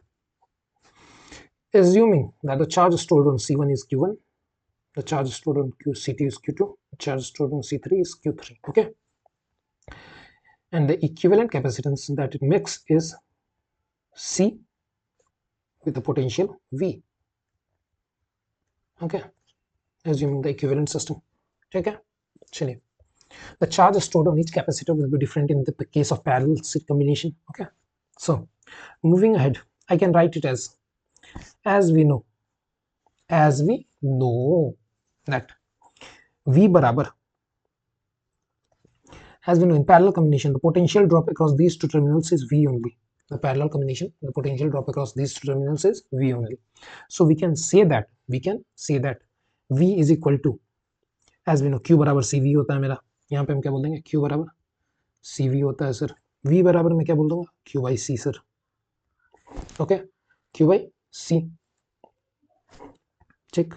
Speaker 1: Assuming that the charge stored on C1 is Q1, the charge stored on C2 is Q2, the charge stored on C3 is Q3. Okay, and the equivalent capacitance that it makes is C with the potential V. Okay, assuming the equivalent system. Okay, chaliye. The charge stored on each capacitor will be different in the case of parallel combination. Okay, so moving ahead, I can write it as we know that V barabar, as we know in parallel combination, the potential drop across these two terminals is V only. The parallel combination, the potential drop across these two terminals is V only. So we can say that V is equal to, as we know, Q बराबर CV होता है मेरा, यहाँ पे हम क्या बोल देंगे, Q बराबर CV होता है सर, V बराबर मैं क्या बोल दूंगा, Q by C sir. Okay, Q by C, ठीक।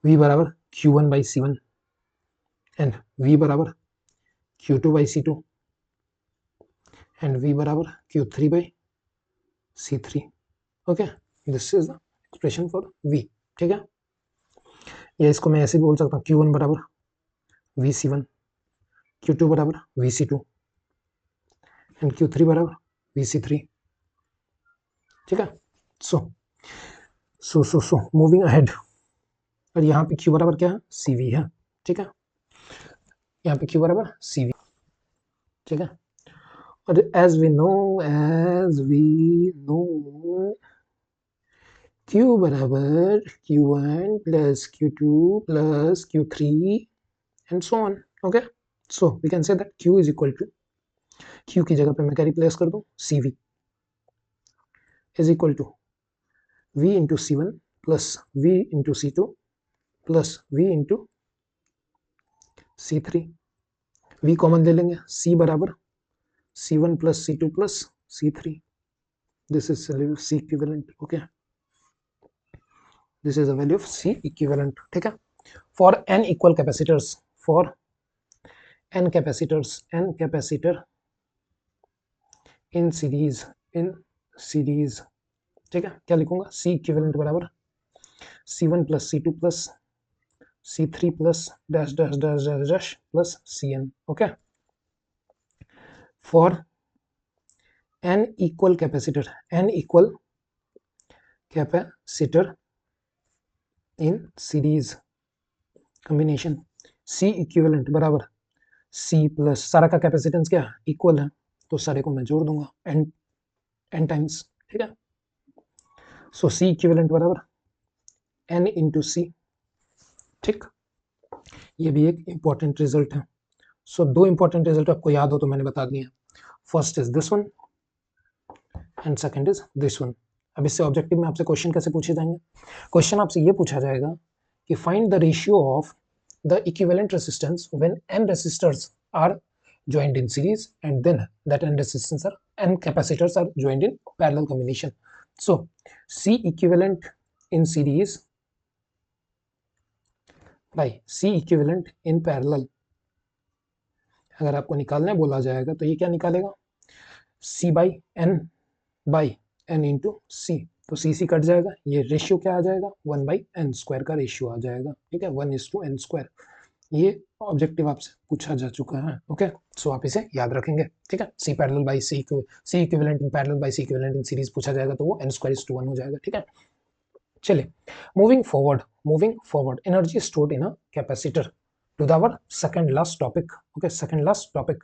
Speaker 1: V बराबर Q1 by C1 and V बराबर Q2 by C2 and V बराबर Q3 by C3. Okay, this is the expression for V, ठीक है। या इसको मैं ऐसे भी बोल सकता हूँ, Q1 बराबर VC1, Q2 बराबर VC2 एंड Q3 बराबर VC3, ठीक है। सो मूविंग अहेड, और यहाँ पे Q बराबर क्या है, CV है, ठीक है। यहाँ पे Q बराबर CV, ठीक है। और एज वी नो Q बराबर Q1 plus Q2 plus Q3 and so on. Okay, so we can say that Q is equal to, Q की जगह पे मैं क्या रिप्लेस कर दूं, CV is equal to V into C1 plus V into C2 plus V into C3. V common ले लेंगे, C बराबर C1 plus C2 plus C3. This is C equivalent. Okay, this is a value of C equivalent, ठीक है। For n equal capacitors, for n capacitors, n capacitor in series, ठीक है। क्या लिखूंगा, C equivalent बराबर C1 plus C2 plus C3 plus dash dash dash dash dash plus Cn. Okay, for n equal capacitor, n equal capacitor in series combination, C equivalent बराबर C plus, सारा का capacitance क्या equal है, तो सारे को मैं जोड़ दूंगा n टाइम्स, ठीक है। सो C इक्विवेलेंट बराबर n इंटू C, ठीक। ये भी एक इंपॉर्टेंट रिजल्ट है। सो दो इंपॉर्टेंट रिजल्ट आपको याद हो तो मैंने बता दिए। First is this one and second is this one. अब इससे ऑब्जेक्टिव में आपसे क्वेश्चन कैसे पूछे जाएंगे, क्वेश्चन आपसे ये पूछा जाएगा कि find the ratio of the equivalent resistance when n resistors are joined in series and then that n resistance are n capacitors are joined in parallel combination. So C equivalent in series by C equivalent in parallel. अगर आपको निकालने बोला जाएगा तो ये क्या निकालेगा, C by n into C, तो सी कट जाएगा, ये रेशियो क्या आ जाएगा, 1/n² का रेशियो आ जाएगा, ठीक है, 1:n²। ये ऑब्जेक्टिव आपसे पूछा जा चुका है, ओके, सो आप इसे याद रखेंगे, ठीक है। C parallel by C equivalent in parallel by C equivalent in series पूछा जाएगा तो वो n²1 हो जाएगा, ठीक है। चलिए, moving forward, energy stored in a capacitor to our second last topic. Okay, second last topic,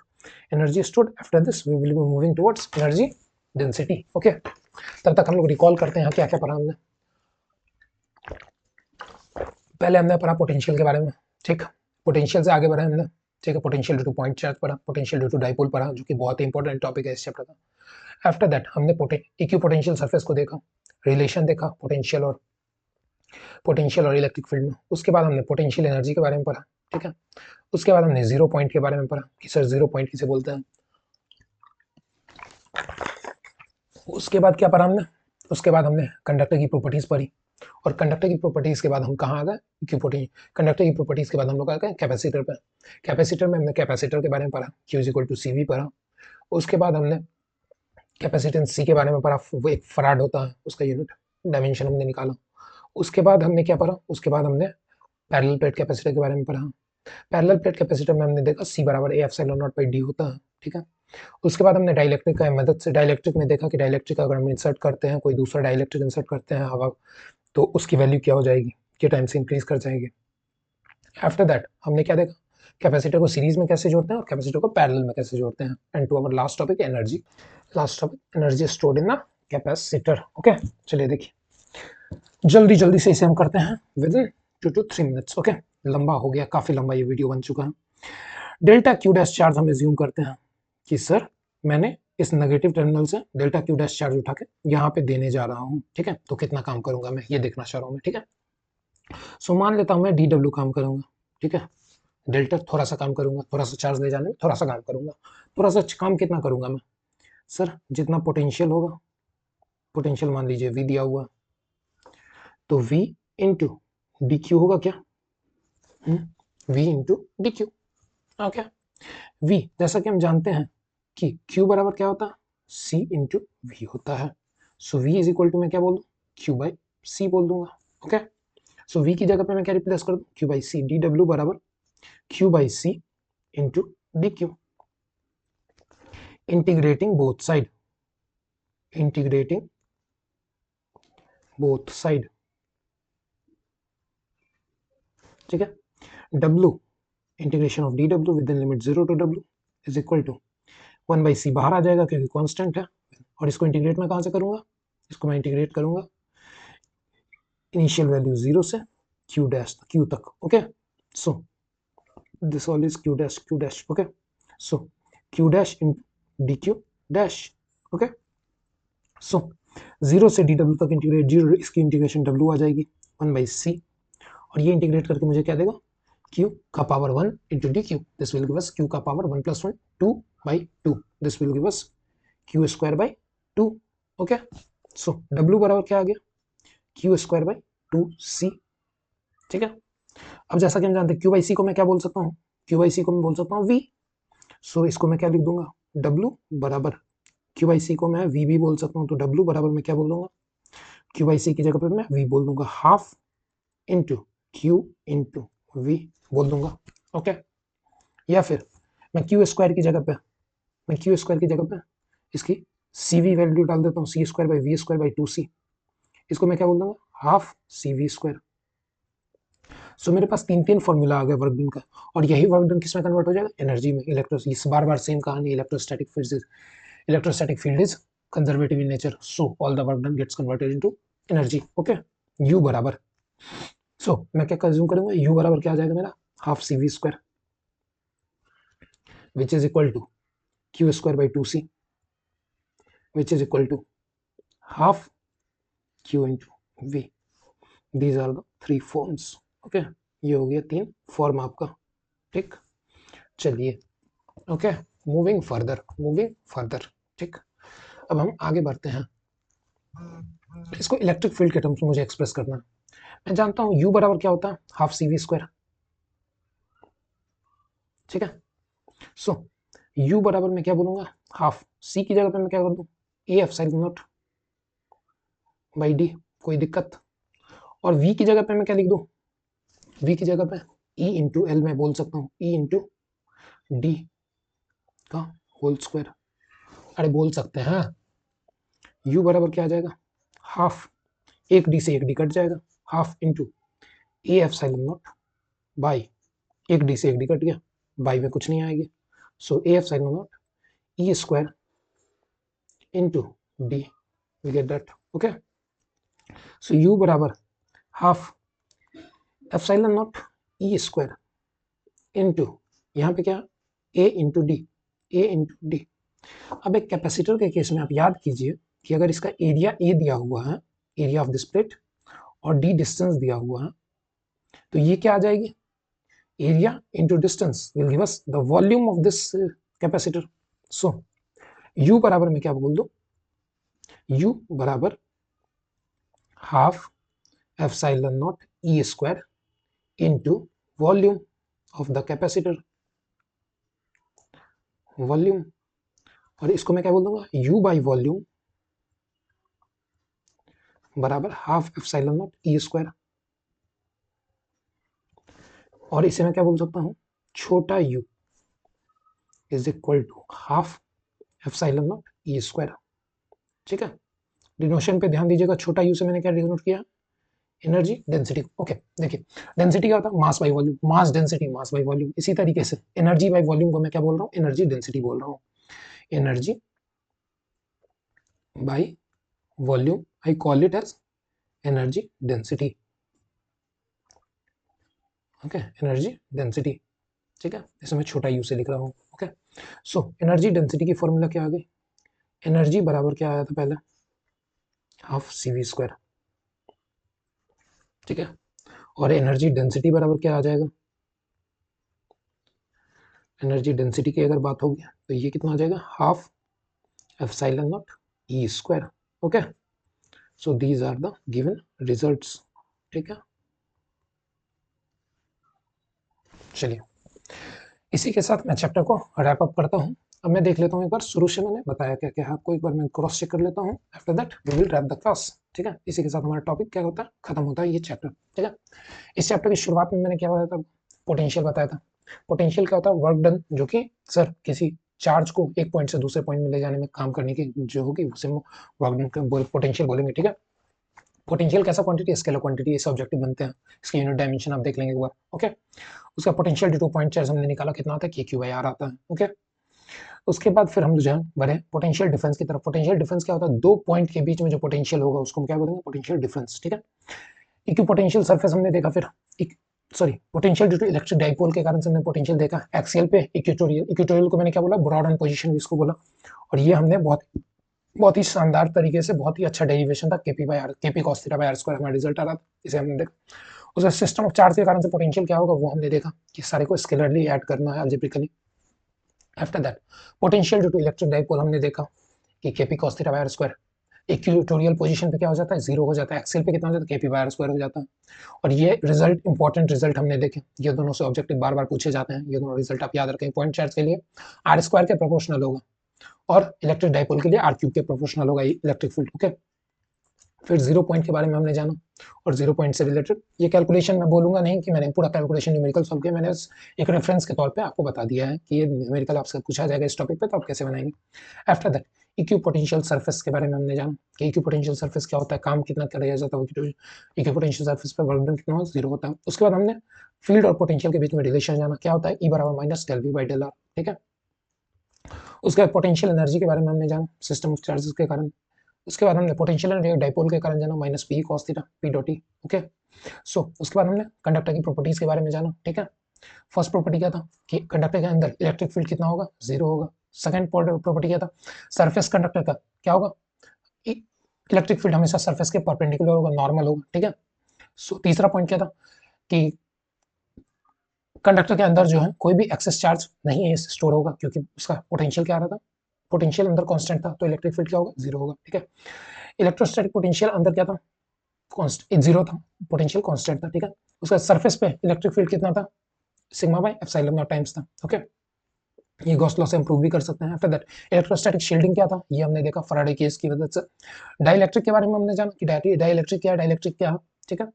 Speaker 1: energy stored. After this we will be moving towards energy density. Okay, तब तक हम लोग रिकॉल करते हैं क्या क्या पढ़ा हमने। पहले हमने पढ़ा पोटेंशियल के बारे में, ठीक, पोटेंशियल से आगे बढ़े हमने, ठीक है, potential due to point charge पढ़ा, पोटेंशियल ड्यू टू डाइपोल पढ़ा, जो कि बहुत ही इंपॉर्टेंट टॉपिक है इस चैप्टर का। आफ्टर दैट हमने इक्विपोटेंशियल सरफेस को देखा, रिलेशन देखा पोटेंशियल और इलेक्ट्रिक फील्ड में। उसके बाद हमने पोटेंशियल एनर्जी के बारे में पढ़ा, ठीक है। उसके बाद हमने जीरो पॉइंट के बारे में पढ़ा कि सर जीरो पॉइंट किसे बोलते हैं। उसके बाद क्या पढ़ा हमने, उसके बाद हमने कंडक्टर की प्रॉपर्टीज पढ़ी, और कंडक्टर की प्रॉपर्टीज के बाद हम कहाँ आ गए, कंडक्टर की प्रॉपर्टीज के बाद हम लोग आ गए कैपेसिटर पर। कैपेसिटर में हमने कैपेसिटर के बारे में पढ़ा, Q=CV पढ़ा। उसके बाद हमने कैपेसिटेंस C के बारे में पढ़ा, वो एक फराड होता है, उसका यूनिट डायमेंशन हमने निकाला। उसके बाद हमने क्या पढ़ा, उसके बाद हमने पैरेलल प्लेट कैपेसिटर के बारे में पढ़ा। पैरेलल प्लेट कैपेसिटर में हमने देखा C = A/0/d होता है, ठीक है। उसके बाद हमने डाइलेक्ट्रिक का मदद से, डाइलेक्ट्रिक में देखा कि डाइलेक्ट्रिक अगर हम इंसर्ट करते हैं, कोई दूसरा डाइलेक्ट्रिक इंसर्ट करते हैं हवा, तो उसकी वैल्यू क्या हो जाएगी, के टाइम से इंक्रीज कर जाएगी। आफ्टर दैट हमने क्या देखा, कैपेसिटर को सीरीज में कैसे जोड़ते हैं और कैपेसिटर को पैरेलल में कैसे जोड़ते हैं। And to our last topic energy, energy stored in the capacitor. Okay, चलिए देखिए जल्दी से इसे हम करते हैं within 2 to 3 minutes. Okay, लंबा हो गया, काफी लंबा ये वीडियो बन चुका है। डेल्टा क्यू डैश चार्ज हम एज्यूम करते हैं कि सर मैंने इस नेगेटिव टर्मिनल से डेल्टा क्यू डैश चार्ज उठा के यहाँ पे देने जा रहा हूँ, ठीक है। तो कितना काम करूंगा मैं, ये देखना चाह रहा हूँ मैं, ठीक है। सो मान लेता हूँ मैं DW काम करूंगा, ठीक है। डेल्टा थोड़ा सा काम करूंगा, थोड़ा सा चार्ज ले जाने में थोड़ा सा काम करूंगा, थोड़ा सा काम कितना करूंगा मैं, सर जितना पोटेंशियल होगा, पोटेंशियल मान लीजिए V दिया हुआ, तो V इंटू डी क्यू होगा क्या, V into d Q, okay. V जैसा कि हम जानते हैं कि Q बराबर क्या होता है, C इंटू V होता है। सो V = मैं क्या बोल दूँ, Q/C बोल दूंगा, ओके। सो V की जगह पे मैं क्या रिप्लेस कर दूँ, Q/C, DW बराबर Q/C into d q. Integrating both side, ठीक है। W integration of DW within limit 0 to W is equal to 1/C बाहर आ जाएगा क्योंकि कांस्टेंट है, और इसको इंटीग्रेट मैं कहाँ से करूंगा, इसको मैं इंटीग्रेट करूंगा इनिशियल वैल्यू 0 से Q तक, okay. So this all is Q', okay. So Q' in DQ dash, okay. So 0 से DW तक इंटीग्रेट, 0 इसकी इंटीग्रेशन W आ जाएगी 1/C, और ये इंटीग्रेट करके मुझे क्या देगा, Q का power 1 into d Q, this will give us Q का power 1 + 1 2/2, this will give us Q²/2, okay. So W बराबर क्या आ गया, Q²/2C, ठीक है। अब जैसा कि हम जानते हैं Q/C को मैं क्या बोल सकता हूँ, Q/C को मैं बोल सकता हूँ V। सो इसको मैं क्या लिख दूंगा, W बराबर Q/C को मैं V भी बोल सकता हूँ, तो W बराबर मैं क्या बोल दूंगा, Q/C की जगह पर मैं V बोल दूंगा, half into Q into V बोल दूंगा, ओके। या फिर मैं Q² की जगह पे इसकी CV वैल्यू डाल देता हूँ, C²/V²/2C, इसको मैं क्या बोल दूंगा, हाफ CV²। सो मेरे पास तीन फॉर्मूला आ गया वर्क डन का, और यही वर्क डन किसमें कन्वर्ट हो जाएगा, एनर्जी में। इस बार सेम कहानी, electrostatic field is conservative in nature, so all the work done gets converted into energy, okay. U बराबर, सो मैं क्या कंज्यूम करूंगा, U बराबर क्या आ जाएगा मेरा, half CV², which is equal to Q²/2C, which is equal to half Q into V. These are the 3 forms, okay। ये हो गया 3 फॉर्म आपका, ठीक। चलिए, ओके, मूविंग फर्दर, ठीक। अब हम आगे बढ़ते हैं, इसको इलेक्ट्रिक फील्ड के टर्म्स में मुझे एक्सप्रेस करना है। मैं जानता हूँ U बराबर क्या होता है, हाफ CV², ठीक है। सो u बराबर मैं क्या बोलूंगा, हाफ c की जगह पे मैं क्या कर दूं, ए एप्सिलॉन नॉट बाई डी, कोई दिक्कत। और v की जगह पे मैं क्या लिख दूं, v की जगह पे e इंटू एल मैं बोल सकता हूँ, e इंटू डी का होल स्क्वायर। अरे बोल सकते हैं, u बराबर क्या आ जाएगा, हाफ, एक डी से एक डी कट जाएगा, half into A epsilon naught by, एक डी से एक डी कट गया, बाई में कुछ नहीं आएगी, so a epsilon not E square into d, we get that, okay. So u बराबर half epsilon not E square into, यहाँ पे क्या, a into d, a into d. अब एक कैपेसिटर के केस में आप याद कीजिए कि अगर इसका एरिया a दिया हुआ है, एरिया ऑफ दिस प्लेट, और d डिस्टेंस दिया हुआ है, तो ये क्या आ जाएगी, area into distance will give us the volume of this capacitor. So u बराबर मैं क्या बोल दूं, u बराबर half epsilon not E square into volume of the capacitor, volume, और इसको मैं क्या बोल दूंगा, u बाई वॉल्यूम बराबर half epsilon not E square, और इसे मैं क्या बोल सकता हूं, छोटा u is equal to half epsilon not E square, ठीक है। डिनोशन पे ध्यान दीजिएगा, छोटा u से मैंने क्या डिनोट किया, एनर्जी डेंसिटी, ओके। देखिए डेंसिटी क्या होता है, mass by volume, mass density mass by volume, इसी तरीके से एनर्जी बाई वॉल्यूम को मैं क्या बोल रहा हूँ, एनर्जी डेंसिटी बोल रहा हूँ, energy by volume, I call it as energy density, okay, energy density, ठीक है। इसे मैं छोटा u से लिख रहा हूँ, ओके। सो एनर्जी डेंसिटी की फॉर्मूला क्या आ गई, एनर्जी बराबर क्या आया था पहले, हाफ CV स्क्वायर, ठीक है। और एनर्जी डेंसिटी बराबर क्या आ जाएगा, एनर्जी डेंसिटी की अगर बात होगी तो ये कितना आ जाएगा, half epsilon not E square, okay. So these are the given results, ठीक है। चलिए इसी के साथ मैं चैप्टर को रैप अप करता हूँ। अब मैं देख लेता हूँ एक बार, शुरू से मैंने बताया क्या क्या है आपको, एक बार मैं क्रॉस चेक कर लेता हूँ, after that we will wrap the class, ठीक है। इसी के साथ हमारा टॉपिक क्या होता है, खत्म होता है ये चैप्टर, ठीक है। इस चैप्टर की शुरुआत में मैंने क्या बताया था, पोटेंशियल बताया था। पोटेंशियल क्या होता है, वर्क डन, जो कि सर किसी चार्ज को एक पॉइंट से दूसरे पॉइंट में ले जाने में काम करने की जो होगी उसे वर्क डन पोटेंशियल बोलेंगे, ठीक है। पोटेंशियल कैसा क्वांटिटी, स्केलर क्वांटिटी, इसे ऑब्जेक्टिव बनते हैं, इसके यूनिट डायमेंशन आप देख लेंगे एक बार, ओके। उसका potential due to point charge हमने निकाला कितना आता है, के क्यू बाई आर आता है, ओके। उसके बाद फिर हम जो है बढ़े पोटेंशियल डिफरेंस की तरफ। पोटेंशियल डिफरेंस क्या होता है, दो पॉइंट के बीच में जो पोटेंशियल होगा उसको हम क्या बोलेंगे, पोटेंशियल डिफरेंस, ठीक है। इक्विपोटेंशियल सरफेस हमने देखा, फिर sorry potential due to electric dipole के कारण से हमने पोटेंशियल देखा, एक्सियल पे इक्वेटोरियल, इक्वेटोरियल को मैंने क्या बोला, ब्रॉड ऑन पोजीशन भी इसको बोला, और ये हमने बहुत ही शानदार तरीके से, बहुत ही अच्छा डेरिवेशन था, KP by r, KP cos theta by are square हमारा रिजल्ट आ रहा था, इसे हमने देखा। उसका सिस्टम ऑफ चार्ज के कारण से पोटेंशियल क्या होगा वो हमने देखा, कि सारे को स्केलरली ऐड करना है algebraically. After that potential due to electric dipole हमने देखा कि KP cos theta by are square equatorial position पे क्या हो जाता है, जीरो हो जाता है, एक्सियल पे कितना हो जाता है, केपी बाई आर स्क्वायर हो जाता है। और ये रिजल्ट इंपॉर्टेंट रिजल्ट हमने देखे, ये दोनों से ऑब्जेक्टिव बार बार पूछे जाते हैं, ये दोनों रिजल्ट आप याद रखें। पॉइंट चार्ज के लिए आर स्क्वायर के प्रोपोर्शनल होगा, और इलेक्ट्रिक डाइपोल के लिए आर क्यूब के प्रोपोर्शनल होगा इलेक्ट्रिक फील्ड, ओके। फिर जीरो पॉइंट के बारे में हमने जाना, और जीरो पॉइंट से रिलेटेड ये कैलकुलेशन मैं बोलूंगा नहीं कि मैंने पूरा कैलकुलेशन न्यूमेरिकल सॉल्व किया, मैंने एक रेफरेंस के तौर पे आपको बता दिया है कि ये न्यूमेरिकल आपसे पूछा जाएगा इस टॉपिक पे, तो आप कैसे बनाएंगे। आफ्टर दैट इक्विपोटेंशियल सरफेस के बारे में हमने जाना कि इक्विपोटेंशियल सरफेस क्या होता है, काम कितना किया जाता है इक्विपोटेंशियल सरफेस पे, वर्क डन कितना जीरो होता है। उसके बाद हमने फील्ड और पोटेंशियल के बीच में रिलेशन जाना, क्या होता है, ई बराबर minus del we by del r, ठीक है। उसके बाद पोटेंशियल एनर्जी के बारे में हमने जाना, सिस्टम ऑफ चार्जेस के कारण। उसके बाद हमने पोटेंशियल एनर्जी डाइपोल के कारण जाना, minus p cos theta p dot E, okay. So उसके बाद हमने कंडक्टर की प्रॉपर्टीज के बारे में जाना, ठीक है। फर्स्ट प्रॉपर्टी क्या था कि कंडक्टर के अंदर इलेक्ट्रिक फील्ड कितना होगा, जीरो होगा। सेकंड प्रॉपर्टी क्या था, सरफेस कंडक्टर का क्या होगा, इलेक्ट्रिक फील्ड हमेशा सरफेस के परपेंडिकुलर होगा, नॉर्मल होगा, ठीक है। सो तीसरा पॉइंट क्या था कि कंडक्टर के अंदर जो है कोई भी एक्सेस चार्ज नहीं है स्टोर होगा, क्योंकि उसका पोटेंशियल क्या आ रहा था, पोटेंशियल अंदर कांस्टेंट था, तो इलेक्ट्रिक फील्ड क्या होगा, जीरो होगा, ठीक है। इलेक्ट्रोस्टैटिक पोटेंशियल अंदर क्या था, जीरो था, पोटेंशियल कांस्टेंट था, ठीक है। उसका सरफेस पे इलेक्ट्रिक फील्ड कितना था, sigma by epsilon not times था। ओके, ये गॉस लॉ से हम प्रूव भी कर सकते हैं। आफ्टर दैट इलेक्ट्रोस्टैटिक शील्डिंग क्या था, ये हमने देखा फैराडे केस की मदद से। डाइलेक्ट्रिक के बारे में हमने जाना कि डाइलेक्ट्रिक क्या है, डाइलेक्ट्रिक क्या है, ठीक है।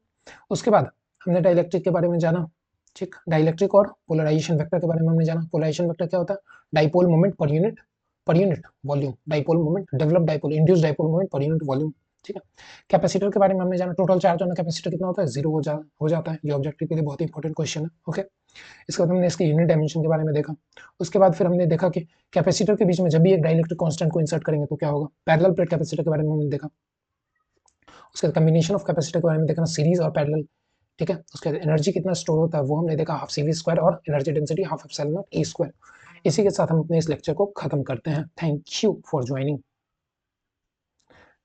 Speaker 1: उसके बाद हमने डाइलेक्ट्रिक के बारे में जाना, ठीक। डाइलेक्ट्रिक और पोलराइजेशन वेक्टर के बारे में हमने जाना। पोलराइजेशन वेक्टर क्या होता है, dipole moment per unit volume, dipole moment, develop dipole, induce dipole moment per unit volume, ठीक है। कैपेसिटर के बारे में हमने जाना, टोटल चार्ज ऑन कैपेसिटर कितना होता है, 0 हो जाता है। ये ऑब्जेक्टिव के लिए बहुत ही इंपॉर्टेंट क्वेश्चन है। ओके, इसके बाद हमने इसके यूनिट डायमेंशन के बारे में देखा। उसके बाद फिर हमने देखा कि कैपेसिटर के बीच में जब भी एक डाइलेक्ट्रिक कांस्टेंट को इंसर्ट करेंगे तो क्या होगा, पैरेलल प्लेट कैपेसिटर के बारे में हमने देखा। उसके बाद कम्बिनेशन ऑफ कैपेसिटर के बारे में देखना, सीरीज और पैरेलल, ठीक है। उसके बाद एनर्जी कितना स्टोर होता है वो हमने देखा, हाफ CV स्क्वायर, और energy density half epsilon not E square. इसी के साथ हम अपने इस लेक्चर को खत्म करते हैं। Thank you for joining,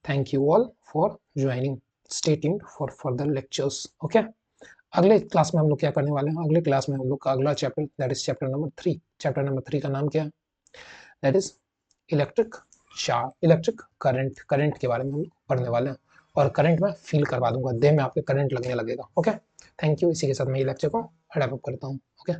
Speaker 1: thank you all for joining, stay tuned for further lectures. Okay, अगले क्लास में हम लोग क्या करने वाले हैं, अगले क्लास में हम लोग का अगला chapter, that is chapter number 3। Chapter number 3 का नाम क्या है, दैट इज इलेक्ट्रिक करंट के बारे में हम लोग पढ़ने वाले हैं। और करंट में फील करवा दूंगा, देह में आपके करंट लगने लगेगा। Okay, thank you. इसी के साथ मैं ये लेक्चर को रैप अप करता हूँ। ओके।